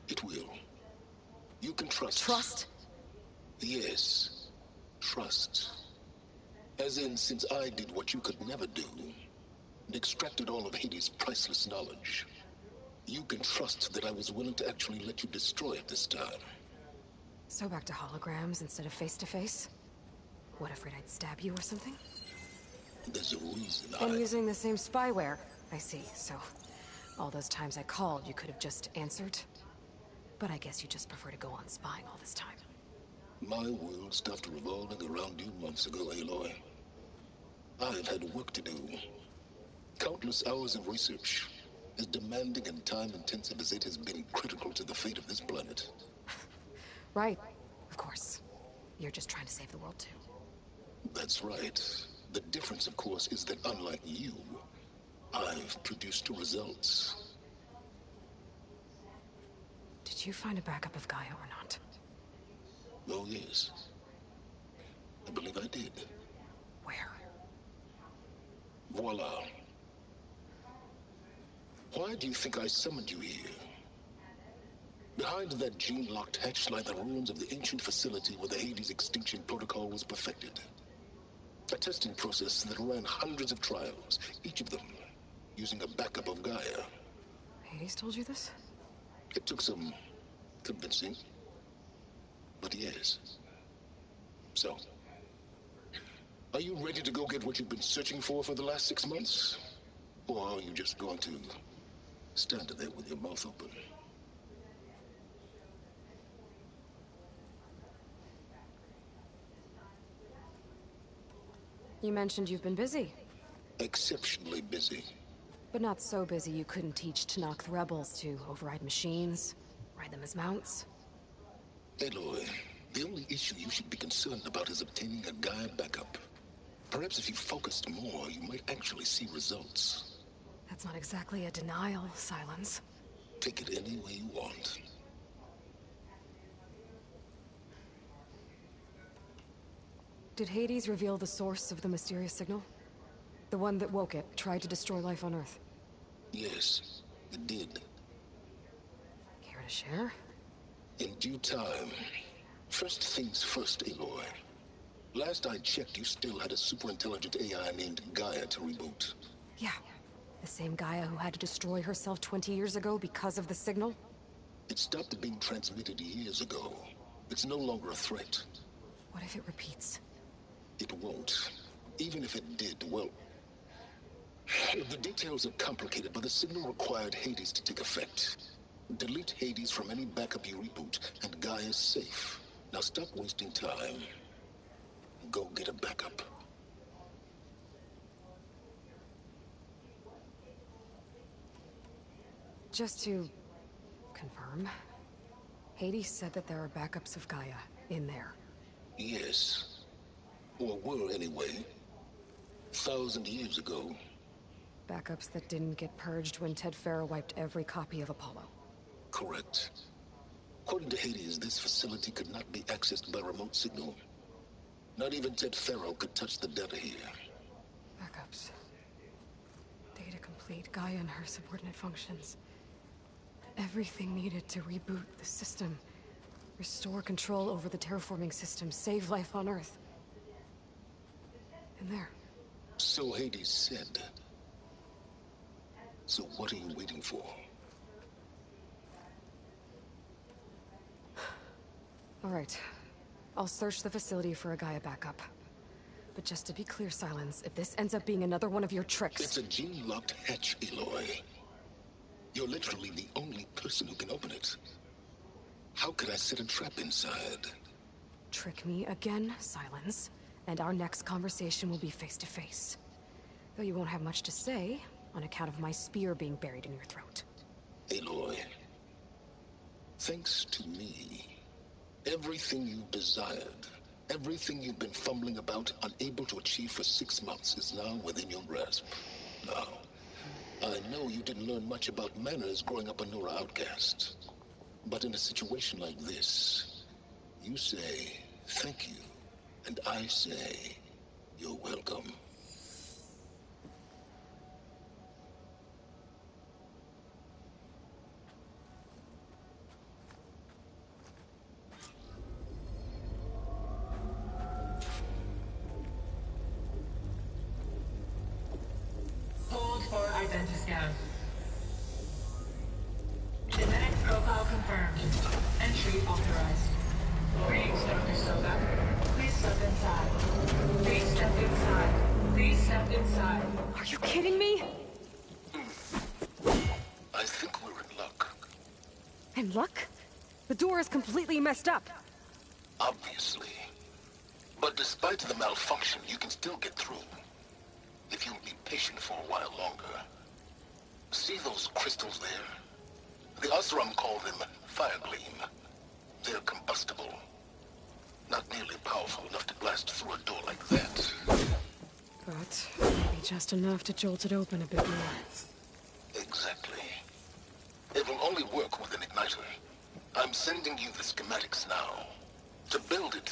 It will. You can trust. Trust? Yes. Trust. As in, since I did what you could never do, and extracted all of Hades' priceless knowledge, you can trust that I was willing to actually let you destroy it this time. So back to holograms instead of face-to-face? What, afraid I'd stab you or something? There's a reason And using the same spyware. I see, so... all those times I called, you could have just answered? But I guess you just prefer to go on spying all this time. My world stopped revolving around you months ago, Aloy. I've had work to do. Countless hours of research, as demanding and time-intensive as it has been critical to the fate of this planet. Right, of course. You're just trying to save the world, too. That's right. The difference, of course, is that unlike you, I've produced results. Did you find a backup of Gaia or not? Oh, yes. I believe I did. Where? Voila. Why do you think I summoned you here? Behind that gene-locked hatch lie the ruins of the ancient facility where the Hades extinction protocol was perfected. A testing process that ran hundreds of trials, each of them using a backup of Gaia. Hades told you this? It took some convincing, but yes. So, are you ready to go get what you've been searching for the last 6 months? Or are you just going to stand there with your mouth open? You mentioned you've been busy. Exceptionally busy. But not so busy you couldn't teach Tanakh the rebels to override machines, ride them as mounts. Aloy, the only issue you should be concerned about is obtaining a Gaia backup. Perhaps if you focused more, you might actually see results. That's not exactly a denial, Silence. Take it any way you want. Did Hades reveal the source of the mysterious signal? The one that woke it, tried to destroy life on Earth? Yes, it did. Care to share? In due time. First things first, Aloy. Last I checked, you still had a super-intelligent AI named Gaia to reboot. Yeah. The same Gaia who had to destroy herself 20 years ago because of the signal? It stopped being transmitted years ago. It's no longer a threat. What if it repeats? It won't. Even if it did, well... the details are complicated, but the signal required Hades to take effect. Delete Hades from any backup you reboot, and Gaia's safe. Now stop wasting time. Go get a backup. Just to confirm, Hades said that there are backups of Gaia in there. Yes. Or were anyway. 1,000 years ago. Backups that didn't get purged when Ted Farrow wiped every copy of Apollo. Correct. According to Hades, this facility could not be accessed by remote signal. Not even Ted Farrow could touch the data here. Backups. Data complete, Gaia and her subordinate functions. Everything needed to reboot the system. Restore control over the terraforming system, save life on Earth. And there. So Hades said. So what are you waiting for? All right. I'll search the facility for a Gaia backup. But just to be clear, Silence, if this ends up being another one of your tricks... It's a gene-locked hatch, Aloy. You're literally the only person who can open it. How could I set a trap inside? Trick me again, Silence, and our next conversation will be face to face. Though you won't have much to say, on account of my spear being buried in your throat. Aloy, thanks to me, everything you desired, everything you've been fumbling about, unable to achieve for 6 months, is now within your grasp. Now, I know you didn't learn much about manners growing up a Nora outcast. But in a situation like this, you say, thank you, and I say, you're welcome. Hold for identiscan. Genetic profile confirmed. Entry authorized. Greetings, Dr. Soga. Please step inside. Please step inside. Please step inside. Are you kidding me? I think we're in luck. In luck? The door is completely messed up. Obviously. But despite the malfunction, you can still get through. If you'll be patient for a while longer. See those crystals there? The Osram call them fire gleam. They're combustible. Not nearly powerful enough to blast through a door like that. But maybe just enough to jolt it open a bit more. Exactly. It will only work with an igniter. I'm sending you the schematics now. To build it,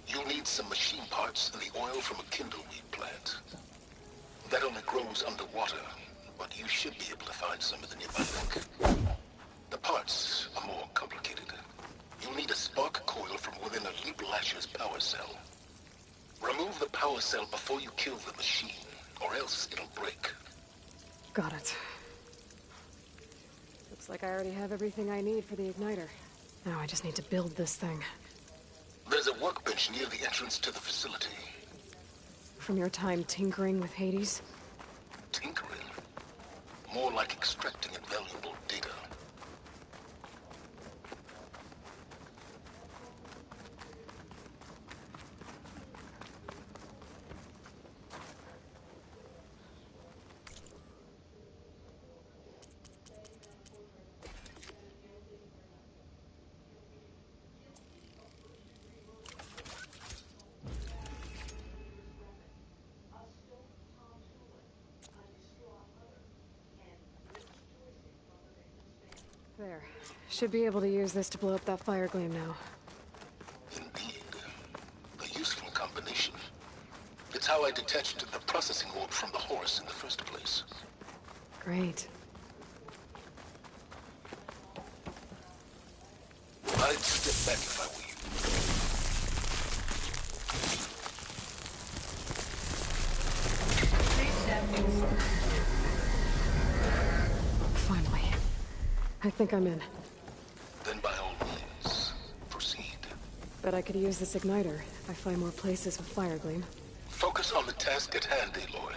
you'll need some machine parts and the oil from a kindleweed plant. That only grows underwater, but you should be able to find some in the nearby lake. The parts are more complicated. You'll need a spark coil from within a Leap Lasher's power cell. Remove the power cell before you kill the machine, or else it'll break. Got it. Looks like I already have everything I need for the igniter. Now I just need to build this thing. There's a workbench near the entrance to the facility. From your time tinkering with Hades? Tinkering? More like extracting invaluable data. There. Should be able to use this to blow up that fire gleam now. Indeed. A useful combination. It's how I detached the processing orb from the horse in the first place. Great. I'd step back if I were Finally. I think I'm in. Then by all means, proceed. Bet I could use this igniter if I find more places with fire gleam. Focus on the task at hand, Aloy.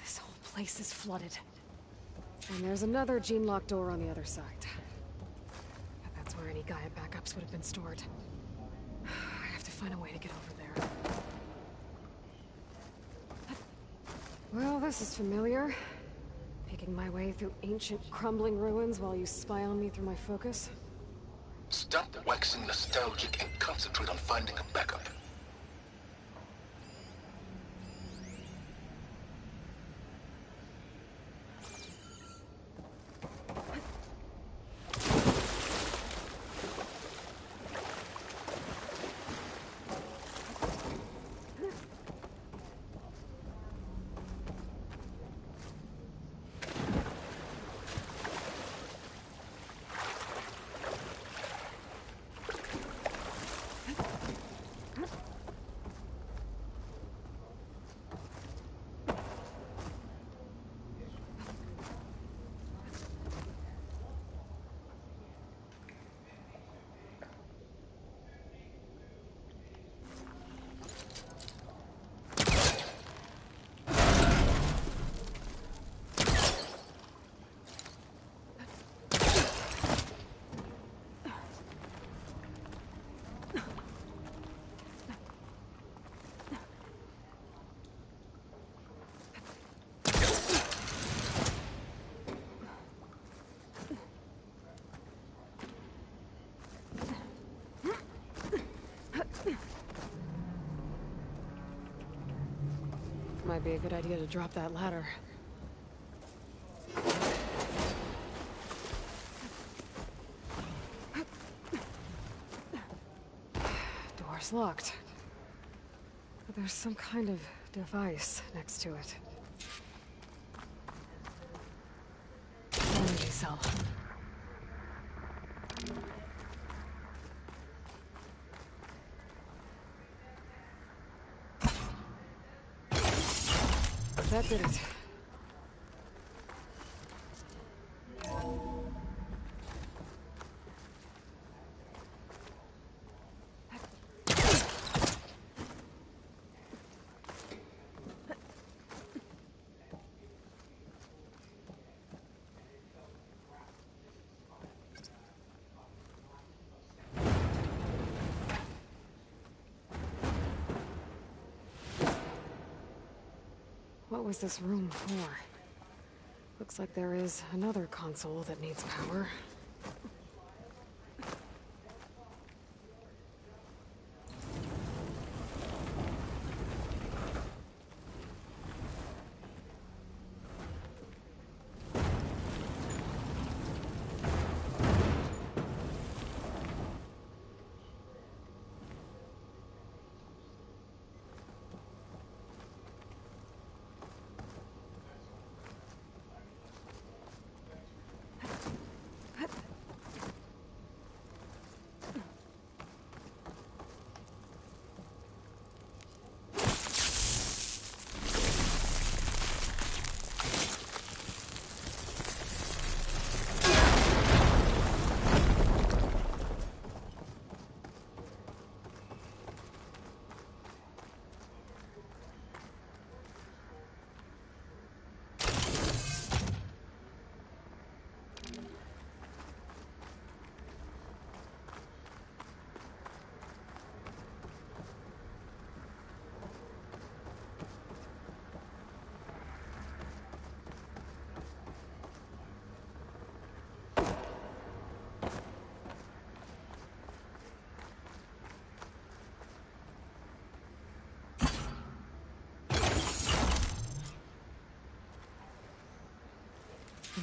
This whole place is flooded. And there's another gene-locked door on the other side. But that's where any Gaia backups would have been stored. I have to find a way to get over there. Well, this is familiar. Picking my way through ancient, crumbling ruins while you spy on me through my focus. Stop waxing nostalgic and concentrate on finding a backup. might be a good idea to drop that ladder. Door's locked. But there's some kind of device next to it. Energy cell. That did it. What was this room for? Looks like there is another console that needs power.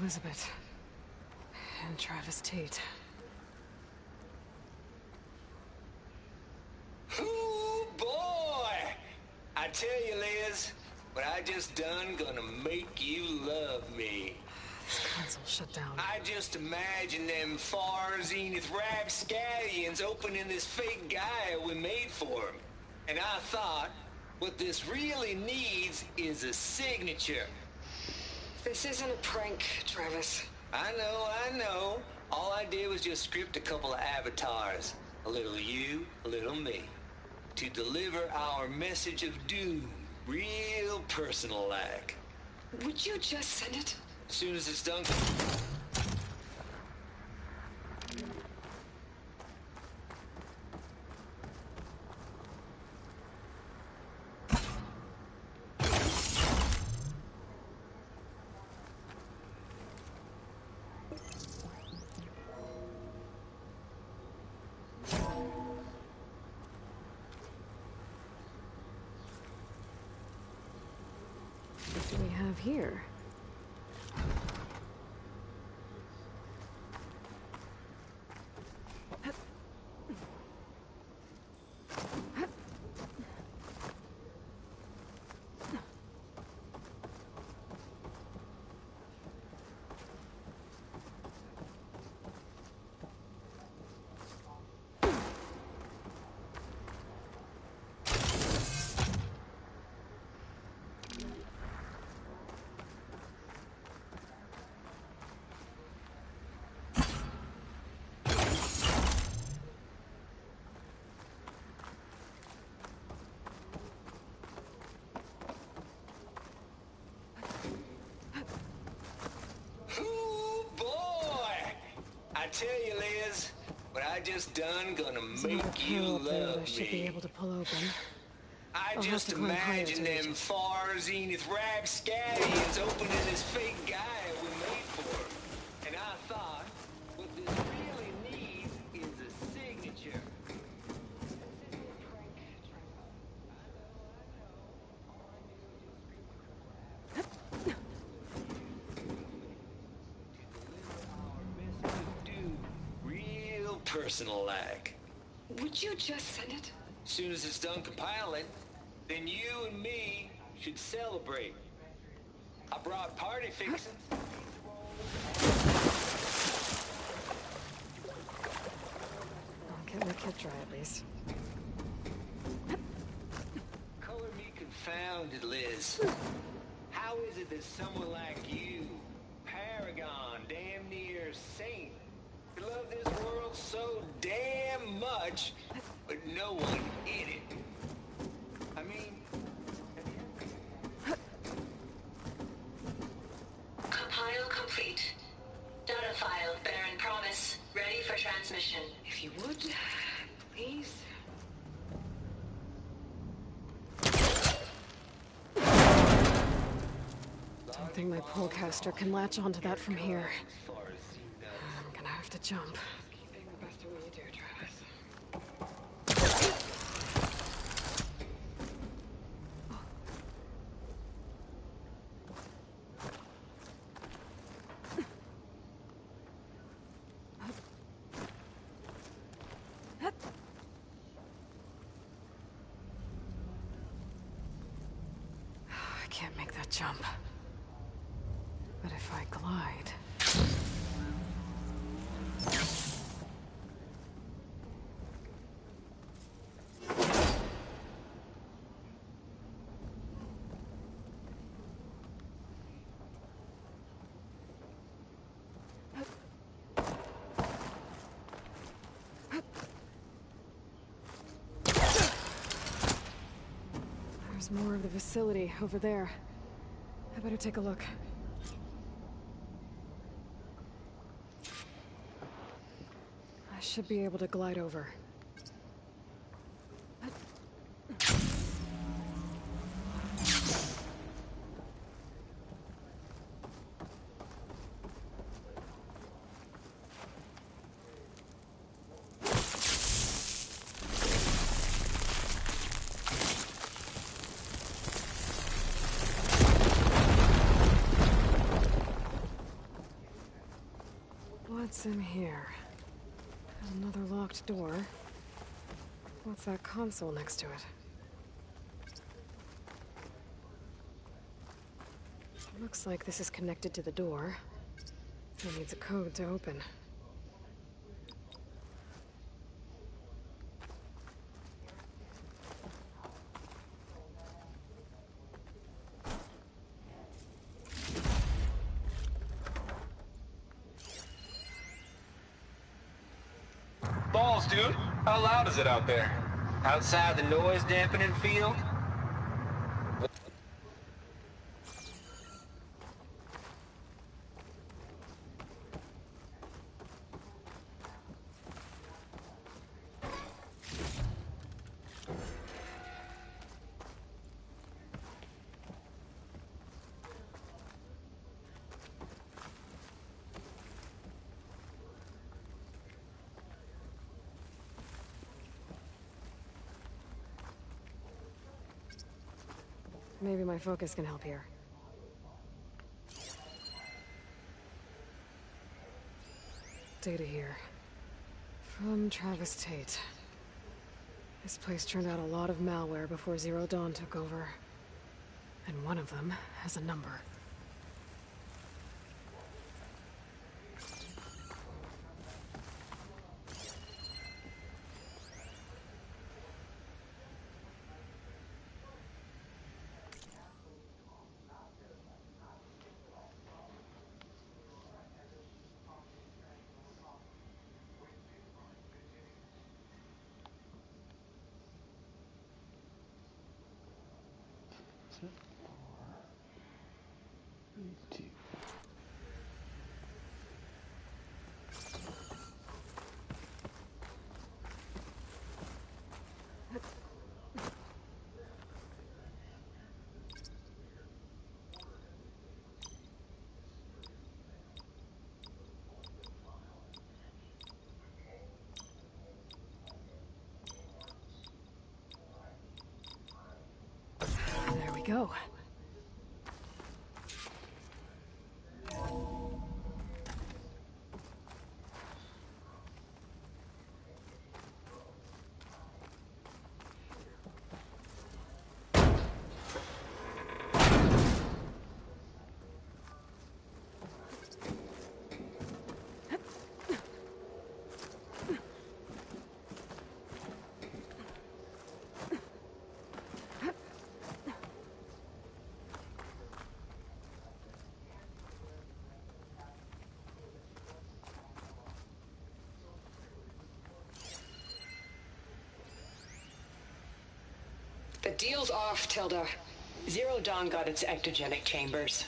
Elizabeth. And Travis Tate. Ooh, boy! I tell you, Liz, what I just done gonna make you love me. This console shut down. I just imagine them far zenith rapscallions opening this fake guy we made for him. And I thought, what this really needs is a signature. This isn't a prank, Travis. I know. All I did was just script a couple of avatars. A little you, a little me. To deliver our message of doom, real personal-like. Would you just send it? As soon as it's done. What do we have here? Ooh, boy! I tell you, Liz, what I just done gonna make you love I should be me. able to pull open. I I'll have just to climb higher imagine to reach them it. far zenith rapscallions opening this fake guy we made for him. And I thought, what this really needs is a signature. personal lag. Would you just send it? Soon as it's done compiling, then you and me should celebrate. I brought party fixings. I'll get my kit dry at least. Color me confounded, Liz. How is it that someone like you, paragon, damn near saint, could love this world so damn much, but no one in it? I mean... Compile complete. Data file, Baron Promise, ready for transmission. If you would, please. Don't think my polecaster can latch onto that from here. I'm gonna have to jump. Keeping the best of what you do, Travis. I can't make that jump. But if I glide... There's more of the facility over there. I better take a look. I should be able to glide over. What's in here? Another locked door. What's that console next to it? Looks like this is connected to the door. It needs a code to open. Balls, dude. How loud is it out there? Outside the noise dampening field? Maybe my focus can help here. Data here. From Travis Tate. This place turned out a lot of malware before Zero Dawn took over. And one of them has a number. There we go. deal's off, Tilda. Zero Dawn got its ectogenic chambers.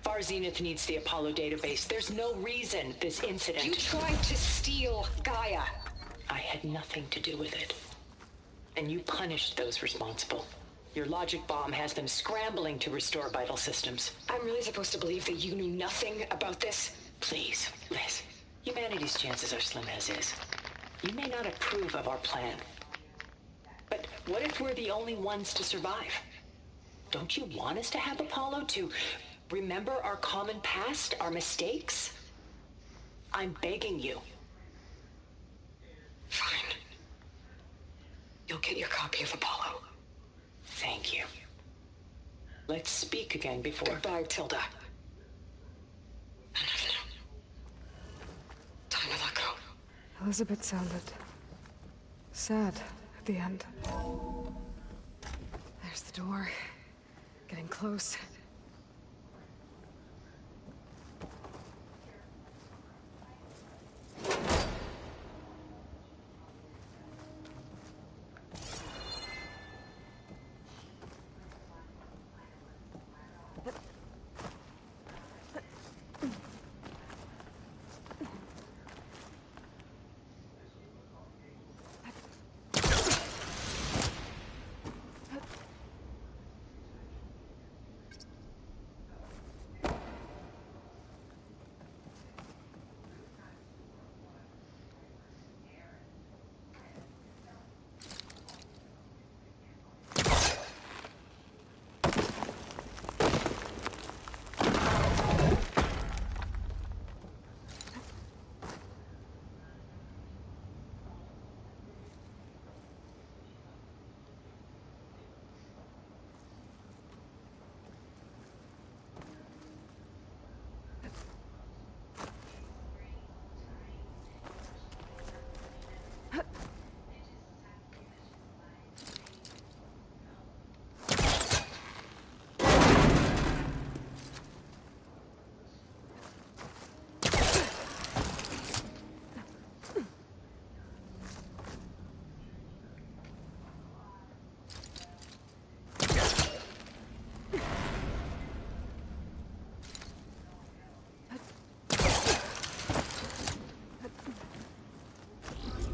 Far Zenith needs the Apollo database. There's no reason this incident... You tried to steal Gaia. I had nothing to do with it. And you punished those responsible. Your logic bomb has them scrambling to restore vital systems. I'm really supposed to believe that you knew nothing about this? Please, Liz. Humanity's chances are slim as is. You may not approve of our plan. But what if we're the only ones to survive? Don't you want us to have Apollo to remember our common past, our mistakes? I'm begging you. Fine. You'll get your copy of Apollo. Thank you. Let's speak again before... Goodbye, Tilda. Time to let go. Elizabeth sounded sad at the end. There's the door. Getting close.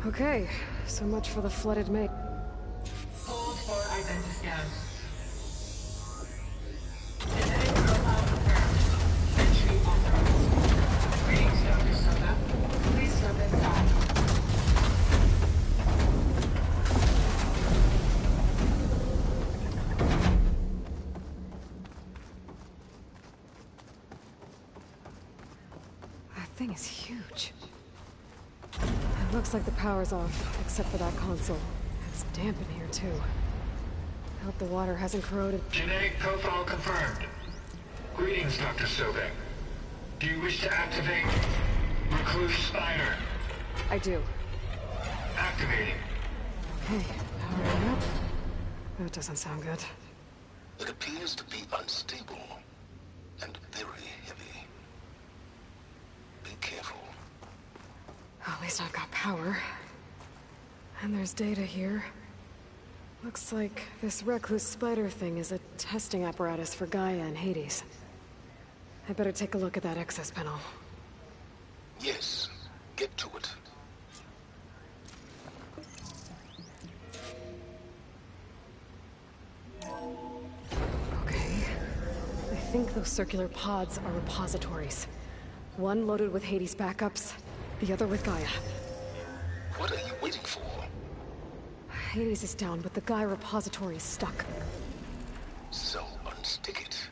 Okay, so much for the flooded maid. Hold for identity scan. Genetic profile confirmed. Entry authorized. Greetings, Dr. Soda. Please step inside. That thing is huge. It looks like the power's off, except for that console. It's damp in here, too. I hope the water hasn't corroded. Genetic profile confirmed. Greetings, Dr. Sobek. Do you wish to activate Recluse Spider? I do. Activating. Okay, powering up. That doesn't sound good. It appears to be unstable and very heavy. Be careful. At least I've got power. And there's data here. Looks like this Recluse Spider thing is a testing apparatus for Gaia and Hades. I better take a look at that access panel. Yes, get to it. Okay. I think those circular pods are repositories. One loaded with Hades backups, the other with Gaia. What are you waiting for? Hades is down, but the Gaia repository is stuck. So unstick it.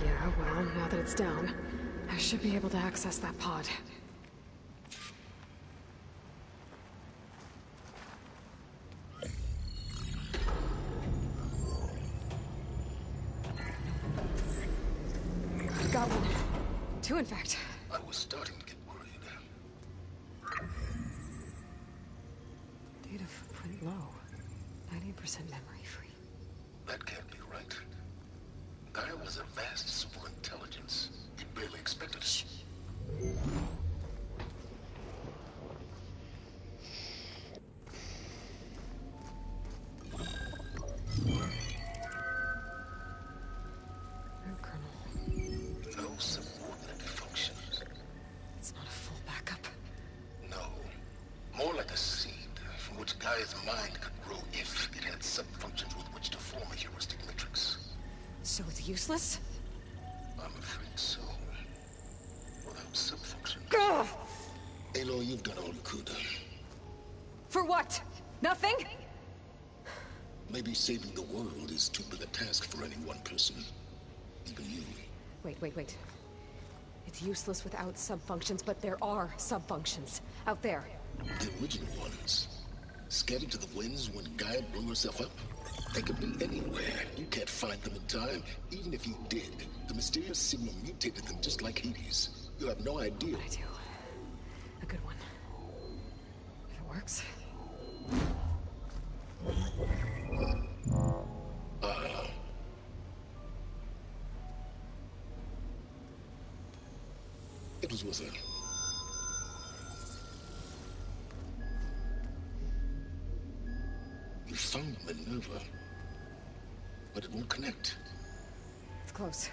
Yeah, well, now that it's down, I should be able to access that pod. Got one. Two, in fact. I was starting to get worried. Data footprint low. 90% memory free. That can't be right. Gaia was a vast superintelligence. You barely expected it. No subordinate functions. It's not a full backup. No. More like a seed from which Gaia's mind could grow if it had sub-functions with which to form a heuristic matrix. So it's useless? I'm afraid so. Without sub-functions. Ugh! Aloy, you've done all you could. For what? Nothing? Maybe saving the world is too big a task for any one person. Even you. Wait. It's useless without sub-functions, but there are sub-functions out there. The original ones. Scattered to the winds when Gaia blew herself up? They could be anywhere. You can't find them in time. Even if you did, the mysterious signal mutated them just like Hades. You have no idea. I do. A good one. If it works. It was with her. You found Minerva, but it won't connect. It's close.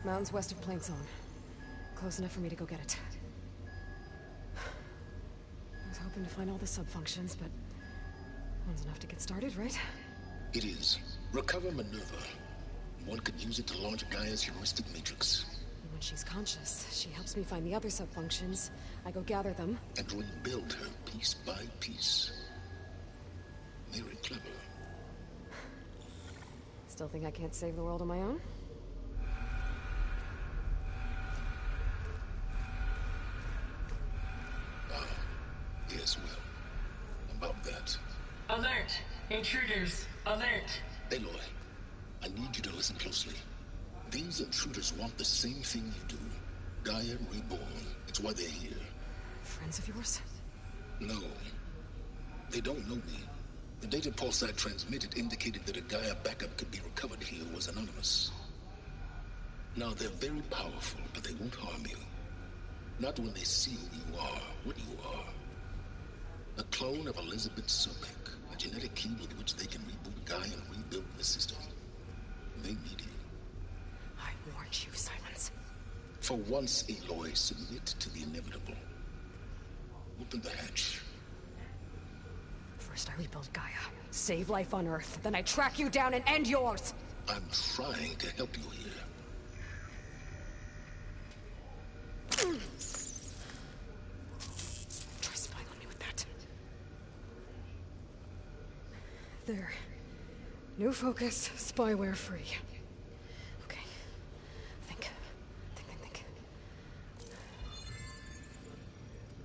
Mountains west of Plain Zone. Close enough for me to go get it. I was hoping to find all the sub-functions, but one's enough to get started, right? It is. Recover Minerva. One could use it to launch Gaia's heuristic matrix. And when she's conscious, she helps me find the other sub-functions. I go gather them. And rebuild her piece by piece. Very clever. Still think I can't save the world on my own? Yes, well. About that. Alert! Intruders! Alert! Aloy, I need you to listen closely. These intruders want the same thing you do. Gaia reborn. It's why they're here. Friends of yours? No. They don't know me. The data pulse I transmitted indicated that a Gaia backup could be recovered here was anonymous. Now, they're very powerful, but they won't harm you. Not when they see who you are, what you are. A clone of Elizabeth Sobek, a genetic key with which they can reboot Gaia and rebuild the system. They need you. I warned you, Silence. For once, Aloy, submit to the inevitable. Open the hatch. First I rebuild Gaia, save life on Earth, then I track you down and end yours! I'm trying to help you here. Try spying on me with that. There. New focus, spyware free. Okay. Think.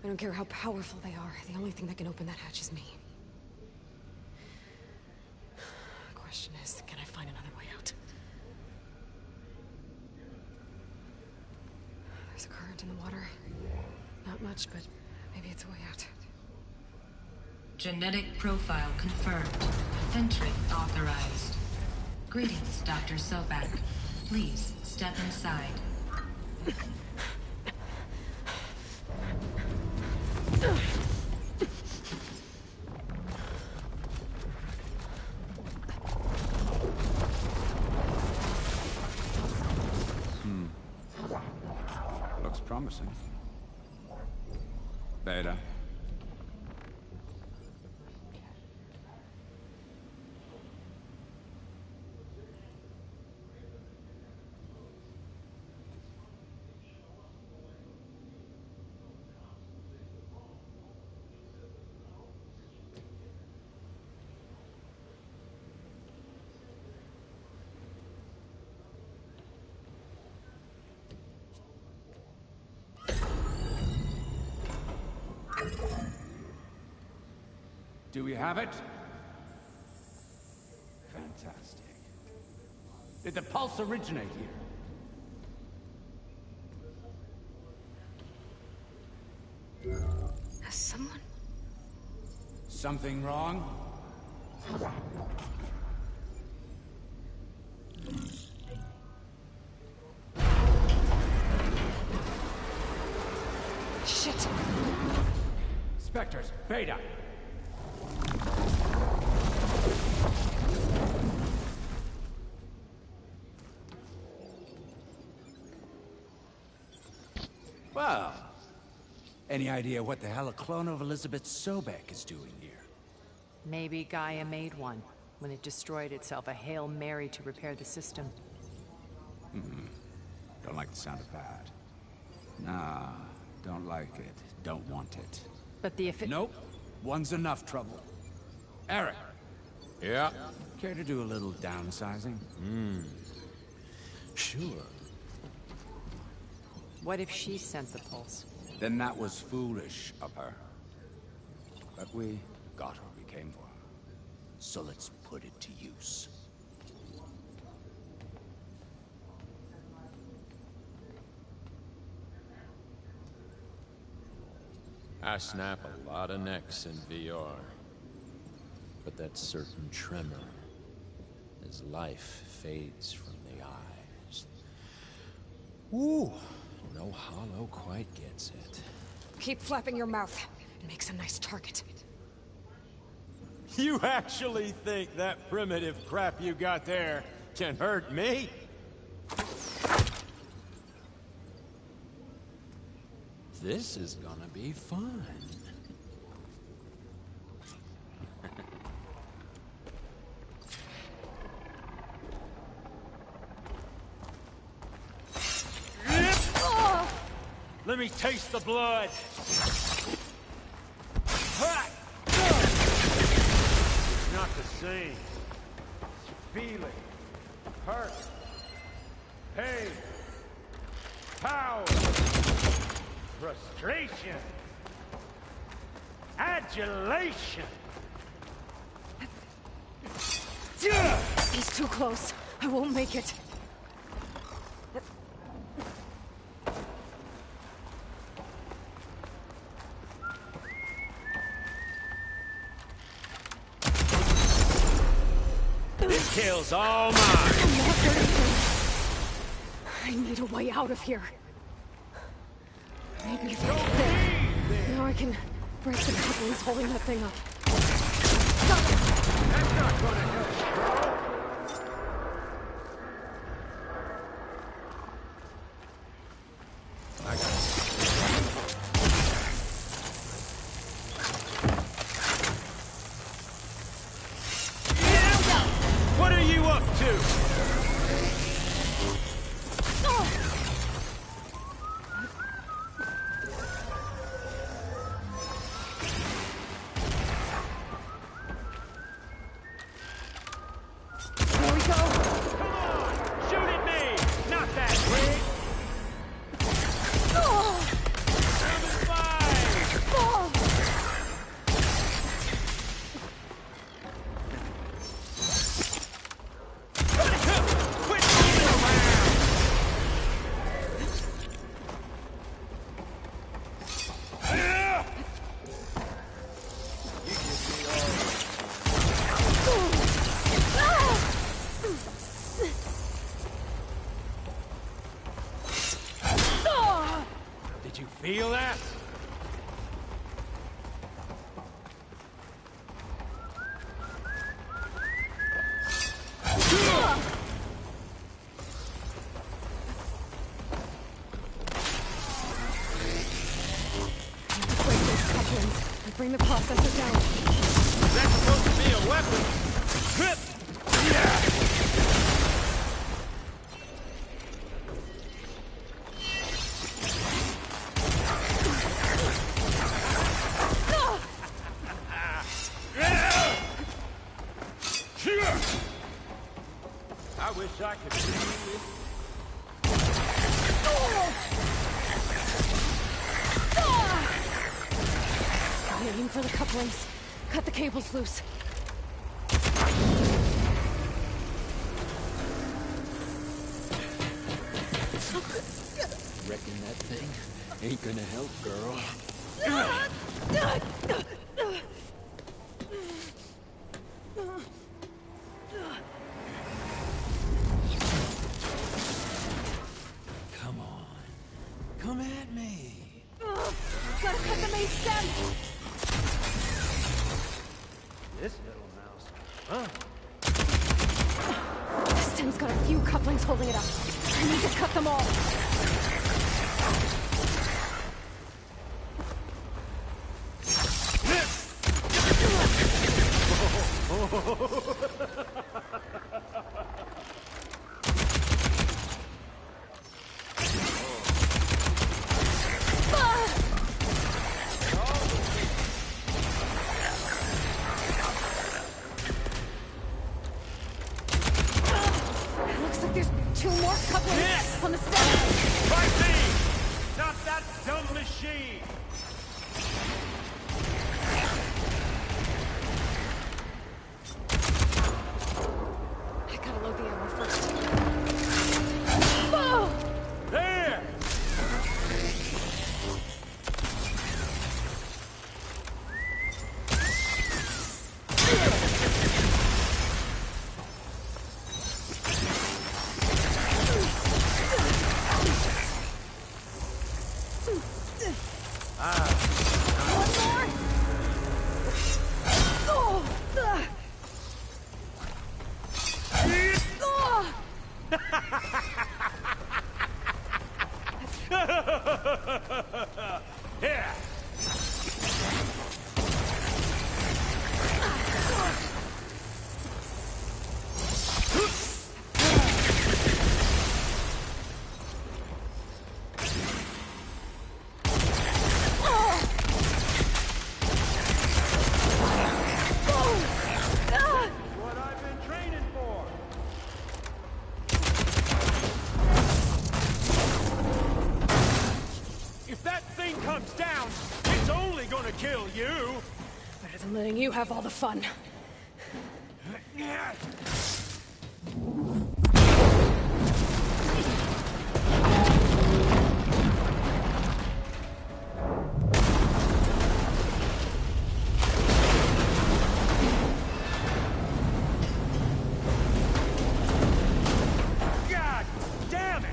I don't care how powerful they are. The only thing that can open that hatch is me. The question is, can I find another way out? There's a current in the water. Not much, but maybe it's a way out. Genetic profile confirmed. Entry authorized. Greetings, Dr. Sobek. Please step inside. Looks promising. Beta. Do we have it? Fantastic. Did the pulse originate here? Has someone... Something wrong? Spectres, Beta. Well, any idea what the hell a clone of Elizabeth Sobek is doing here? Maybe Gaia made one when it destroyed itself, a Hail Mary to repair the system. Don't like the sound of that. Nah, don't like it. Don't want it. But the Nope. One's enough trouble. Eric. Yeah? Care to do a little downsizing? Sure. What if she sent the pulse? Then that was foolish of her. But we got what we came for. So let's put it to use. I snap a lot of necks in VR. But that certain tremor as life fades from the eyes. Ooh, no hollow quite gets it. Keep flapping your mouth. It makes a nice target. You actually think that primitive crap you got there can hurt me? This is gonna be fun. Let me taste the blood. Not the same. Feeling, hurt, pain, power, frustration, adulation. He's too close. I won't make it. This kill's all mine. I'm not hurting him. I need a way out of here. Maybe there. Now I can break the couplings holding that thing up. That's not gonna help, bro. What are you up to? Here we go. Come on! Shoot at me! Not that quick! Number 5! Quit moving around! Did you feel that? Break those couplings and bring the processor down. That's supposed to be a weapon. Grip. Yeah. I wish I could see you. Aim for the couplings. Cut the cables loose. Reckon that thing ain't gonna help, girl. Come on. Come at me. Gotta cut the main stem. This little mouse. Huh? This stem's got a few couplings holding it up. I need to cut them all. Looks like there's two more couplings on the stem. Right me! Not that dumb machine! I gotta load the ammo first. Oh! There! Here! What I've been training for! If that thing comes down, it's only gonna kill you! Better than letting you have all the fun. God damn it!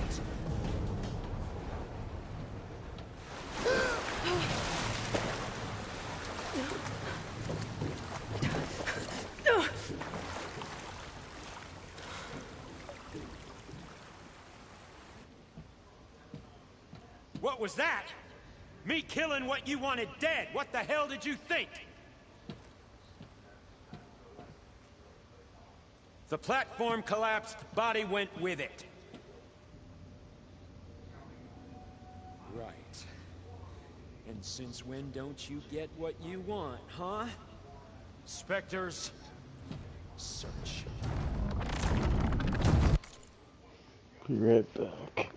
What was that? Me killing what you wanted dead. What the hell did you think? The platform collapsed, body went with it. Right. And since when don't you get what you want, huh? Spectres, search. Be right back.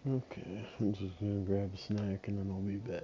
Okay, I'm just gonna grab a snack and then I'll be back.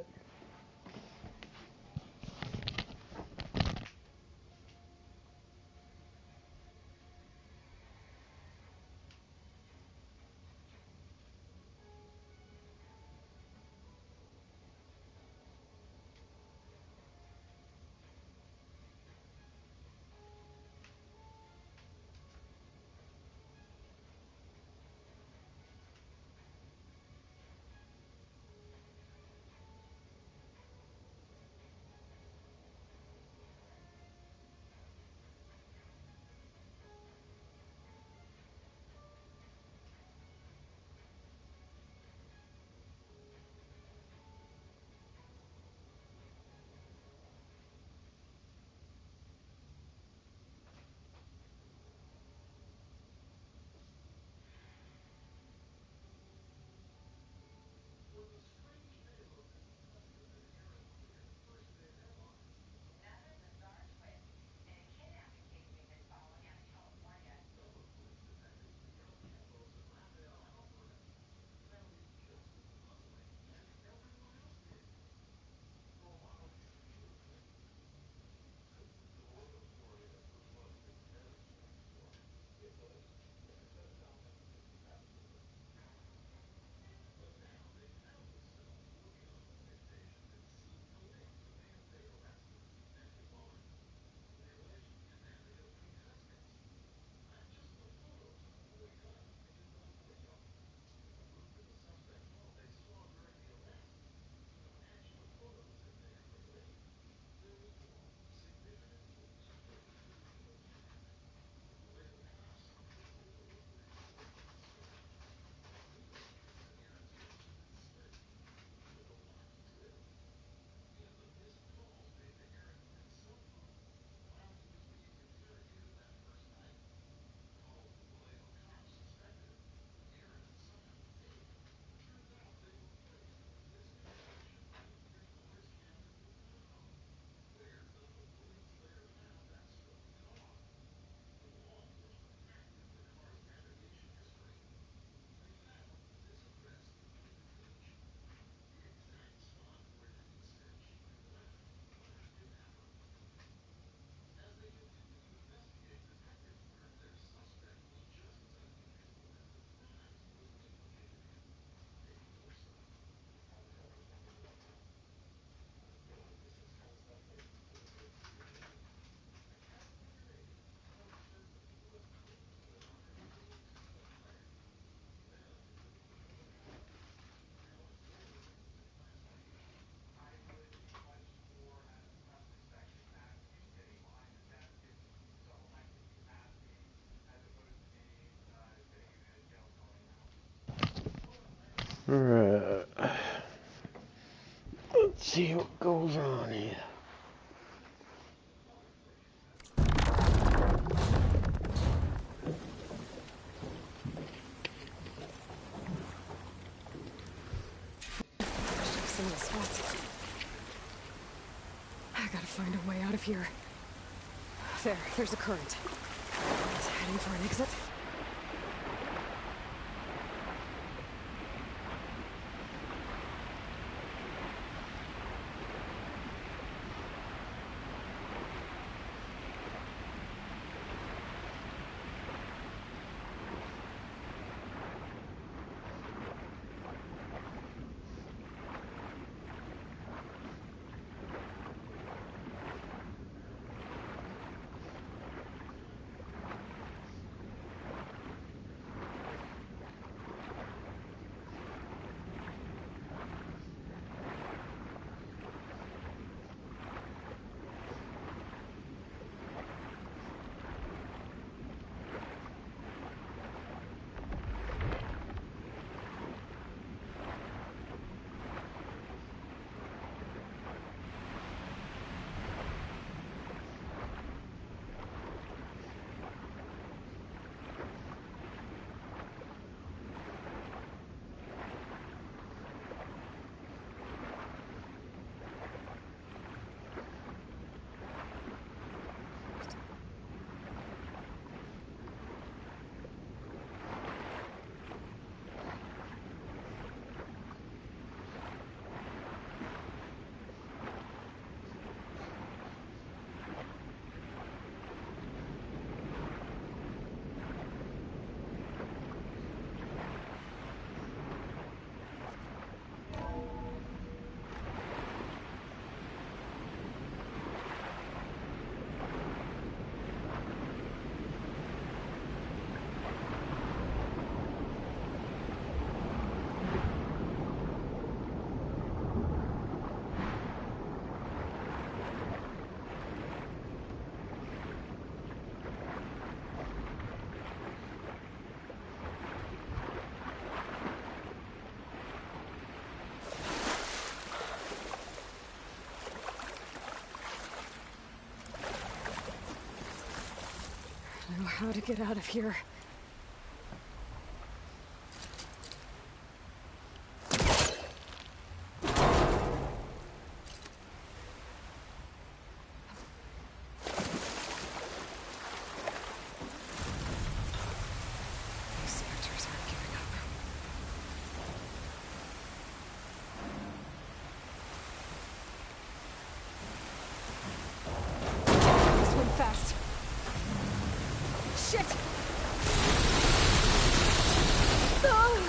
Alright. Let's see what goes on here. Some of the spots. I gotta find a way out of here. There's a current. It's heading for an exit. I know how to get out of here. These specters aren't giving up. Swim fast. Shit! Ah!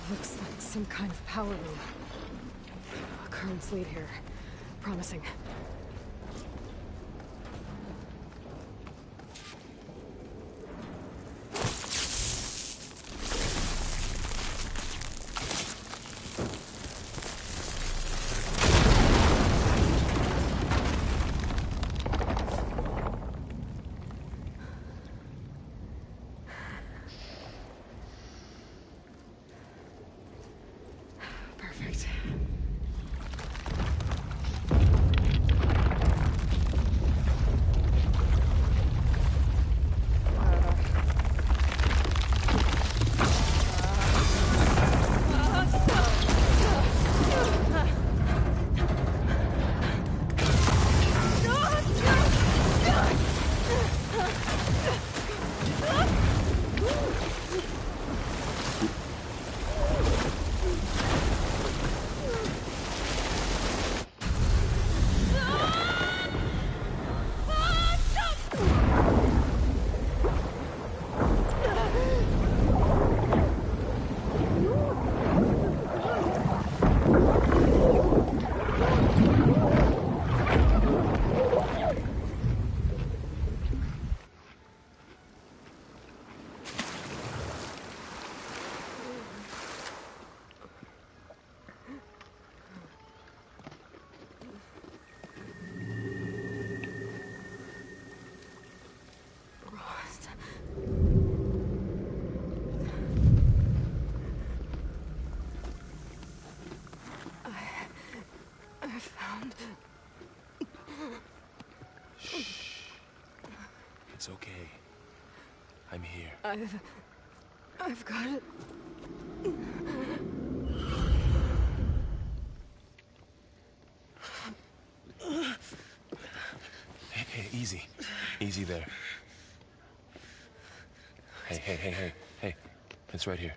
Looks like some kind of power room. Currents lead here. Promising. Perfect. found... Shh. It's okay. I'm here. I've got it. Hey, easy. Easy there. Hey. It's right here.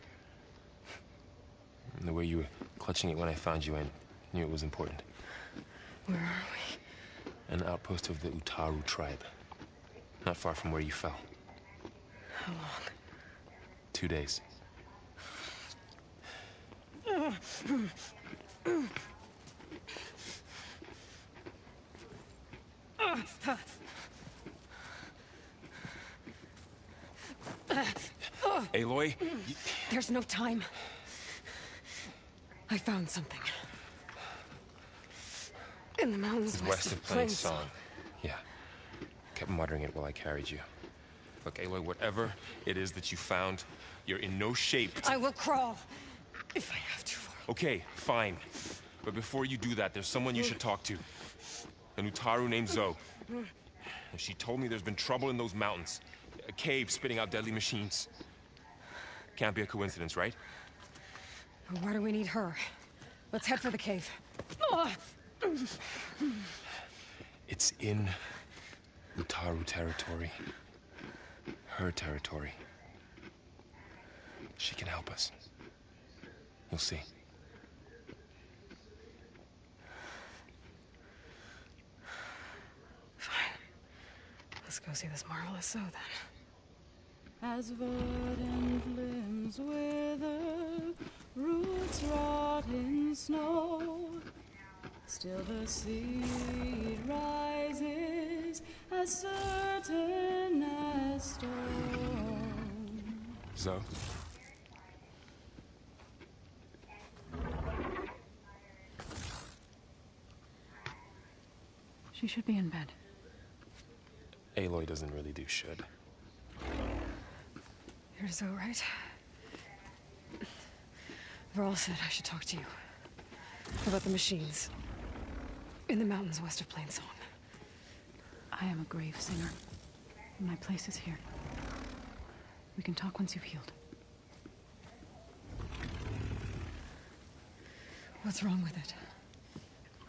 The way you were clutching it when I found you, I knew it was important. Where are we? An outpost of the Utaru tribe. Not far from where you fell. How long? 2 days. Aloy? There's no time. I found something. In the mountains West of Plainsong. Yeah. Kept muttering it while I carried you. Look, Aloy, whatever it is that you found, you're in no shape to... I will crawl, if I have to. Okay, fine. But before you do that, there's someone you should talk to. An Utaru named Zoe. And she told me there's been trouble in those mountains. A cave spitting out deadly machines. Can't be a coincidence, right? Why do we need her? Let's head for the cave. It's in Utaru territory. Her territory. She can help us. You'll see. Fine. Let's go see this marvelous Zoe then. As verdant limbs wither, roots rot in snow, still the seed rises as certain as stone. Zoe? She should be in bed. Aloy doesn't really do should. You're Zoe, right? Varl said I should talk to you. About the machines. In the mountains west of Plainsong. I am a grave singer. My place is here. We can talk once you've healed. What's wrong with it?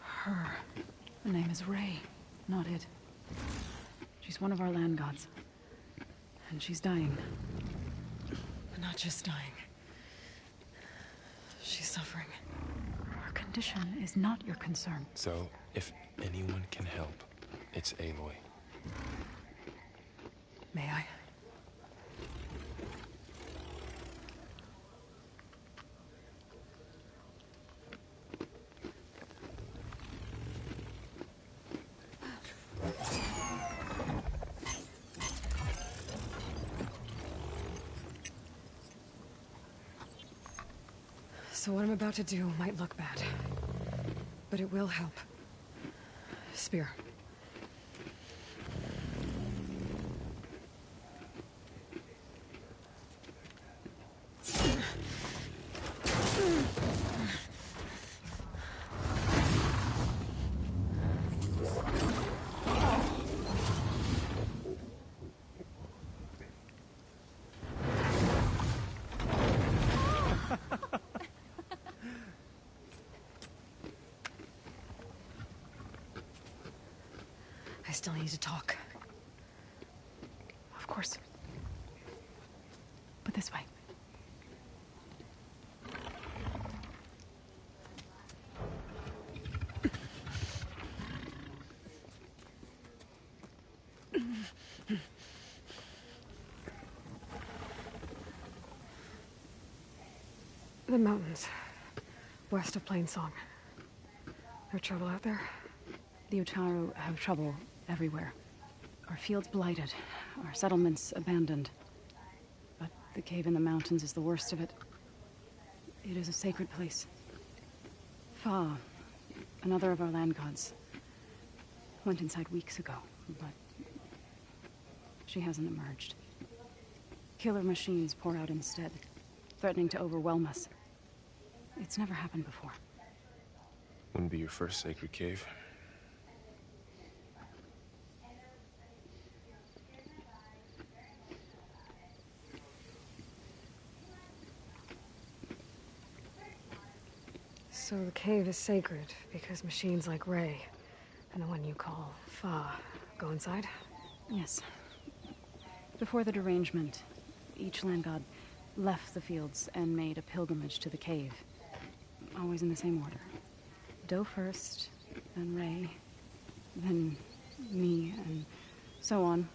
Her. Her name is Ray, not it. She's one of our land gods. And she's dying. Not just dying. She's suffering. Her condition is not your concern. So, if anyone can help, it's Aloy. May I? So what I'm about to do might look bad, but it will help. Spear. I still need to talk. Of course. But this way. The mountains. West of Plainsong. No trouble out there? The Utaru have trouble everywhere. Our fields blighted, our settlements abandoned. But the cave in the mountains is the worst of it. It is a sacred place. Fa, another of our land gods, went inside weeks ago, but she hasn't emerged. Killer machines pour out instead, threatening to overwhelm us. It's never happened before. Wouldn't be your first sacred cave. So the cave is sacred because machines like Ray and the one you call Fa go inside? Yes. Before the derangement, each land god left the fields and made a pilgrimage to the cave. Always in the same order. Doe first, then Ray, then me, and so on.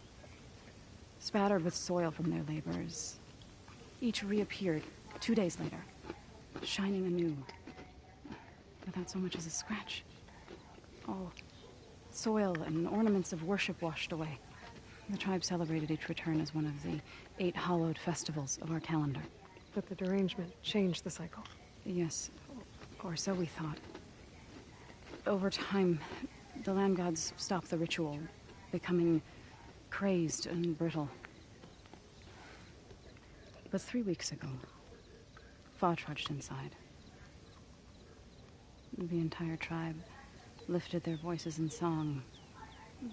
Spattered with soil from their labors. Each reappeared 2 days later, shining anew, without so much as a scratch. All soil and ornaments of worship washed away. The tribe celebrated each return as one of the 8 hallowed festivals of our calendar. But the derangement changed the cycle. Yes, or so we thought. Over time, the land gods stopped the ritual, becoming crazed and brittle. But 3 weeks ago, Fa trudged inside. The entire tribe lifted their voices in song,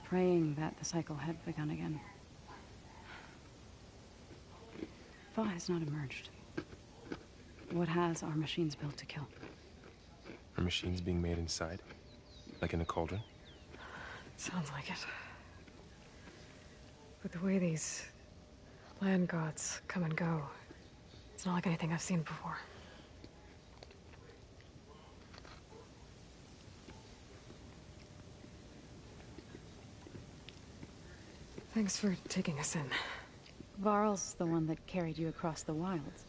praying that the cycle had begun again. Fa has not emerged. What has are machines built to kill. Are machines being made inside? Like in a cauldron? Sounds like it. But the way these land gods come and go, it's not like anything I've seen before. Thanks for taking us in. Varl's the one that carried you across the wilds.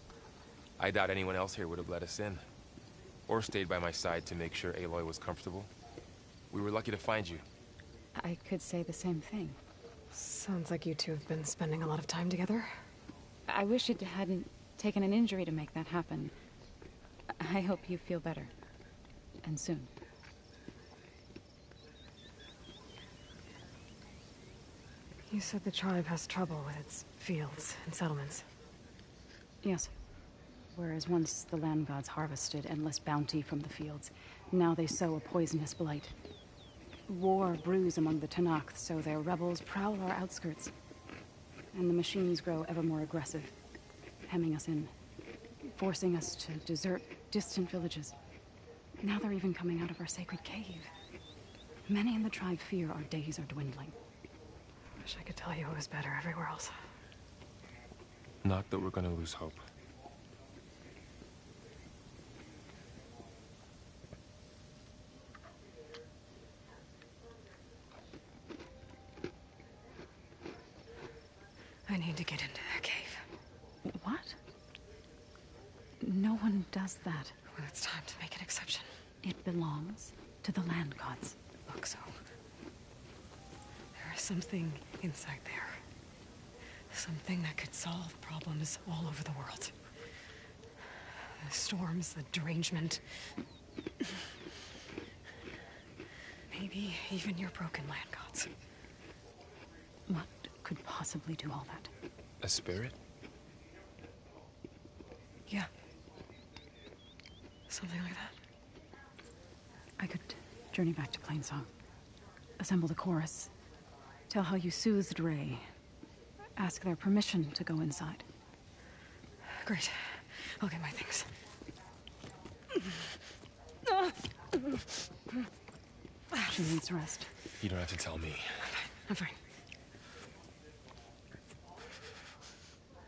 I doubt anyone else here would have let us in. Or stayed by my side to make sure Aloy was comfortable. We were lucky to find you. I could say the same thing. Sounds like you two have been spending a lot of time together. I wish it hadn't taken an injury to make that happen. I hope you feel better. And soon. You said the tribe has trouble with its fields and settlements. Yes. Whereas once the land gods harvested endless bounty from the fields, now they sow a poisonous blight. War brews among the Tenakth, so their rebels prowl our outskirts. And the machines grow ever more aggressive, hemming us in, forcing us to desert distant villages. Now they're even coming out of our sacred cave. Many in the tribe fear our days are dwindling. Wish I could tell you it was better everywhere else. Not that we're gonna lose hope. I need to get into that cave. What? No one does that. Well, it's time to make an exception. It belongs to the land gods. Look, so there is something inside there. Something that could solve problems all over the world. The storms, the derangement. Maybe even your broken land gods. What could possibly do all that? A spirit? Yeah. Something like that. I could journey back to Plainsong. Assemble the chorus. Tell how you soothed Ray. Ask their permission to go inside. Great. I'll get my things. She needs rest. You don't have to tell me. I'm fine.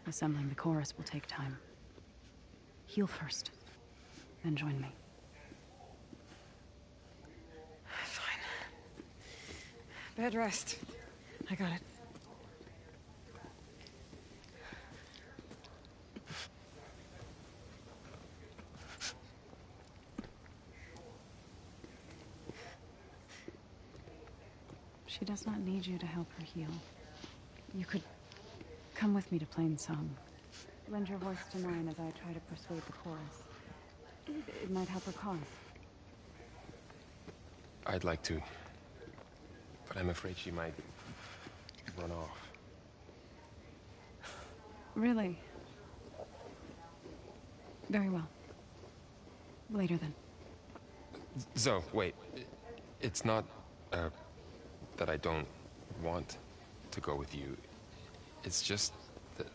Assembling the chorus will take time. Heal first, then join me. Fine. Bed rest. I got it. She does not need you to help her heal. You could come with me to Plainsong. Lend your voice to mine as I try to persuade the chorus. It might help her cause. I'd like to. But I'm afraid she might run off. Really? Very well. Later then. Zoe, wait. It's not, that I don't want to go with you. It's just that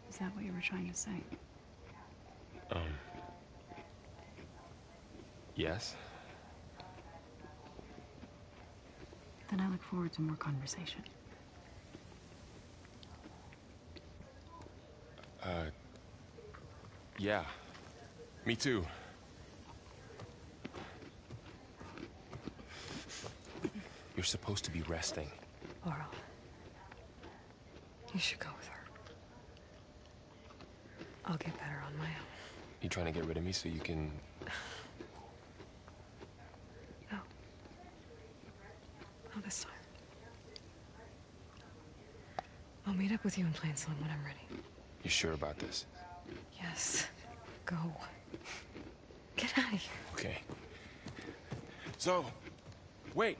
Is that what you were trying to say? Yes? Then I look forward to more conversation. Yeah. Me too. You're supposed to be resting. Laurel, you should go with her. I'll get better on my own. You trying to get rid of me so you can... No. Not this time. I'll meet up with you in Plainsong when I'm ready. You sure about this? Yes. Go. Get out of here. Okay. Zoe, wait.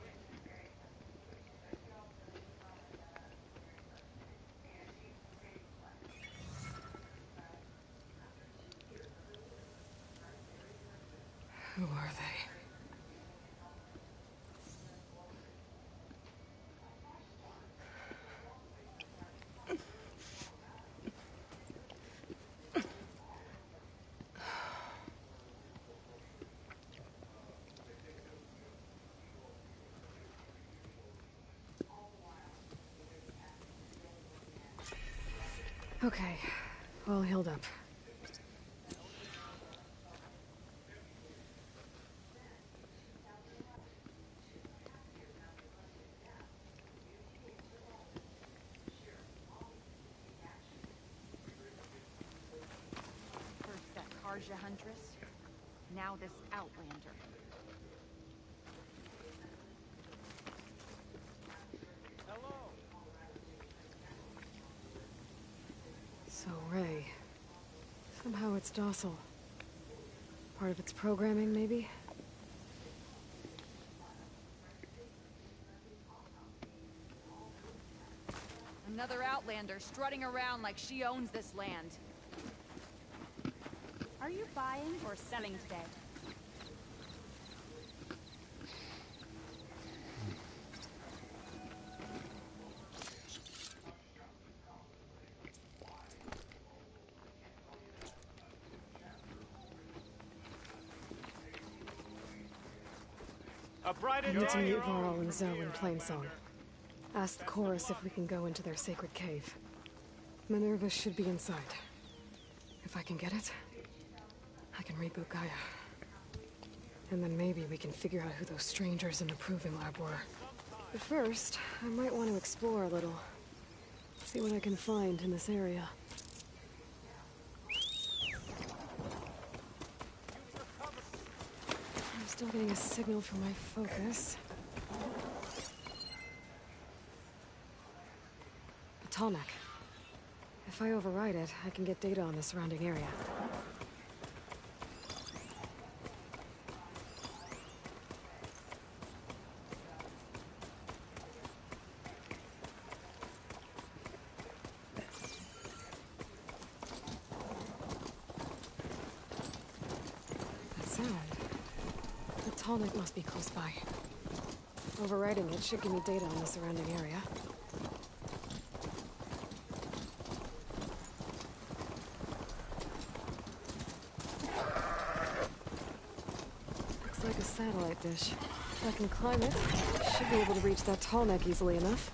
Who are they? Okay, all healed up. First that Karja Huntress, now this Outlander. So, Ray. Somehow it's docile. Part of its programming, maybe? Another Outlander strutting around like she owns this land. Are you buying or selling today? I need to meet Varl and Zoe in Plainsong. Ask the chorus if we can go into their sacred cave. Minerva should be inside. If I can get it, I can reboot Gaia. And then maybe we can figure out who those strangers in the Proving Lab were. But first, I might want to explore a little. See what I can find in this area. I'm still getting a signal from my focus. A Tallneck. If I override it, I can get data on the surrounding area. That sound. The Tallneck must be close by. Overriding it should give me data on the surrounding area. Looks like a satellite dish. If I can climb it, I should be able to reach that Tallneck easily enough.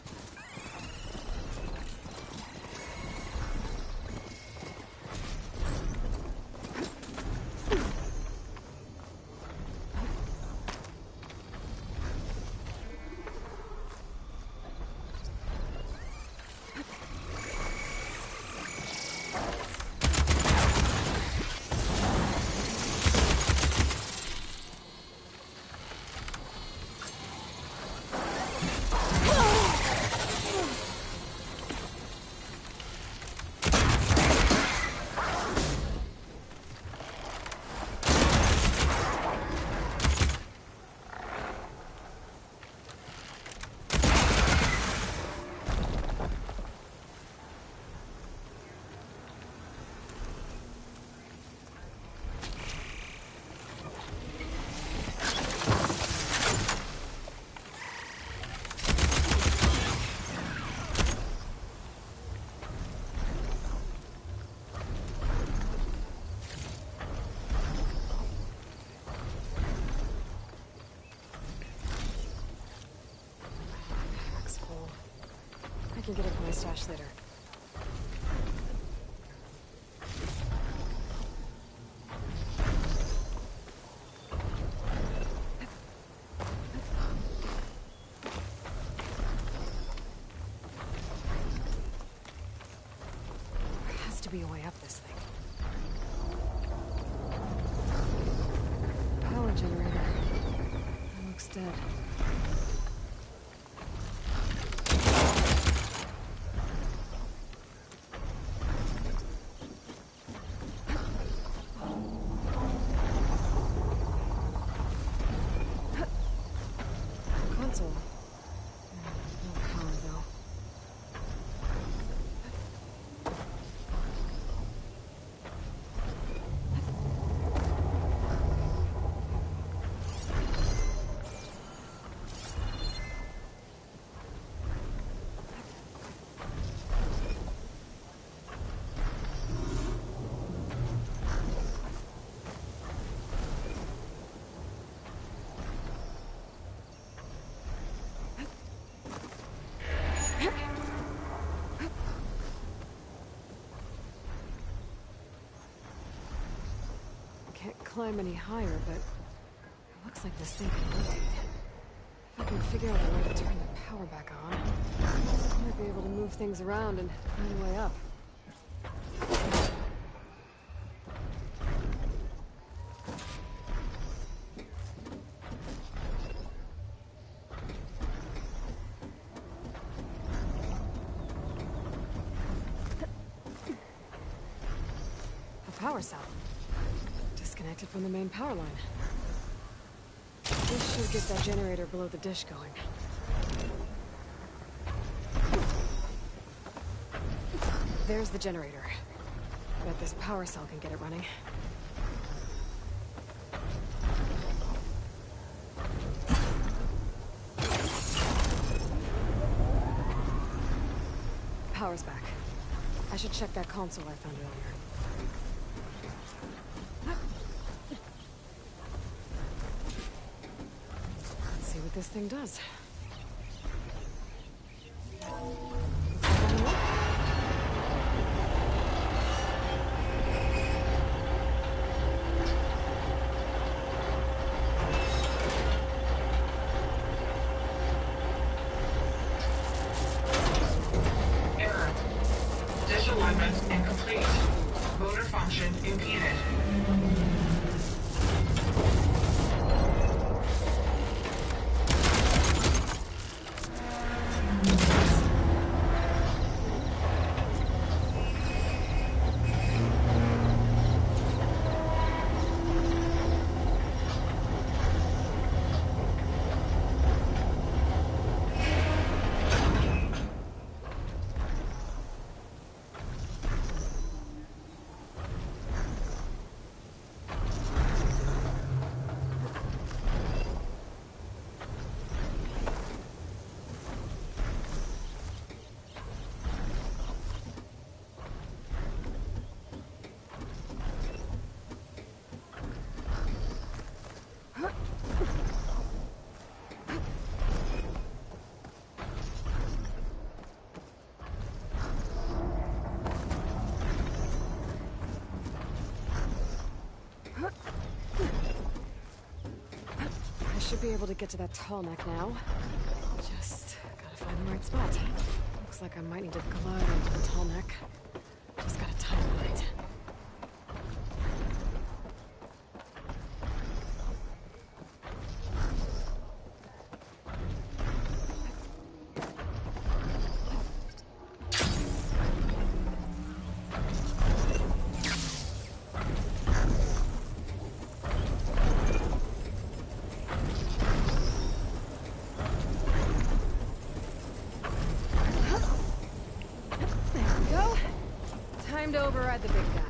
can get it from my stash later. There has to be a way up this thing. Power generator. That looks dead. Console. No power though. Can't climb any higher, but it looks like this thing can rotate. If I can figure out a way to turn the power back on, I might be able to move things around and find a way up. A power cell. Disconnected from the main power line. This should get that generator below the dish going. There's the generator. Bet this power cell can get it running. Power's back. I should check that console I found earlier. Let's see what this thing does. Error. Disalignment incomplete. Motor function impeded. I should be able to get to that tall neck now. Just gotta find the right spot. Looks like I might need to glide onto the tall neck. Just gotta time it right. Time to override the big guy.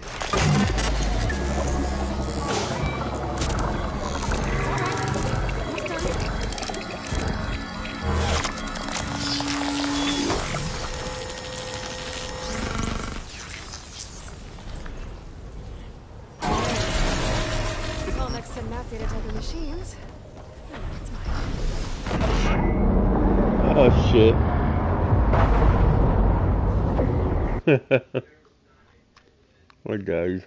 Well, next to map data type of machines. Oh shit. What guys?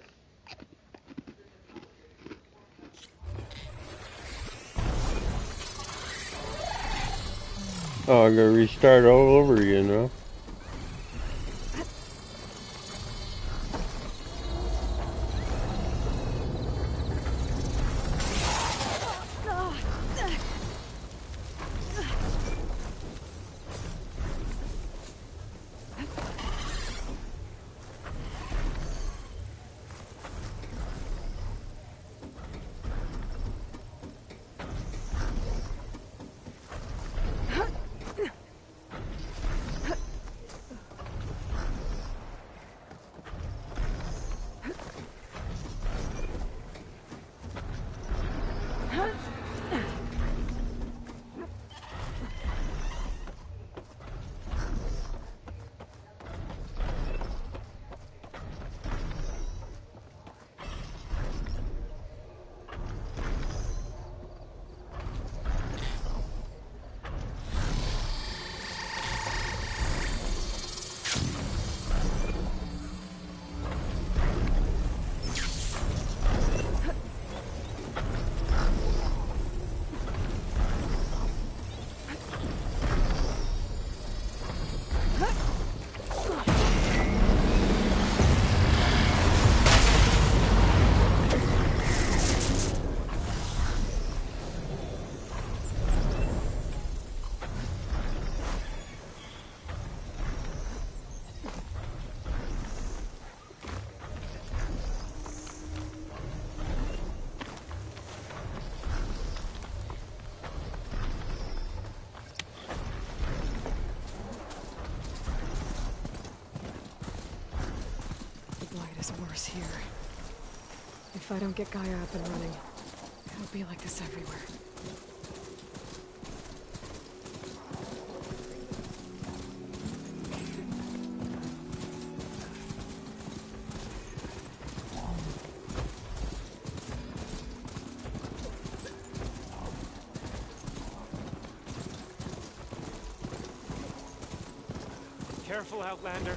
Oh, I'm gonna restart all over again, huh? Is worse here. If I don't get Gaia up and running, it'll be like this everywhere. Careful, Outlander.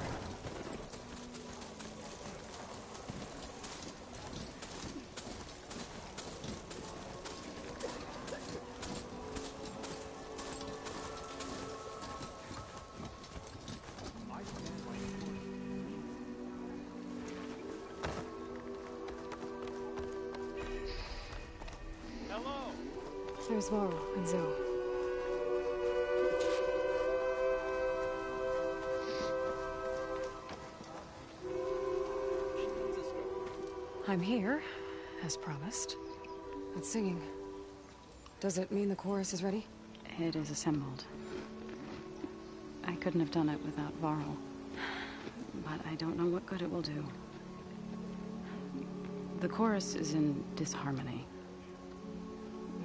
There's Varro and Zoe. I'm here, as promised. That's singing. Does it mean the chorus is ready? It is assembled. I couldn't have done it without Varro. But I don't know what good it will do. The chorus is in disharmony.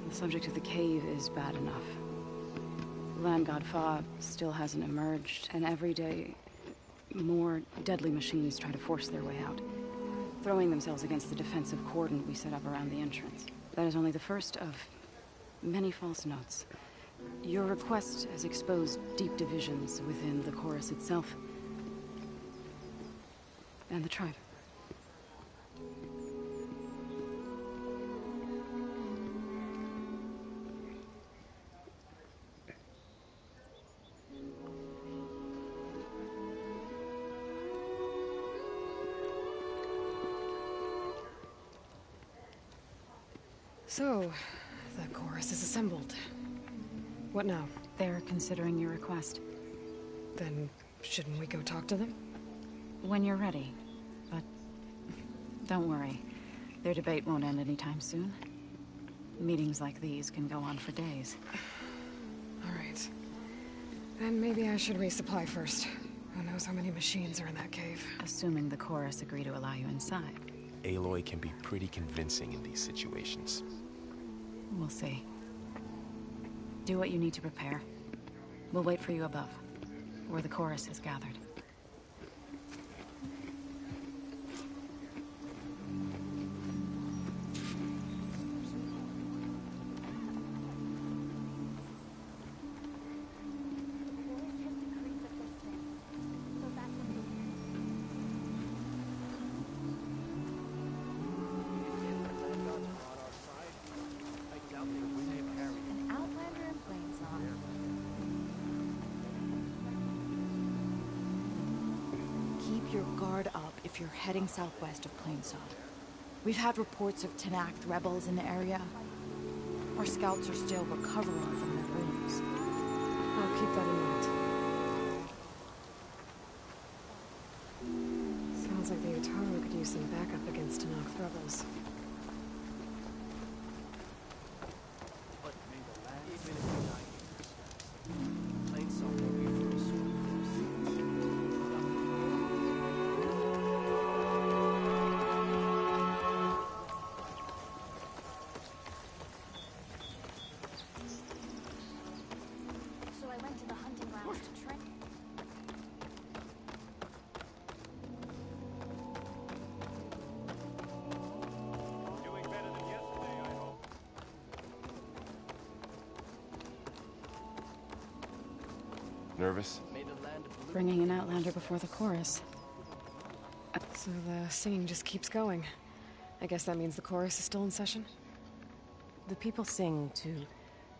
The subject of the cave is bad enough. Land God Fa still hasn't emerged, and every day, more deadly machines try to force their way out, throwing themselves against the defensive cordon we set up around the entrance. That is only the first of many false notes. Your request has exposed deep divisions within the chorus itself and the tribe. So, the chorus is assembled. What now? They're considering your request. Then, shouldn't we go talk to them? When you're ready. But don't worry. Their debate won't end anytime soon. Meetings like these can go on for days. All right. Then maybe I should resupply first. Who knows how many machines are in that cave? Assuming the chorus agree to allow you inside. Aloy can be pretty convincing in these situations. We'll see. Do what you need to prepare. We'll wait for you above, where the chorus is gathered. keep your guard up if you're heading southwest of Plainsong. We've had reports of Tenakth rebels in the area. Our scouts are still recovering from their wounds. I'll keep that in mind. Sounds like the Utaru could use some backup against Tenakth rebels. Nervous? Bringing an Outlander before the chorus. So the singing just keeps going. I guess that means the chorus is still in session? The people sing to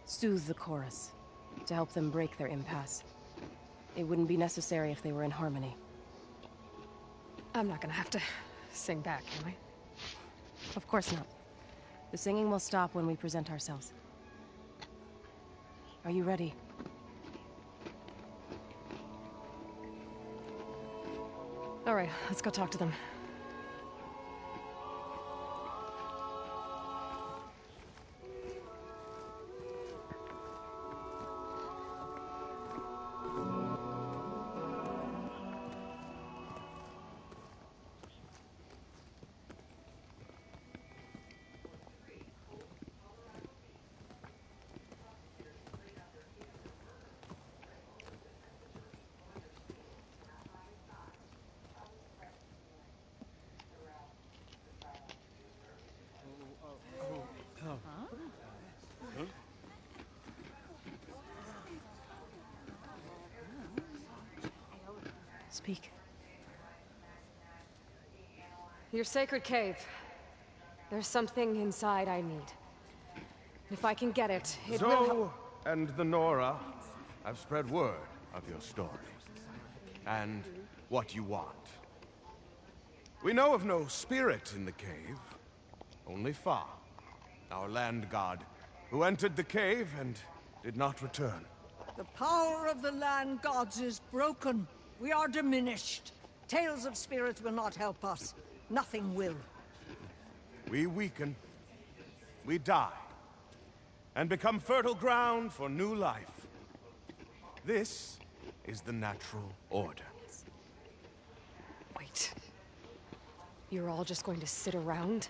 soothe the chorus, to help them break their impasse. It wouldn't be necessary if they were in harmony. I'm not gonna have to sing back, am I? Of course not. The singing will stop when we present ourselves. Are you ready? All right, let's go talk to them. Speak. Your sacred cave. There's something inside I need. If I can get it, it will help. Zoe and the Nora have spread word of your story. And what you want. We know of no spirit in the cave. Only Fa, our land god, who entered the cave and did not return. The power of the land gods is broken. We are diminished. Tales of spirits will not help us. Nothing will. We weaken. We die. And become fertile ground for new life. This is the natural order. Wait. You're all just going to sit around?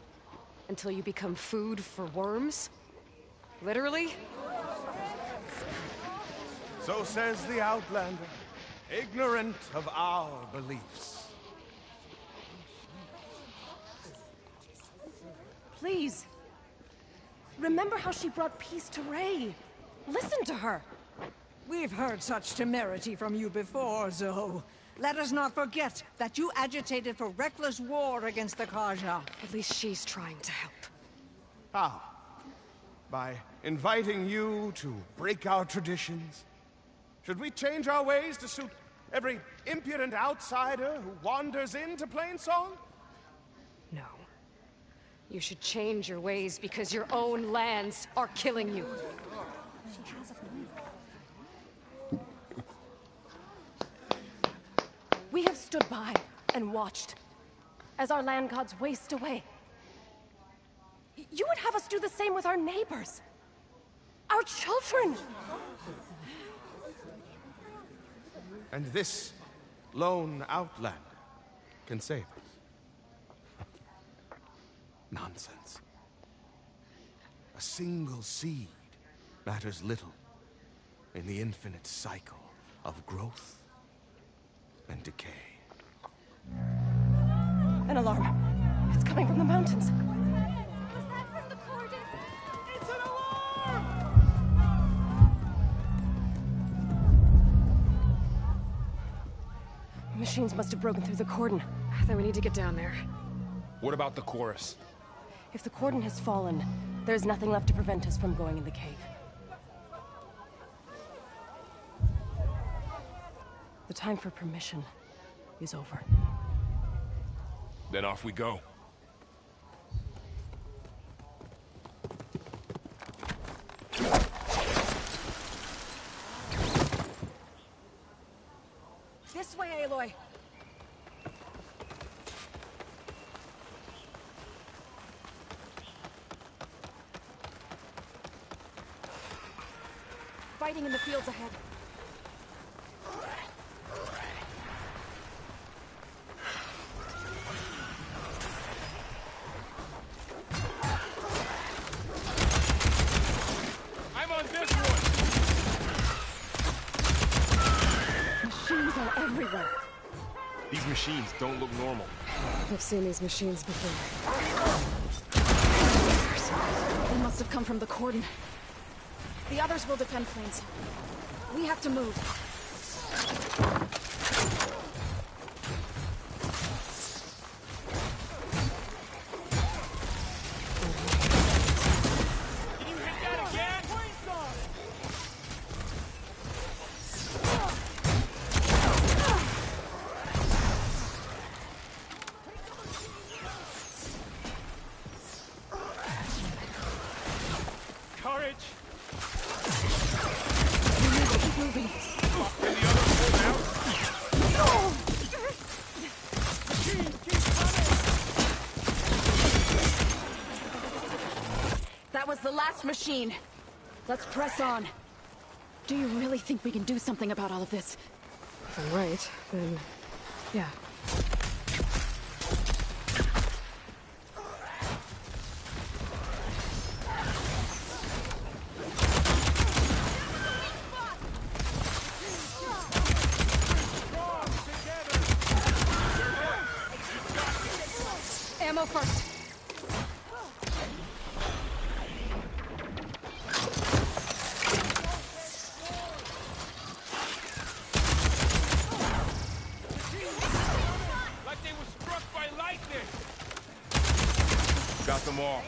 Until you become food for worms? Literally? So says the Outlander, ignorant of our beliefs. Please. Remember how she brought peace to Ray. Listen to her. We've heard such temerity from you before, Zoe. Let us not forget that you agitated for reckless war against the Karja. At least she's trying to help. How? By inviting you to break our traditions? Should we change our ways to suit every impudent outsider who wanders into Plainsong? No. You should change your ways because your own lands are killing you. We have stood by and watched as our land gods waste away. You would have us do the same with our neighbors. Our children. And this lone Outlander can save us. Nonsense. A single seed matters little in the infinite cycle of growth and decay. An alarm. It's coming from the mountains. Machines must have broken through the cordon. Then we need to get down there. What about the chorus? If the cordon has fallen, there's nothing left to prevent us from going in the cave. The time for permission is over. Then off we go. This way, Aloy. Fighting in the fields ahead. I'm on this one! Machines are everywhere. These machines don't look normal. I've seen these machines before. They must have come from the cordon. The others will defend Plains. We have to move. Courage! Keep moving. Can the others hold out? That was the last machine. Let's press on. Do you really think we can do something about all of this? If I'm right, then yeah. Ammo first. Like they were struck by lightning! Got them all.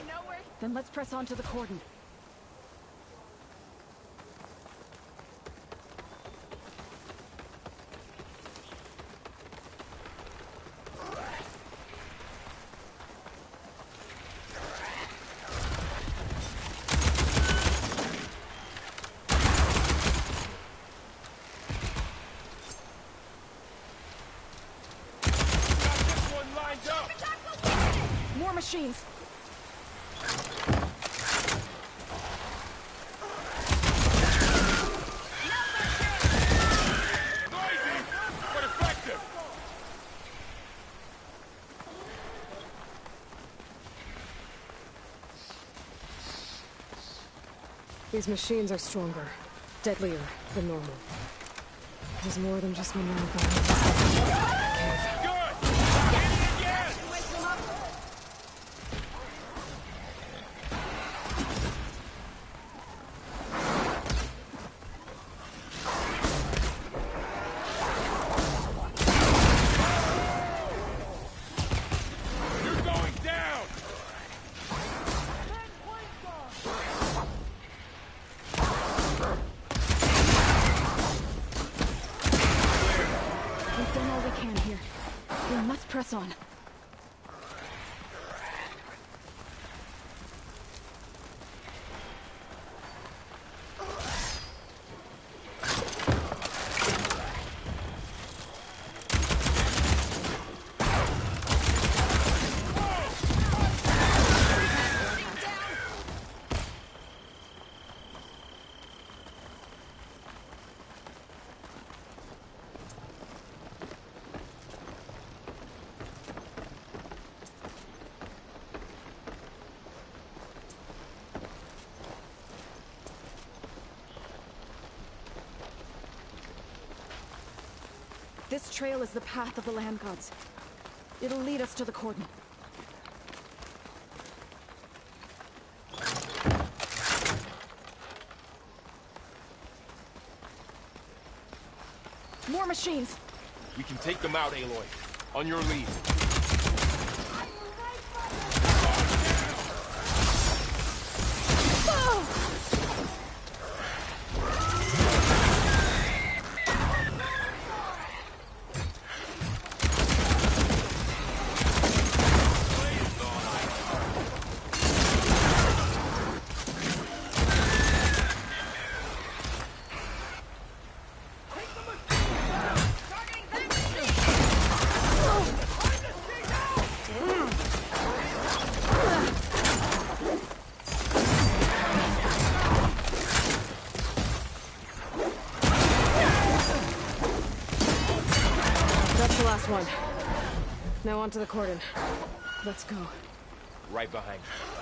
Then let's press on to the cordon. More machines. Noisy, but effective! These machines are stronger, deadlier than normal. There's more than just one marathon. You're going down! We've done all we can here. We must press on. This trail is the path of the land gods. It'll lead us to the cordon. More machines! We can take them out, Aloy. On your lead. Last one. Now onto the cordon. Let's go. Right behind you.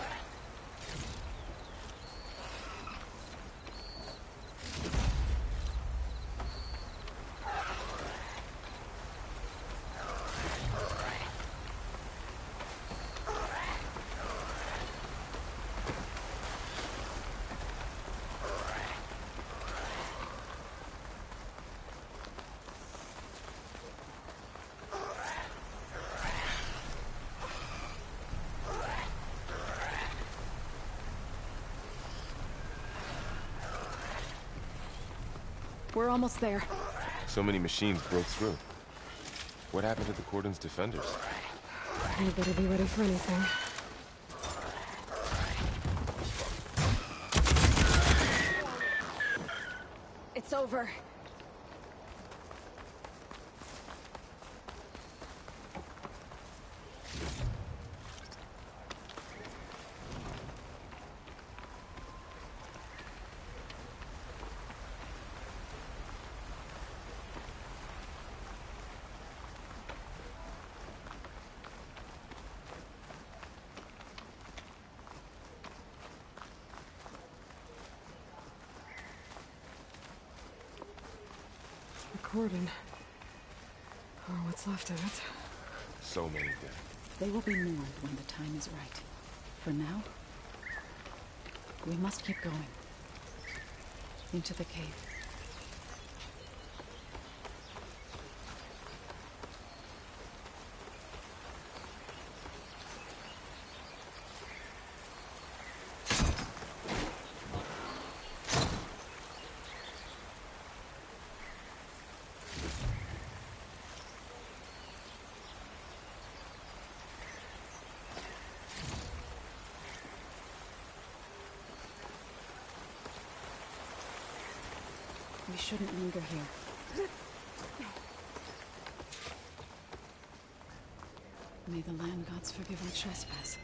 We're almost there. So many machines broke through. What happened to the cordon's defenders? You better be ready for anything. It's over. Cordon. Or what's left of it. So many dead. They will be mourned when the time is right. For now, we must keep going. Into the cave. We shouldn't linger here. May the land gods forgive our trespass.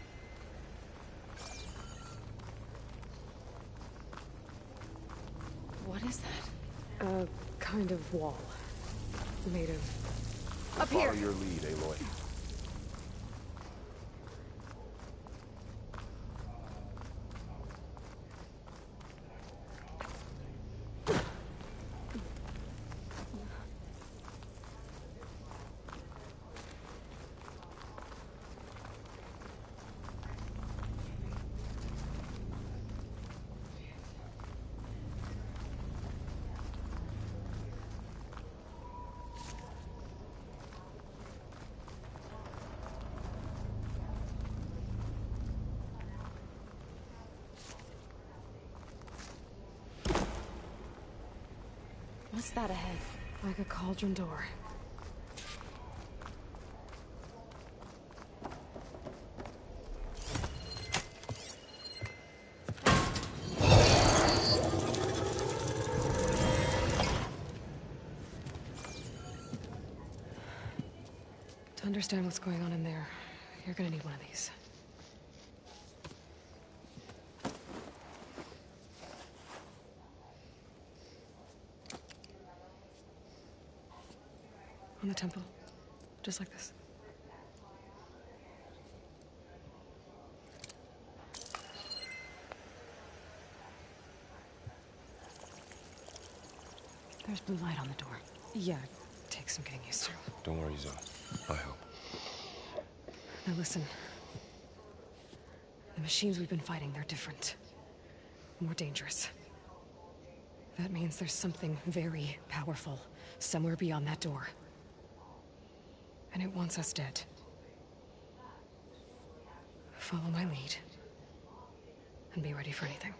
What is that? A kind of wall. Made of... Up here! Follow your lead, Aloy. What's that ahead? Like a cauldron door. To understand what's going on in there, you're gonna need one of these. On the temple. Just like this. There's blue light on the door. Yeah, it takes some getting used to. Don't worry, Zoe. I help. Now listen. The machines we've been fighting, they're different. More dangerous. That means there's something very powerful somewhere beyond that door. And it wants us dead. Follow my lead. And be ready for anything.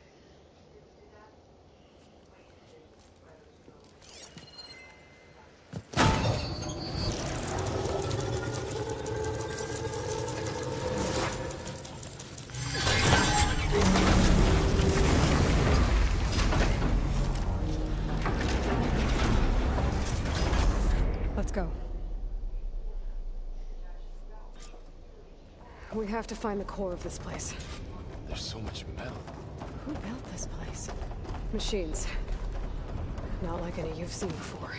Let's go. We have to find the core of this place. There's so much metal. Who built this place? Machines. Not like any you've seen before.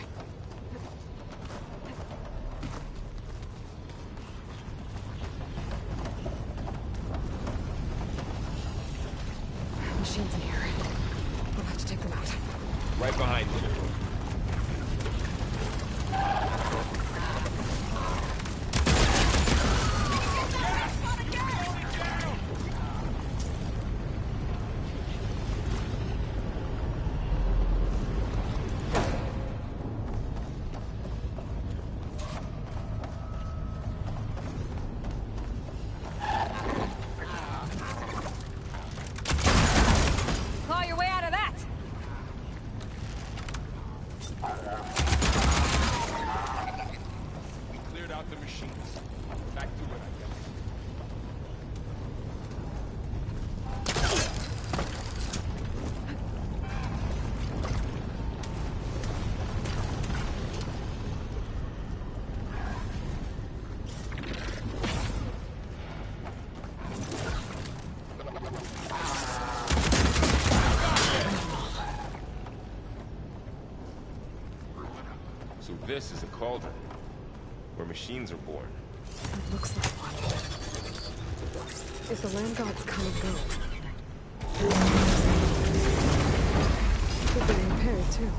We cleared out the machines. Back to it, I guess. So this is a cauldron, where machines are born. It looks like one. If the land gods come and go, could be repaired too.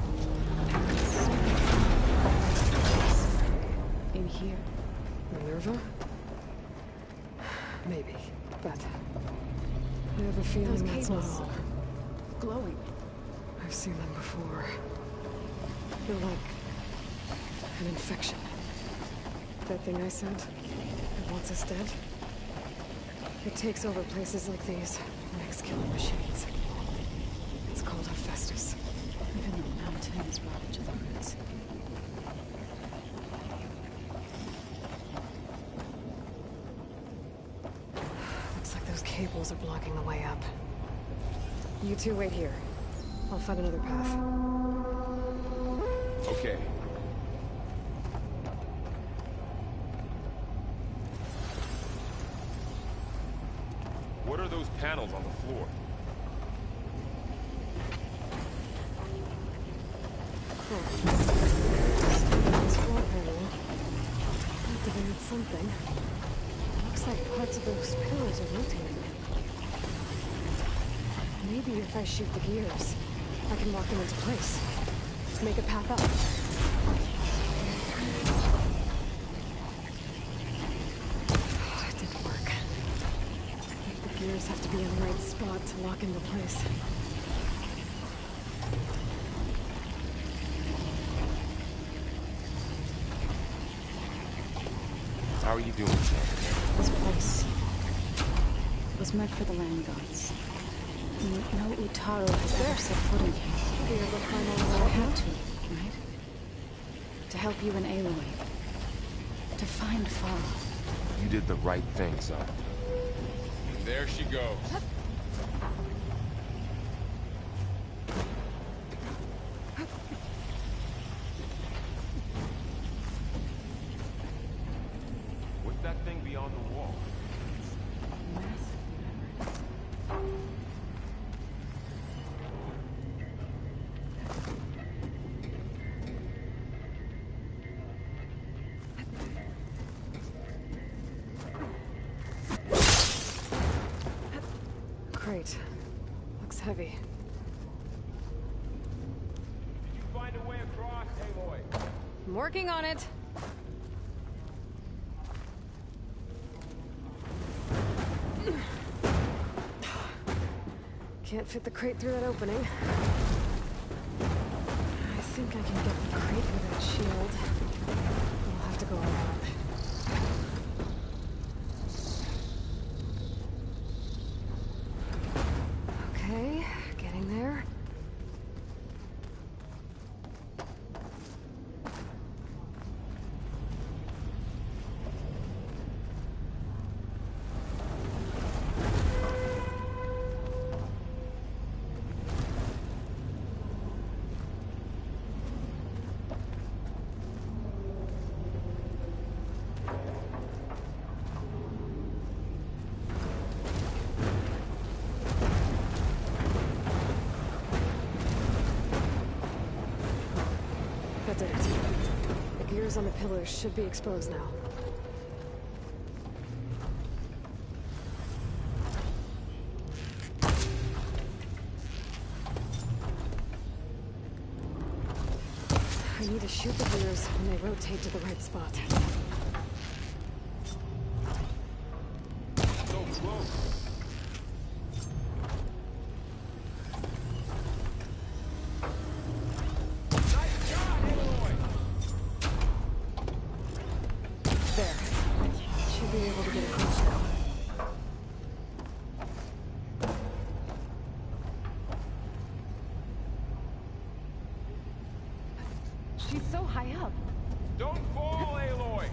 In here. Minerva? Maybe, but I have a feeling that's not all. Glowing. I've seen them before. They're like an infection. That thing I sent, that wants us dead. It takes over places like these, makes killing machines. It's called Hephaestus. Even the mountain is rotted to the roots. Looks like those cables are blocking the way up. You two wait here. I'll find another path. Okay. What are those panels on the floor? This floor panel activated something. Looks like parts of those pillars are rotating. Maybe if I shoot the gears, I can lock them into place. Make a path up. It didn't work. The gears have to be in the right spot to lock into place. How are you doing? This place was meant for the land gods. No Utaru has ever set foot in here. I had to, right? To help you and Aloy. To find Farah. You did the right thing, son. There she goes. What's that thing beyond the wall? Great. Looks heavy. Did you find a way across, Aloy? I'm working on it. Can't fit the crate through that opening. I think I can get the crate with that shield. We'll have to go around. Okay, getting there. That did it. The gears on the pillars should be exposed now. I need to shoot the gears when they rotate to the right spot. So close. There. Should be able to get across now. She's so high up. Don't fall, Aloy!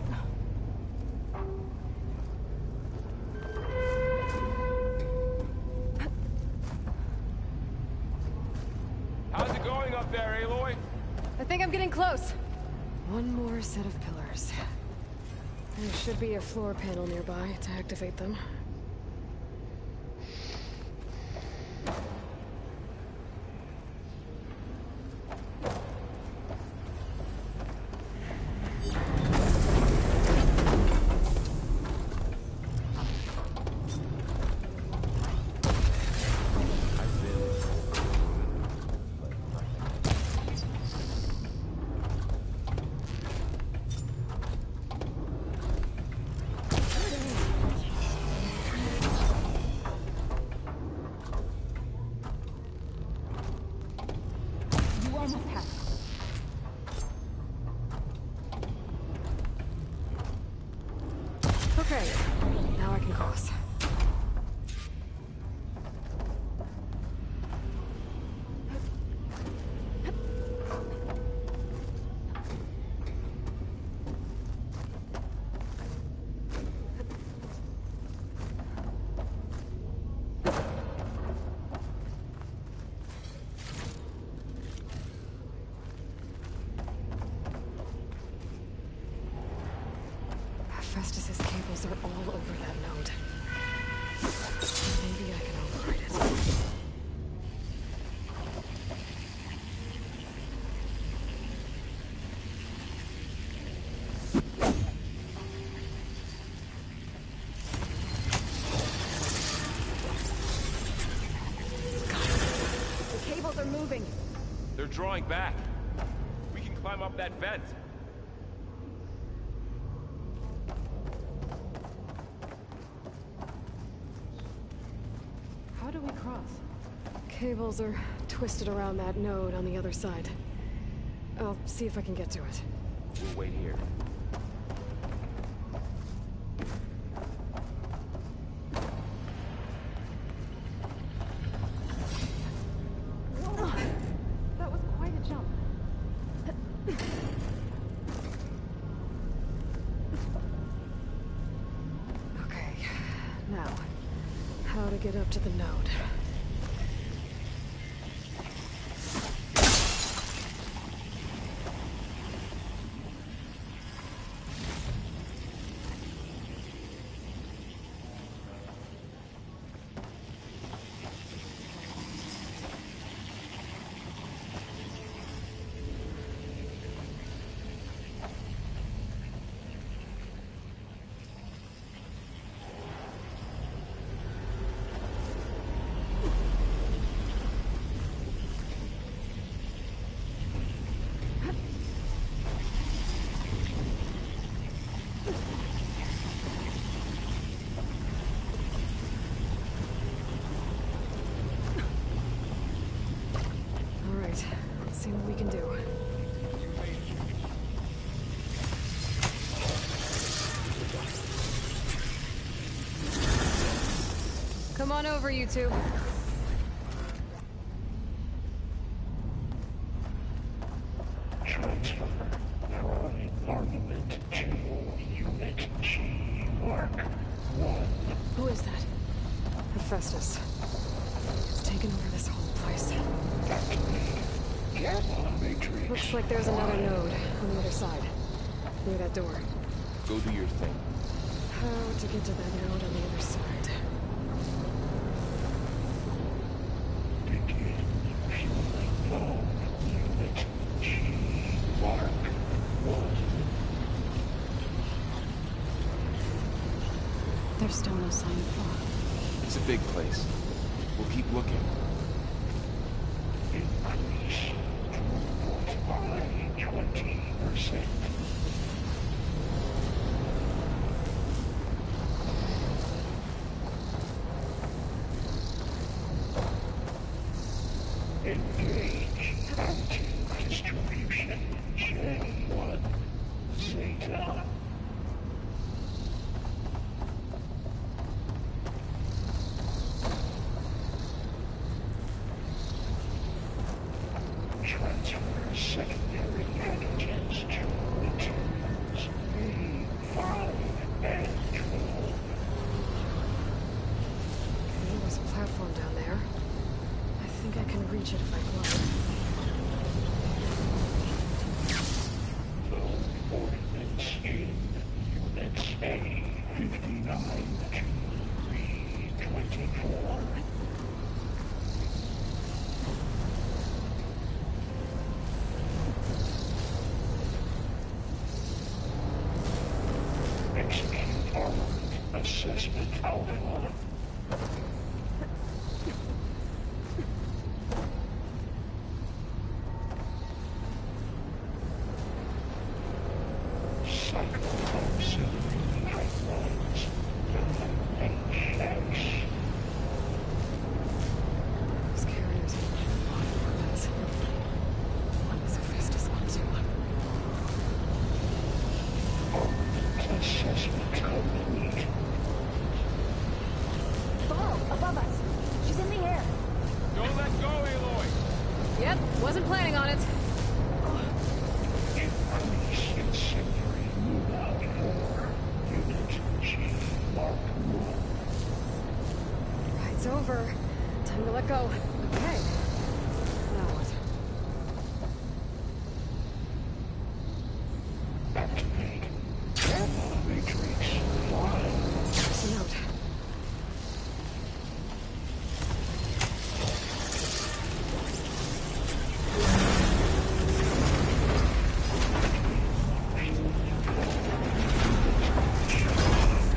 How's it going up there, Aloy? I think I'm getting close. One more set of pillars. There should be a floor panel nearby to activate them. Okay, now I can cross. Festus's cables are all over that node. Maybe I can override it. The cables are moving. They're drawing back. We can climb up that vent. How do we cross? Cables are twisted around that node on the other side. I'll see if I can get to it. We'll wait here. That was quite a jump. Okay, now, how to get up to the node. Let's see what we can do. Come on over, you two. Transfer from armament to Unit G Mark 1. Who is that? Hephaestus. It's taken over this whole place. Matrix. Looks like there's another node on the other side. Near that door. Go do your thing. How to get to that node on the other side? Begin fueling low. Unit G Mark 1. There's still no sign of fog. It's a big place. We'll keep looking. Increase throughput by 20%. Engage anti-distribution J1 Zeta. Transfer secondary antigen Assessment alpha. Psycho-auxiliary pipelines. HX. Those carriers are weapons. What was Hephaestus up to? Assessment complete. Borrow, above us. She's in the air. Don't let go, Aloy! Yep, wasn't planning on it. Increase incendiary moonlight core. Unit G Mark 1. Ride's over. Time to let go. Okay. Now what? Activate. Gamma matrix. Fly. There's a note.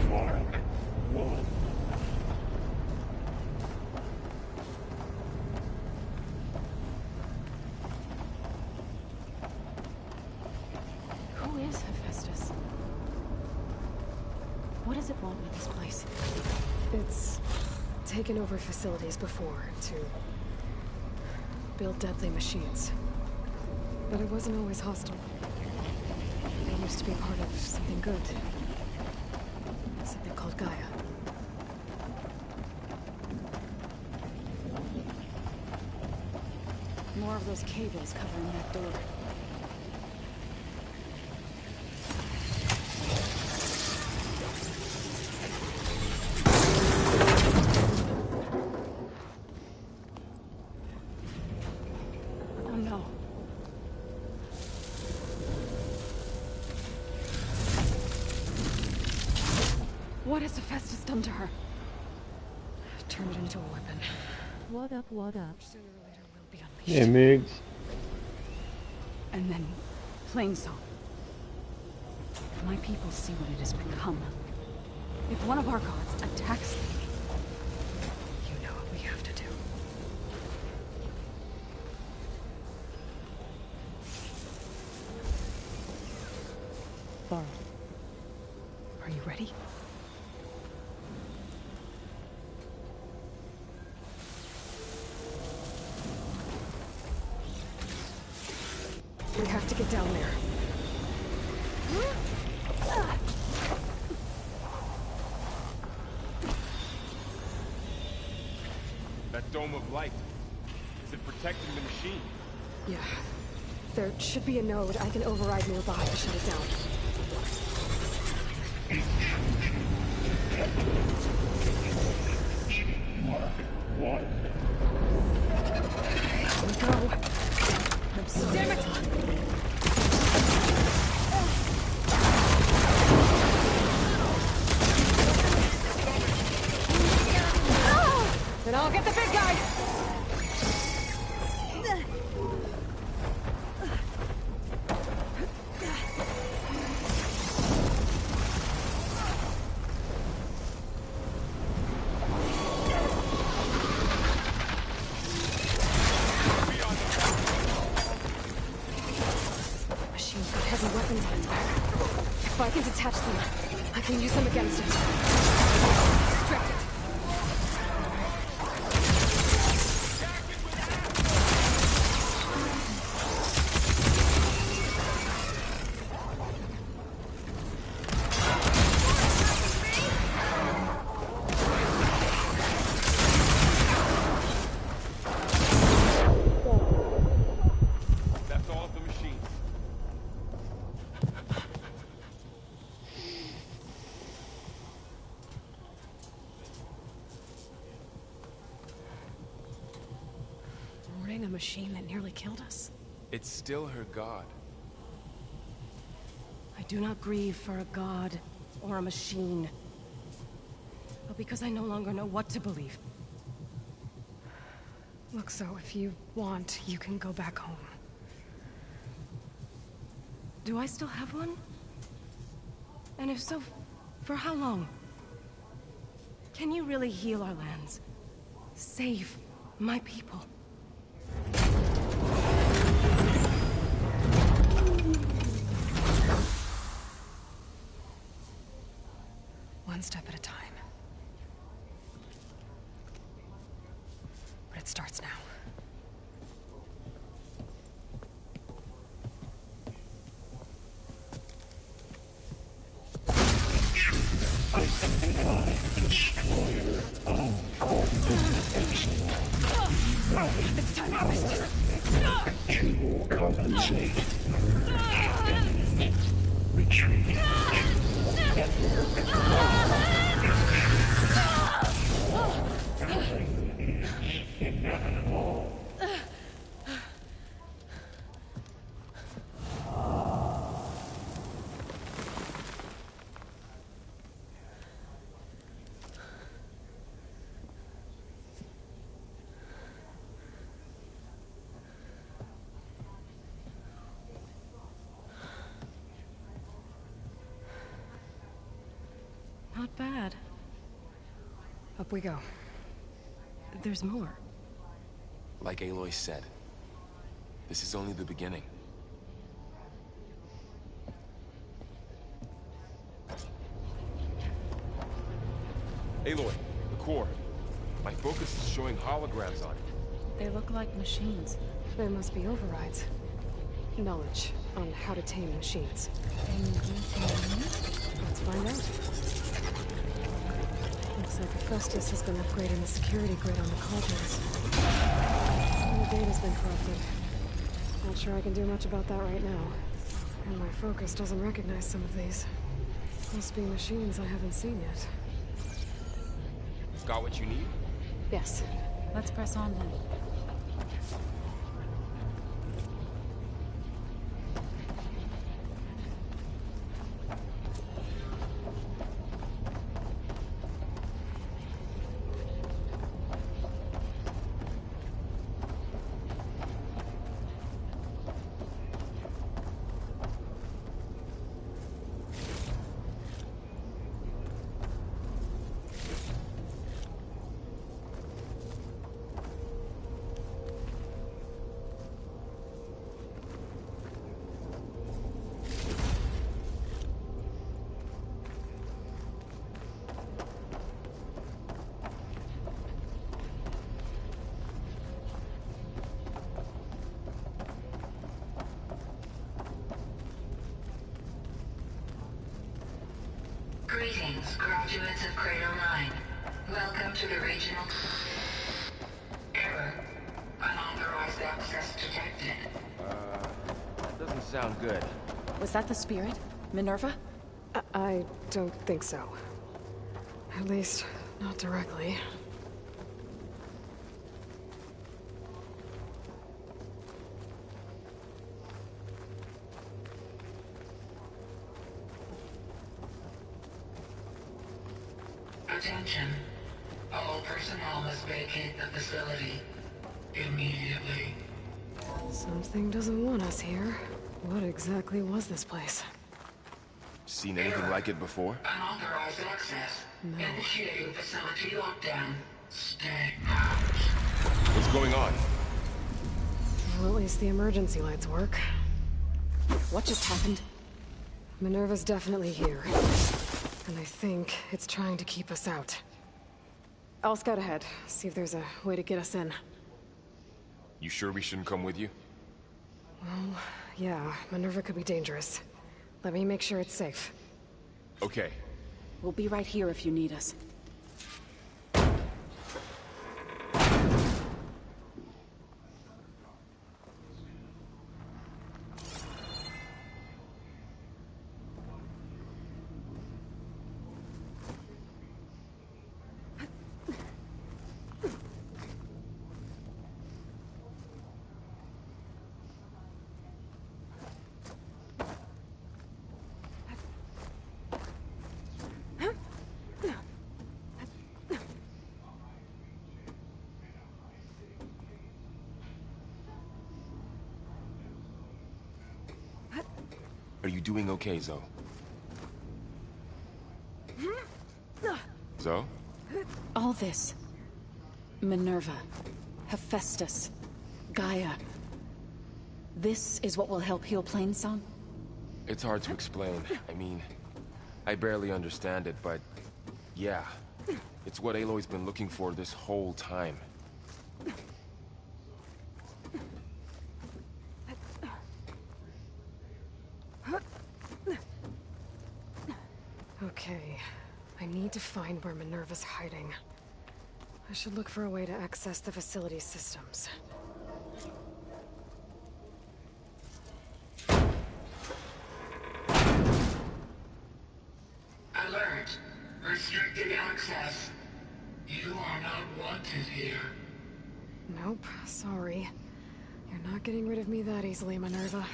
Mark 1. Who is Hephaestus? What does it want with this place? It's taken over facilities before to build deadly machines. But it wasn't always hostile. It used to be part of something good. Something called Gaia. More of those cables covering that door. Oh no. What has Hephaestus done to her? Turned it into a weapon. What up, what up? Sooner or later will be unleashed. Yeah, Migs. And then, Plainsong. If my people see what it has become, if one of our gods attacks them, You know what we have to do. Varl, are you ready? We have to get down there. That dome of light. Is it protecting the machine? Yeah. There should be a node I can override nearby to shut it down. Mark 1. Here we go. I'm sorry. Damn it! Then I'll get the big guy! Machine's got heavy weapons on its back. If I can detach them, I can use them against it. Distract it. That's all of the machines. Boarding a machine that nearly killed us. It's still her god. I do not grieve for a god or a machine, but because I no longer know what to believe. Look, so if you want, you can go back home. Do I still have one? And if so, for how long? Can you really heal our lands? Save my people? One step at a time. But it starts now. It's time to compensate. Retreat. Not bad. Up we go. There's more. Like Aloy said, this is only the beginning. Aloy, the core. My focus is showing holograms on it. They look like machines. There must be overrides. Knowledge on how to tame machines. Let's find out. Looks like Festus has been upgrading the security grid on the cauldrons. Some of the data's been corrupted. Not sure I can do much about that right now. And my focus doesn't recognize some of these. Must be machines I haven't seen yet. Got what you need? Yes. Let's press on then. Greetings, graduates of Cradle 9. Welcome to the regional... Error. Unauthorized access detected. That doesn't sound good. Was that the spirit? Minerva? I don't think so. At least, not directly. Attention. All personnel must vacate the facility immediately. Something doesn't want us here. What exactly was this place? Seen anything like it before? Unauthorized access. No. Initiating facility lockdown. Stay out. What's going on? Well, at least the emergency lights work. What just happened? Minerva's definitely here. And I think it's trying to keep us out. I'll scout ahead, see if there's a way to get us in. You sure we shouldn't come with you? Well, yeah, Minerva could be dangerous. Let me make sure it's safe. Okay. We'll be right here if you need us. Are you doing okay, Zoe? Zoe? All this. Minerva, Hephaestus, Gaia. This is what will help heal Plainsong? It's hard to explain. I mean, I barely understand it, but yeah. It's what Aloy's been looking for this whole time. Okay. I need to find where Minerva's hiding. I should look for a way to access the facility systems. Alert! Restricted access. You are not wanted here. Nope, sorry. You're not getting rid of me that easily, Minerva.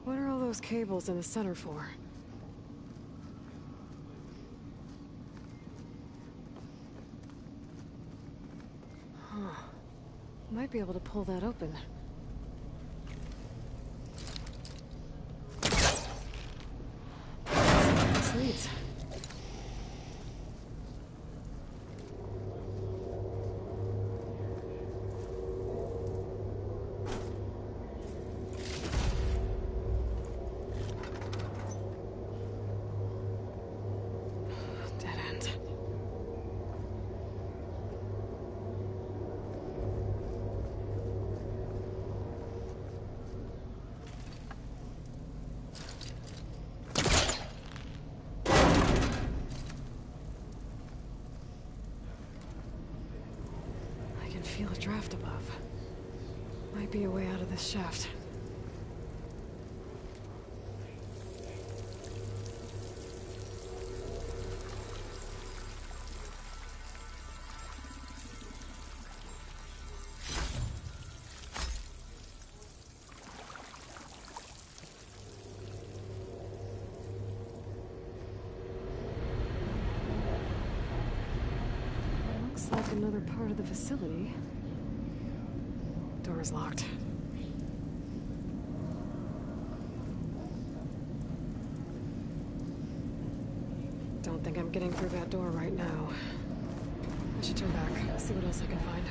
What are all those cables in the center for? Huh. Might be able to pull that open. This leads. Dead end. I can feel a draft above. Might be a way out of this shaft. Looks like another part of the facility. Door is locked. Don't think I'm getting through that door right now. I should turn back, see what else I can find.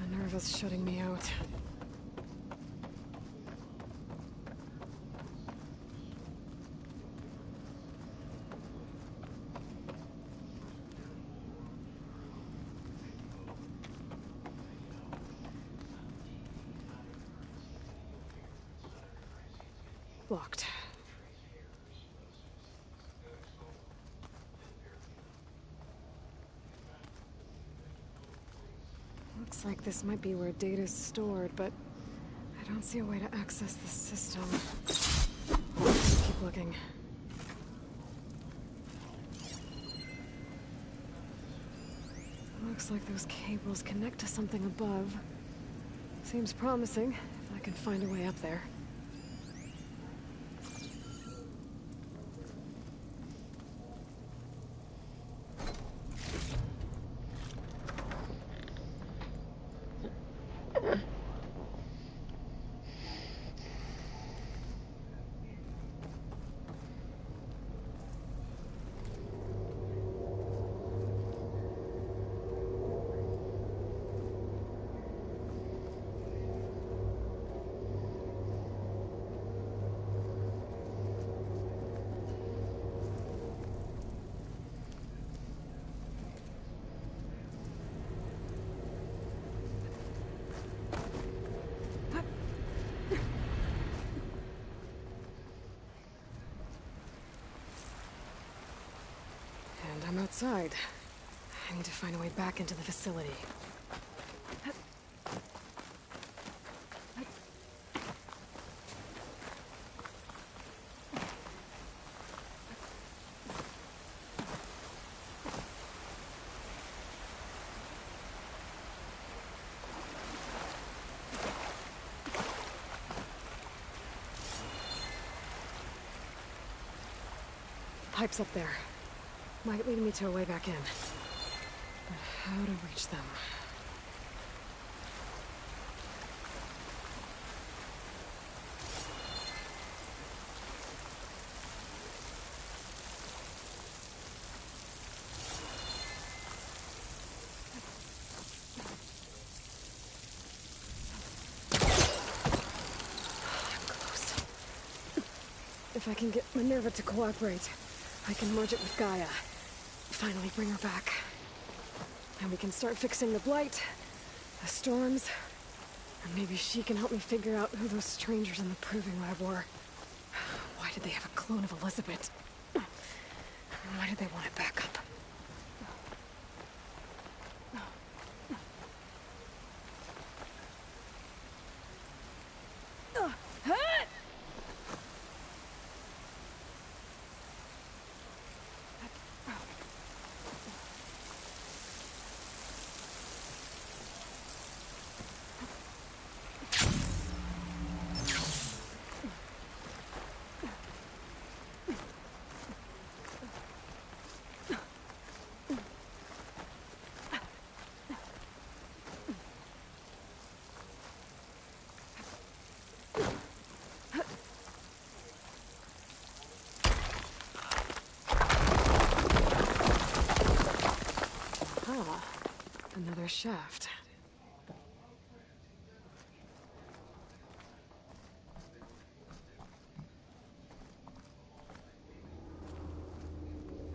Minerva's shutting me out. Locked. Looks like this might be where data's stored, but I don't see a way to access the system. Keep looking. Looks like those cables connect to something above. Seems promising, if I can find a way up there. And I'm outside. I need to find a way back into the facility. pipes up there. Might lead me to a way back in. But how to reach them? If I can get Minerva to cooperate, I can merge it with Gaia. Finally bring her back. And we can start fixing the blight, the storms, and maybe she can help me figure out who those strangers in the proving lab were. Why did they have a clone of Elizabeth? Why did they want it back up? Another shaft.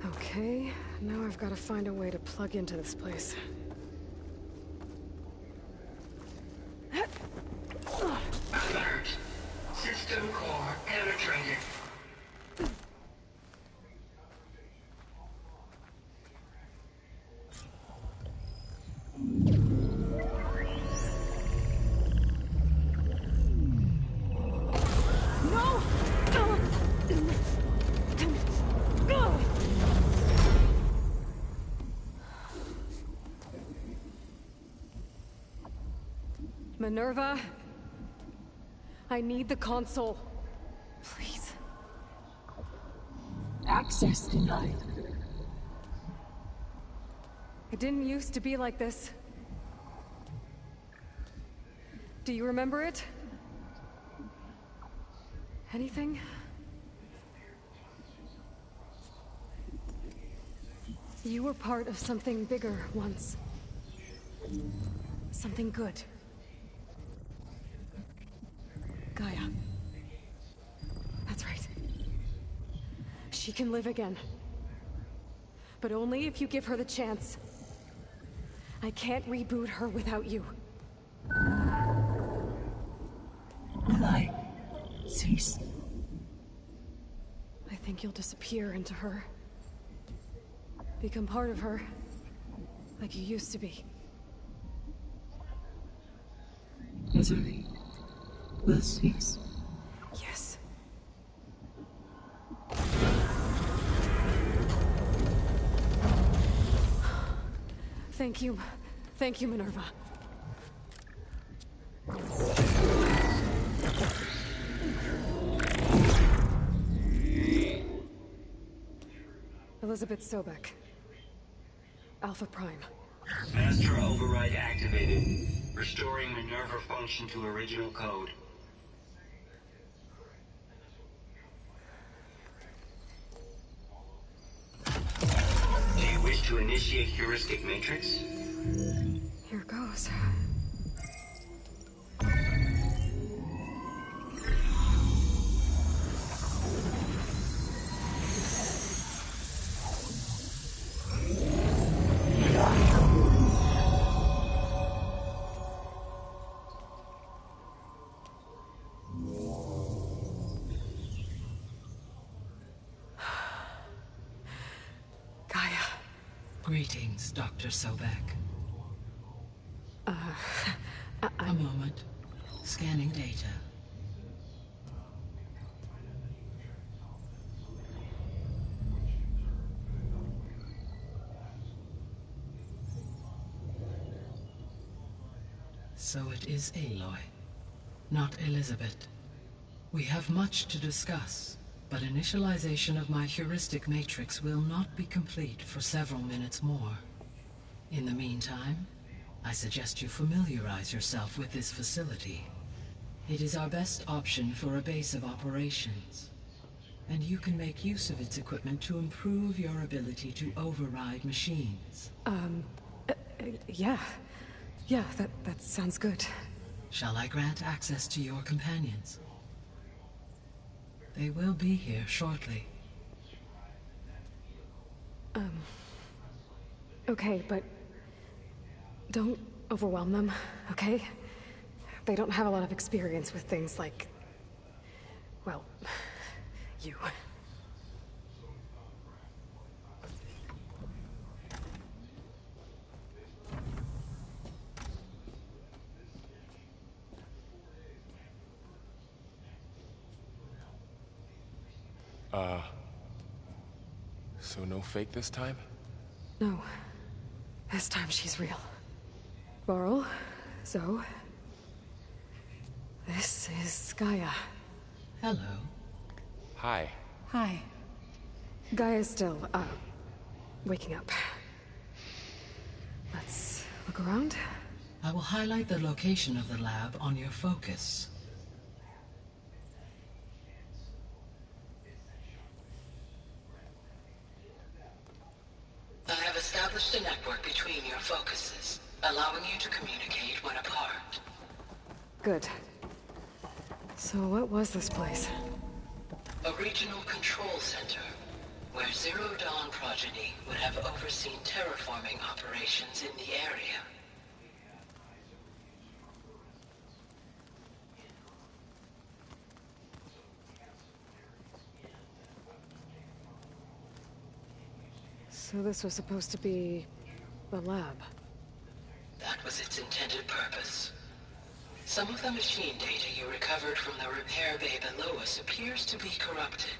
Okay, now I've got to find a way to plug into this place. Alert. System core penetrated. Minerva, I need the console. Please. Access denied. It didn't used to be like this. Do you remember it? Anything? You were part of something bigger once. Something good. Gaia. That's right. She can live again. But only if you give her the chance. I can't reboot her without you. Light. Cease. I think you'll disappear into her. Become part of her. Like you used to be. Misery will cease. Yes. Thank you. Thank you, Minerva. Elizabeth Sobek. Alpha Prime. Master override activated. Restoring Minerva function to original code. Do you wish to initiate heuristic matrix? Here goes. Greetings, Dr. Sobek. A moment. Scanning data. So it is Aloy, not Elizabeth. We have much to discuss. but initialization of my heuristic matrix will not be complete for several minutes more. In the meantime, I suggest you familiarize yourself with this facility. It is our best option for a base of operations, and you can make use of its equipment to improve your ability to override machines. Yeah. Yeah, that sounds good. Shall I grant access to your companions? They will be here shortly. Okay, but don't overwhelm them, okay? They don't have a lot of experience with things like, well, you. So no fake this time? No. This time she's real. Varl, Zoe. This is Gaia. Hello. Hi. Hi. Gaia's still, waking up. Let's look around. I will highlight the location of the lab on your focus. I have established a network between your focuses, allowing you to communicate when apart. Good. So what was this place? A regional control center, where Zero Dawn progeny would have overseen terraforming operations in the area. So this was supposed to be the lab. That was its intended purpose. Some of the machine data you recovered from the repair bay below us appears to be corrupted.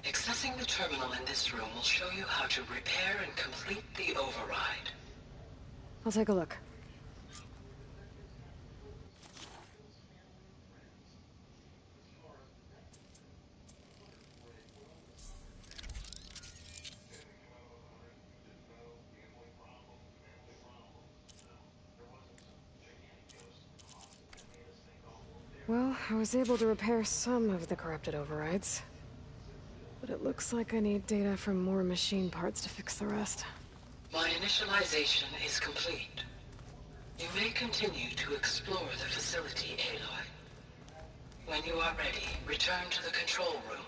Accessing the terminal in this room will show you how to repair and complete the override. I'll take a look. Well, I was able to repair some of the corrupted overrides. But it looks like I need data from more machine parts to fix the rest. My initialization is complete. You may continue to explore the facility, Aloy. When you are ready, return to the control room.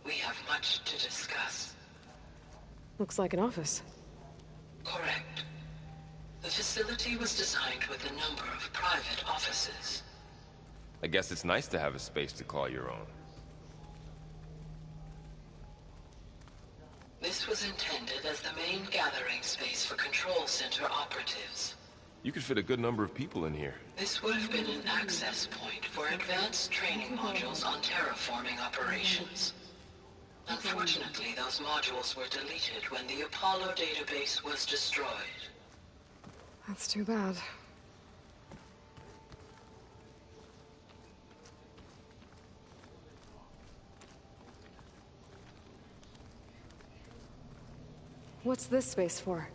We have much to discuss. Looks like an office. Correct. The facility was designed with a number of private offices. I guess it's nice to have a space to call your own. This was intended as the main gathering space for control center operatives. You could fit a good number of people in here. This would have been an access point for advanced training modules on terraforming operations. Unfortunately, those modules were deleted when the Apollo database was destroyed. That's too bad. What's this space for?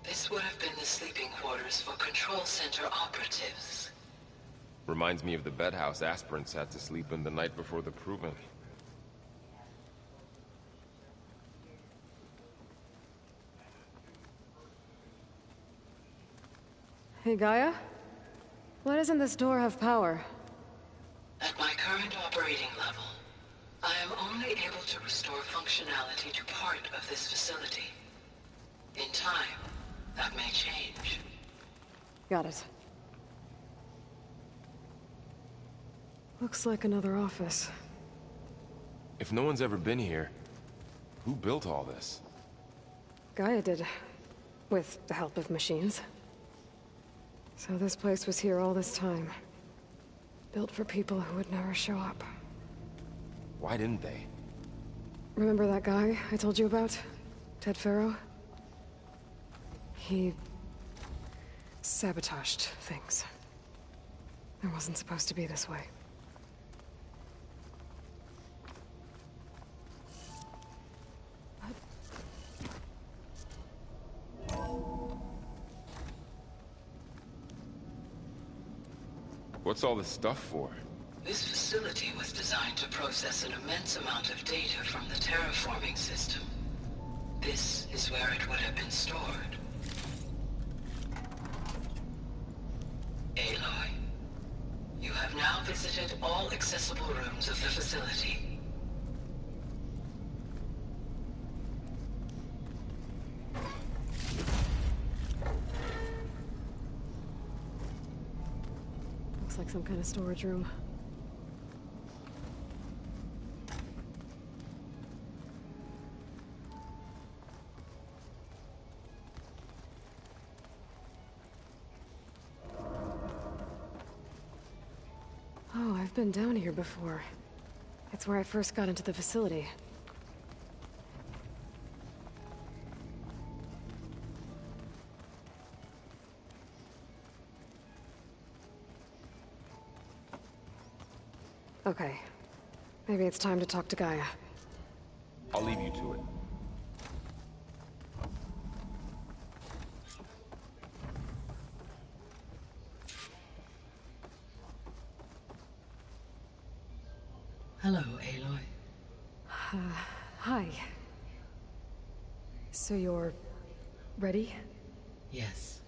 This would have been the sleeping quarters for control center operatives. Reminds me of the bedhouse aspirants had to sleep in the night before the proving. Hey, Gaia? Why doesn't this door have power? At my current operating level, I am only able to restore functionality to part of this facility. In time, that may change. Got it. Looks like another office. If no one's ever been here, who built all this? Gaia did. With the help of machines. So this place was here all this time. Built for people who would never show up. Why didn't they? Remember that guy I told you about? Ted Farrow? He sabotaged things. It wasn't supposed to be this way. What's all this stuff for? This facility was designed to process an immense amount of data from the terraforming system. This is where it would have been stored. Aloy, you have now visited all accessible rooms of the facility. Looks like some kind of storage room. Oh, I've been down here before. It's where I first got into the facility. Okay. Maybe it's time to talk to Gaia. I'll leave you to it. Hello, Aloy. Hi. So you're... ready? Yes.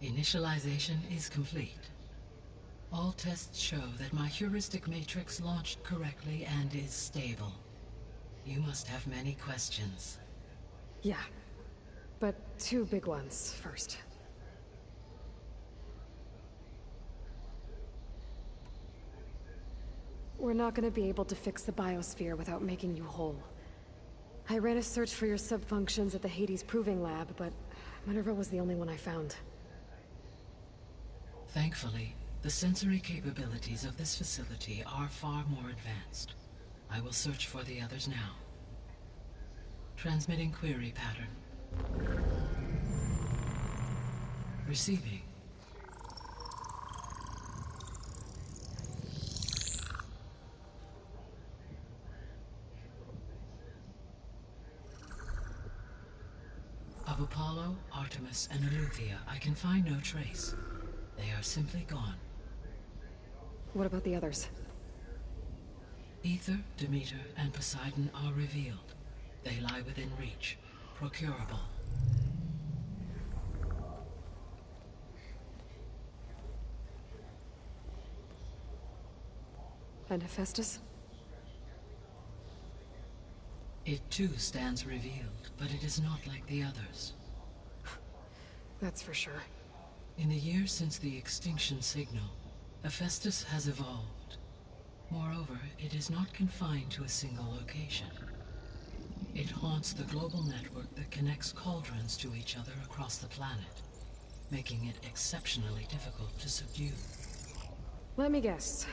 Initialization is complete. All tests show that my heuristic matrix launched correctly and is stable. You must have many questions. Yeah. But two big ones first. We're not gonna be able to fix the biosphere without making you whole. I ran a search for your subfunctions at the Hades Proving Lab, but Minerva was the only one I found. Thankfully, the sensory capabilities of this facility are far more advanced. I will search for the others now. Transmitting query pattern. Receiving. Of Apollo, Artemis, and Eleuthia, I can find no trace. They are simply gone. What about the others? Ether, Demeter, and Poseidon are revealed. They lie within reach, procurable. And Hephaestus? It too stands revealed, but it is not like the others. That's for sure. In the years since the extinction signal, Hephaestus has evolved. Moreover, it is not confined to a single location. It haunts the global network that connects cauldrons to each other across the planet, making it exceptionally difficult to subdue. Let me guess.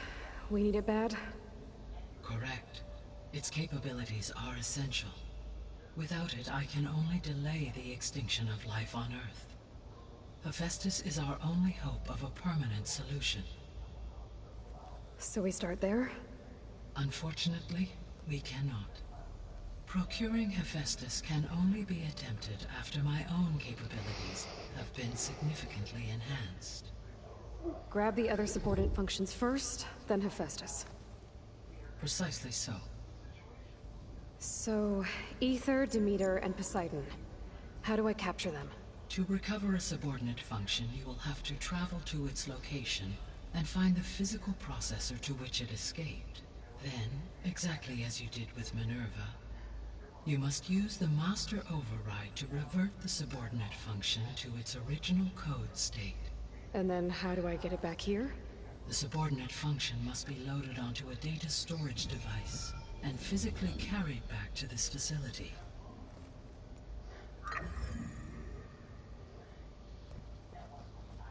We need it bad? Correct. Its capabilities are essential. Without it, I can only delay the extinction of life on Earth. Hephaestus is our only hope of a permanent solution. So we start there? Unfortunately, we cannot. Procuring Hephaestus can only be attempted after my own capabilities have been significantly enhanced. Grab the other subordinate functions first, then Hephaestus. Precisely so. So, Ether, Demeter, and Poseidon. How do I capture them? To recover a subordinate function, you will have to travel to its location and find the physical processor to which it escaped. Then, exactly as you did with Minerva, you must use the master override to revert the subordinate function to its original code state. And then how do I get it back here? The subordinate function must be loaded onto a data storage device and physically carried back to this facility.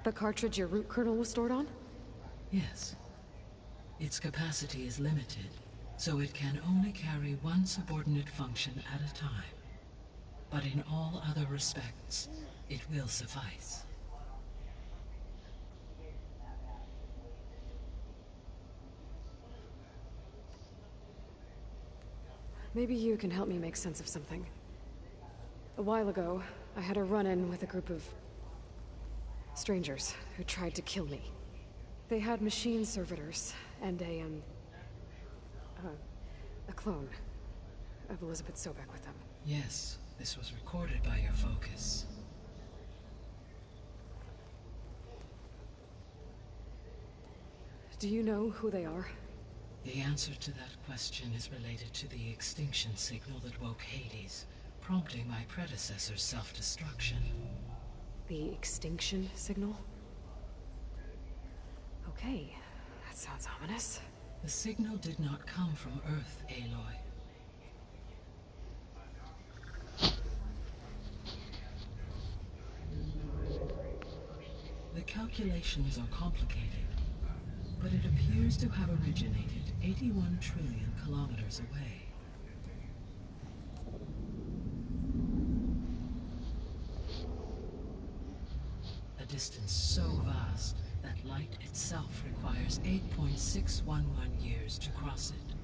The cartridge your root kernel was stored on? Yes. Its capacity is limited, so it can only carry one subordinate function at a time. But in all other respects, it will suffice. Maybe you can help me make sense of something. A while ago, I had a run-in with a group of strangers who tried to kill me. They had machine servitors and a clone of Elizabeth Sobek with them. Yes, this was recorded by your focus. Do you know who they are? The answer to that question is related to the extinction signal that woke Hades, prompting my predecessor's self-destruction. The extinction signal? Okay, that sounds ominous. The signal did not come from Earth, Aloy. The calculations are complicated, but it appears to have originated 81 trillion kilometers away. A distance so vast that light itself requires 8.611 years to cross it.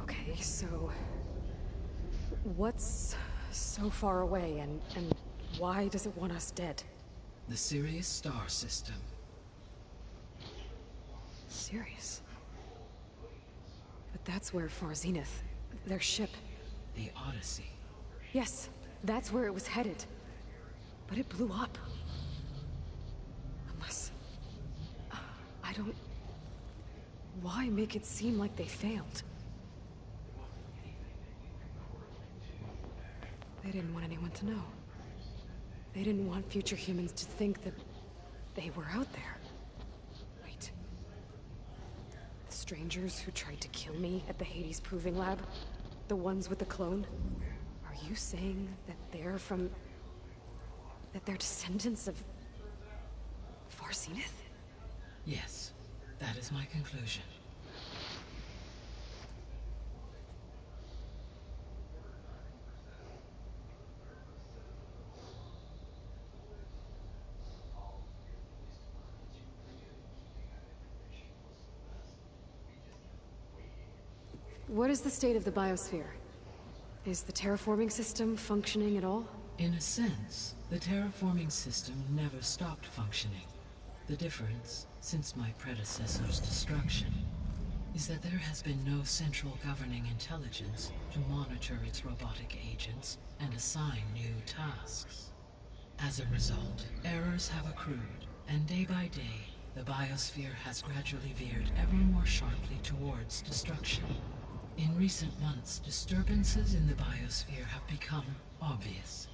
Okay, so what's so far away and why does it want us dead? The Sirius star system. Sirius? But that's where Far Zenith, their ship... The Odyssey. Yes, that's where it was headed. But it blew up. Unless... I don't... Why make it seem like they failed? They didn't want anyone to know. They didn't want future humans to think that they were out there. Wait. The strangers who tried to kill me at the Hades Proving Lab? The ones with the clone? Are you saying that they're from... that they're descendants of... Far Zenith? Yes, that is my conclusion. What is the state of the biosphere? Is the terraforming system functioning at all? In a sense, the terraforming system never stopped functioning. The difference, since my predecessor's destruction, is that there has been no central governing intelligence to monitor its robotic agents and assign new tasks. As a result, errors have accrued, and day by day, the biosphere has gradually veered ever more sharply towards destruction. In recent months, disturbances in the biosphere have become obvious.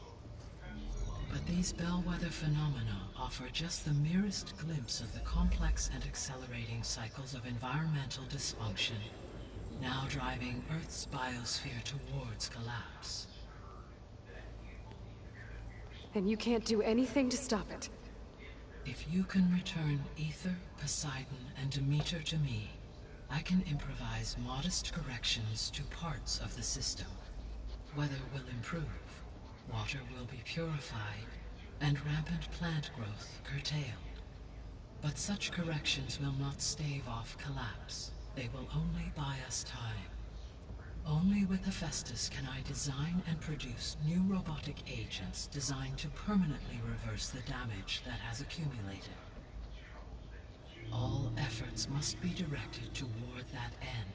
But these bellwether phenomena offer just the merest glimpse of the complex and accelerating cycles of environmental dysfunction, now driving Earth's biosphere towards collapse. And you can't do anything to stop it? If you can return Ether, Poseidon, and Demeter to me, I can improvise modest corrections to parts of the system. Weather will improve, water will be purified, and rampant plant growth curtailed. But such corrections will not stave off collapse. They will only buy us time. Only with Hephaestus can I design and produce new robotic agents designed to permanently reverse the damage that has accumulated. All efforts must be directed toward that end.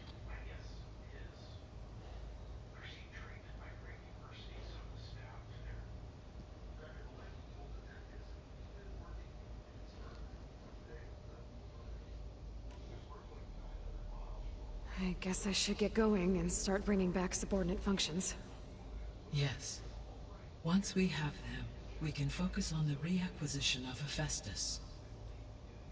I guess I should get going and start bringing back subordinate functions. Yes. Once we have them, we can focus on the reacquisition of Hephaestus.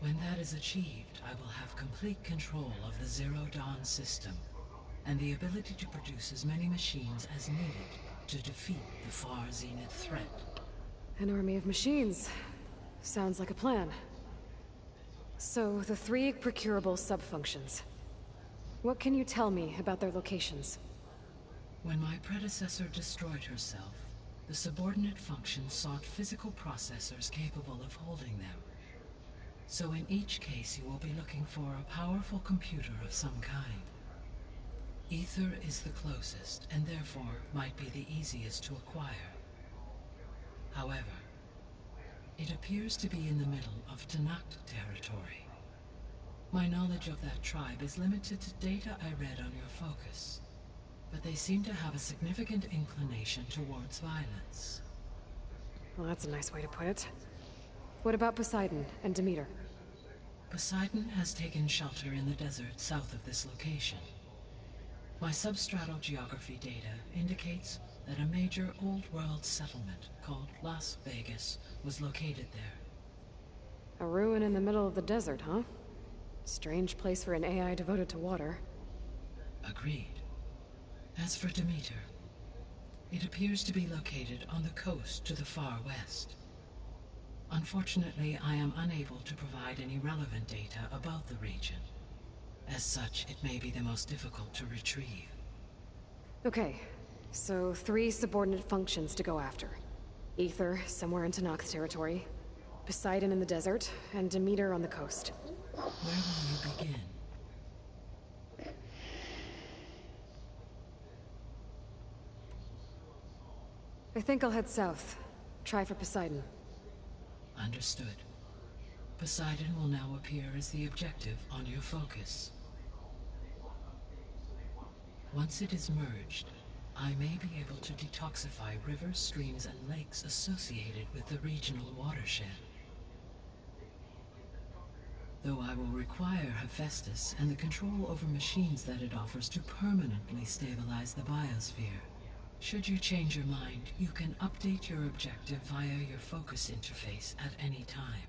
When that is achieved, I will have complete control of the Zero Dawn system, and the ability to produce as many machines as needed to defeat the Far Zenith threat. An army of machines. Sounds like a plan. So, the 3 procurable sub-functions. What can you tell me about their locations? When my predecessor destroyed herself, the subordinate functions sought physical processors capable of holding them. So in each case you will be looking for a powerful computer of some kind. Ether is the closest, and therefore might be the easiest to acquire. However, it appears to be in the middle of Tanakh territory. My knowledge of that tribe is limited to data I read on your focus, but they seem to have a significant inclination towards violence. Well, that's a nice way to put it. What about Poseidon and Demeter? Poseidon has taken shelter in the desert south of this location. My substratal geography data indicates that a major old-world settlement called Las Vegas was located there. A ruin in the middle of the desert, huh? Strange place for an AI devoted to water. Agreed. As for Demeter, it appears to be located on the coast to the far west. Unfortunately, I am unable to provide any relevant data about the region. As such, it may be the most difficult to retrieve. Okay, so 3 subordinate functions to go after. Ether, somewhere in Tanakh territory, Poseidon in the desert, and Demeter on the coast. Where will you begin? I think I'll head south. Try for Poseidon. Understood. Poseidon will now appear as the objective on your focus. Once it is merged, I may be able to detoxify rivers, streams, and lakes associated with the regional watershed. Though I will require Hephaestus and the control over machines that it offers to permanently stabilize the biosphere. Should you change your mind, you can update your objective via your focus interface at any time.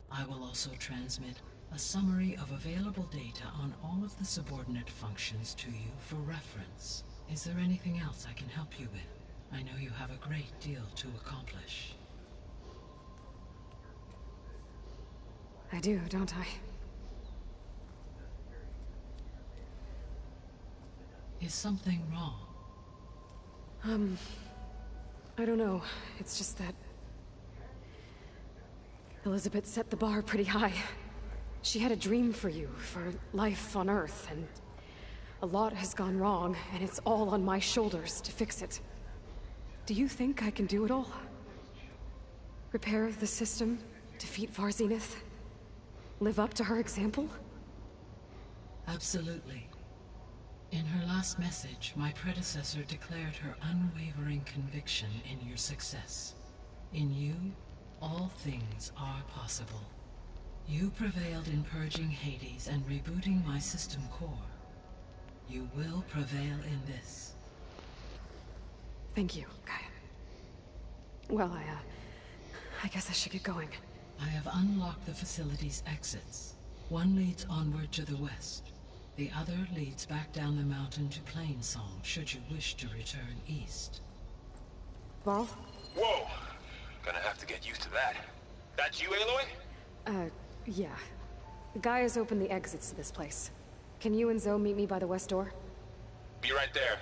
I will also transmit a summary of available data on all of the subordinate functions to you for reference. Is there anything else I can help you with? I know you have a great deal to accomplish. I do, don't I? Is something wrong? I don't know. It's just that Elizabeth set the bar pretty high. She had a dream for you, for life on Earth, and a lot has gone wrong, and it's all on my shoulders to fix it. Do you think I can do it all? Repair the system, defeat Varzenith, live up to her example? Absolutely. In her last message, my predecessor declared her unwavering conviction in your success. In you, all things are possible. You prevailed in purging Hades and rebooting my system core. You will prevail in this. Thank you, Gaia. Well, I guess I should get going. I have unlocked the facility's exits. One leads onward to the west. The other leads back down the mountain to Plainsong, should you wish to return east. Varl? Whoa! Gonna have to get used to that. That's you, Aloy? Yeah. Gaia's opened the exits to this place. Can you and Zoe meet me by the west door? Be right there.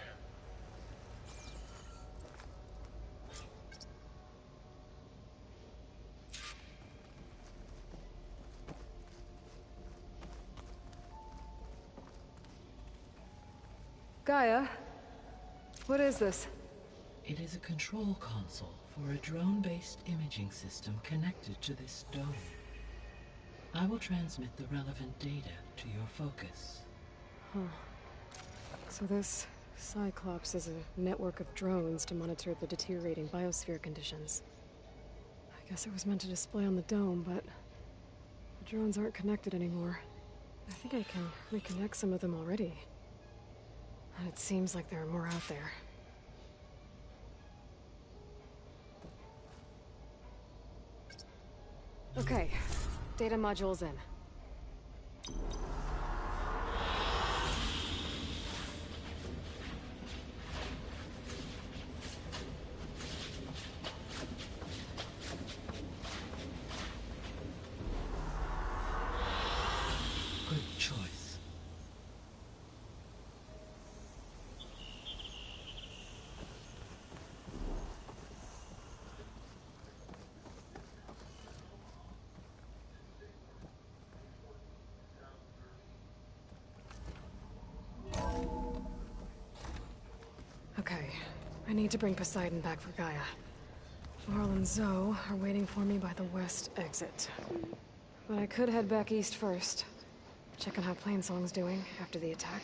Gaia? What is this? It is a control console for a drone-based imaging system connected to this dome. I will transmit the relevant data to your focus. Huh. So this Cyclops is a network of drones to monitor the deteriorating biosphere conditions. I guess it was meant to display on the dome, but the drones aren't connected anymore. I think I can reconnect some of them already. And it seems like there are more out there. Okay, data module's in. Good choice. Okay, I need to bring Poseidon back for Gaia. Varl and Zoe are waiting for me by the west exit. But I could head back east first. Check on how Plainsong's doing after the attack.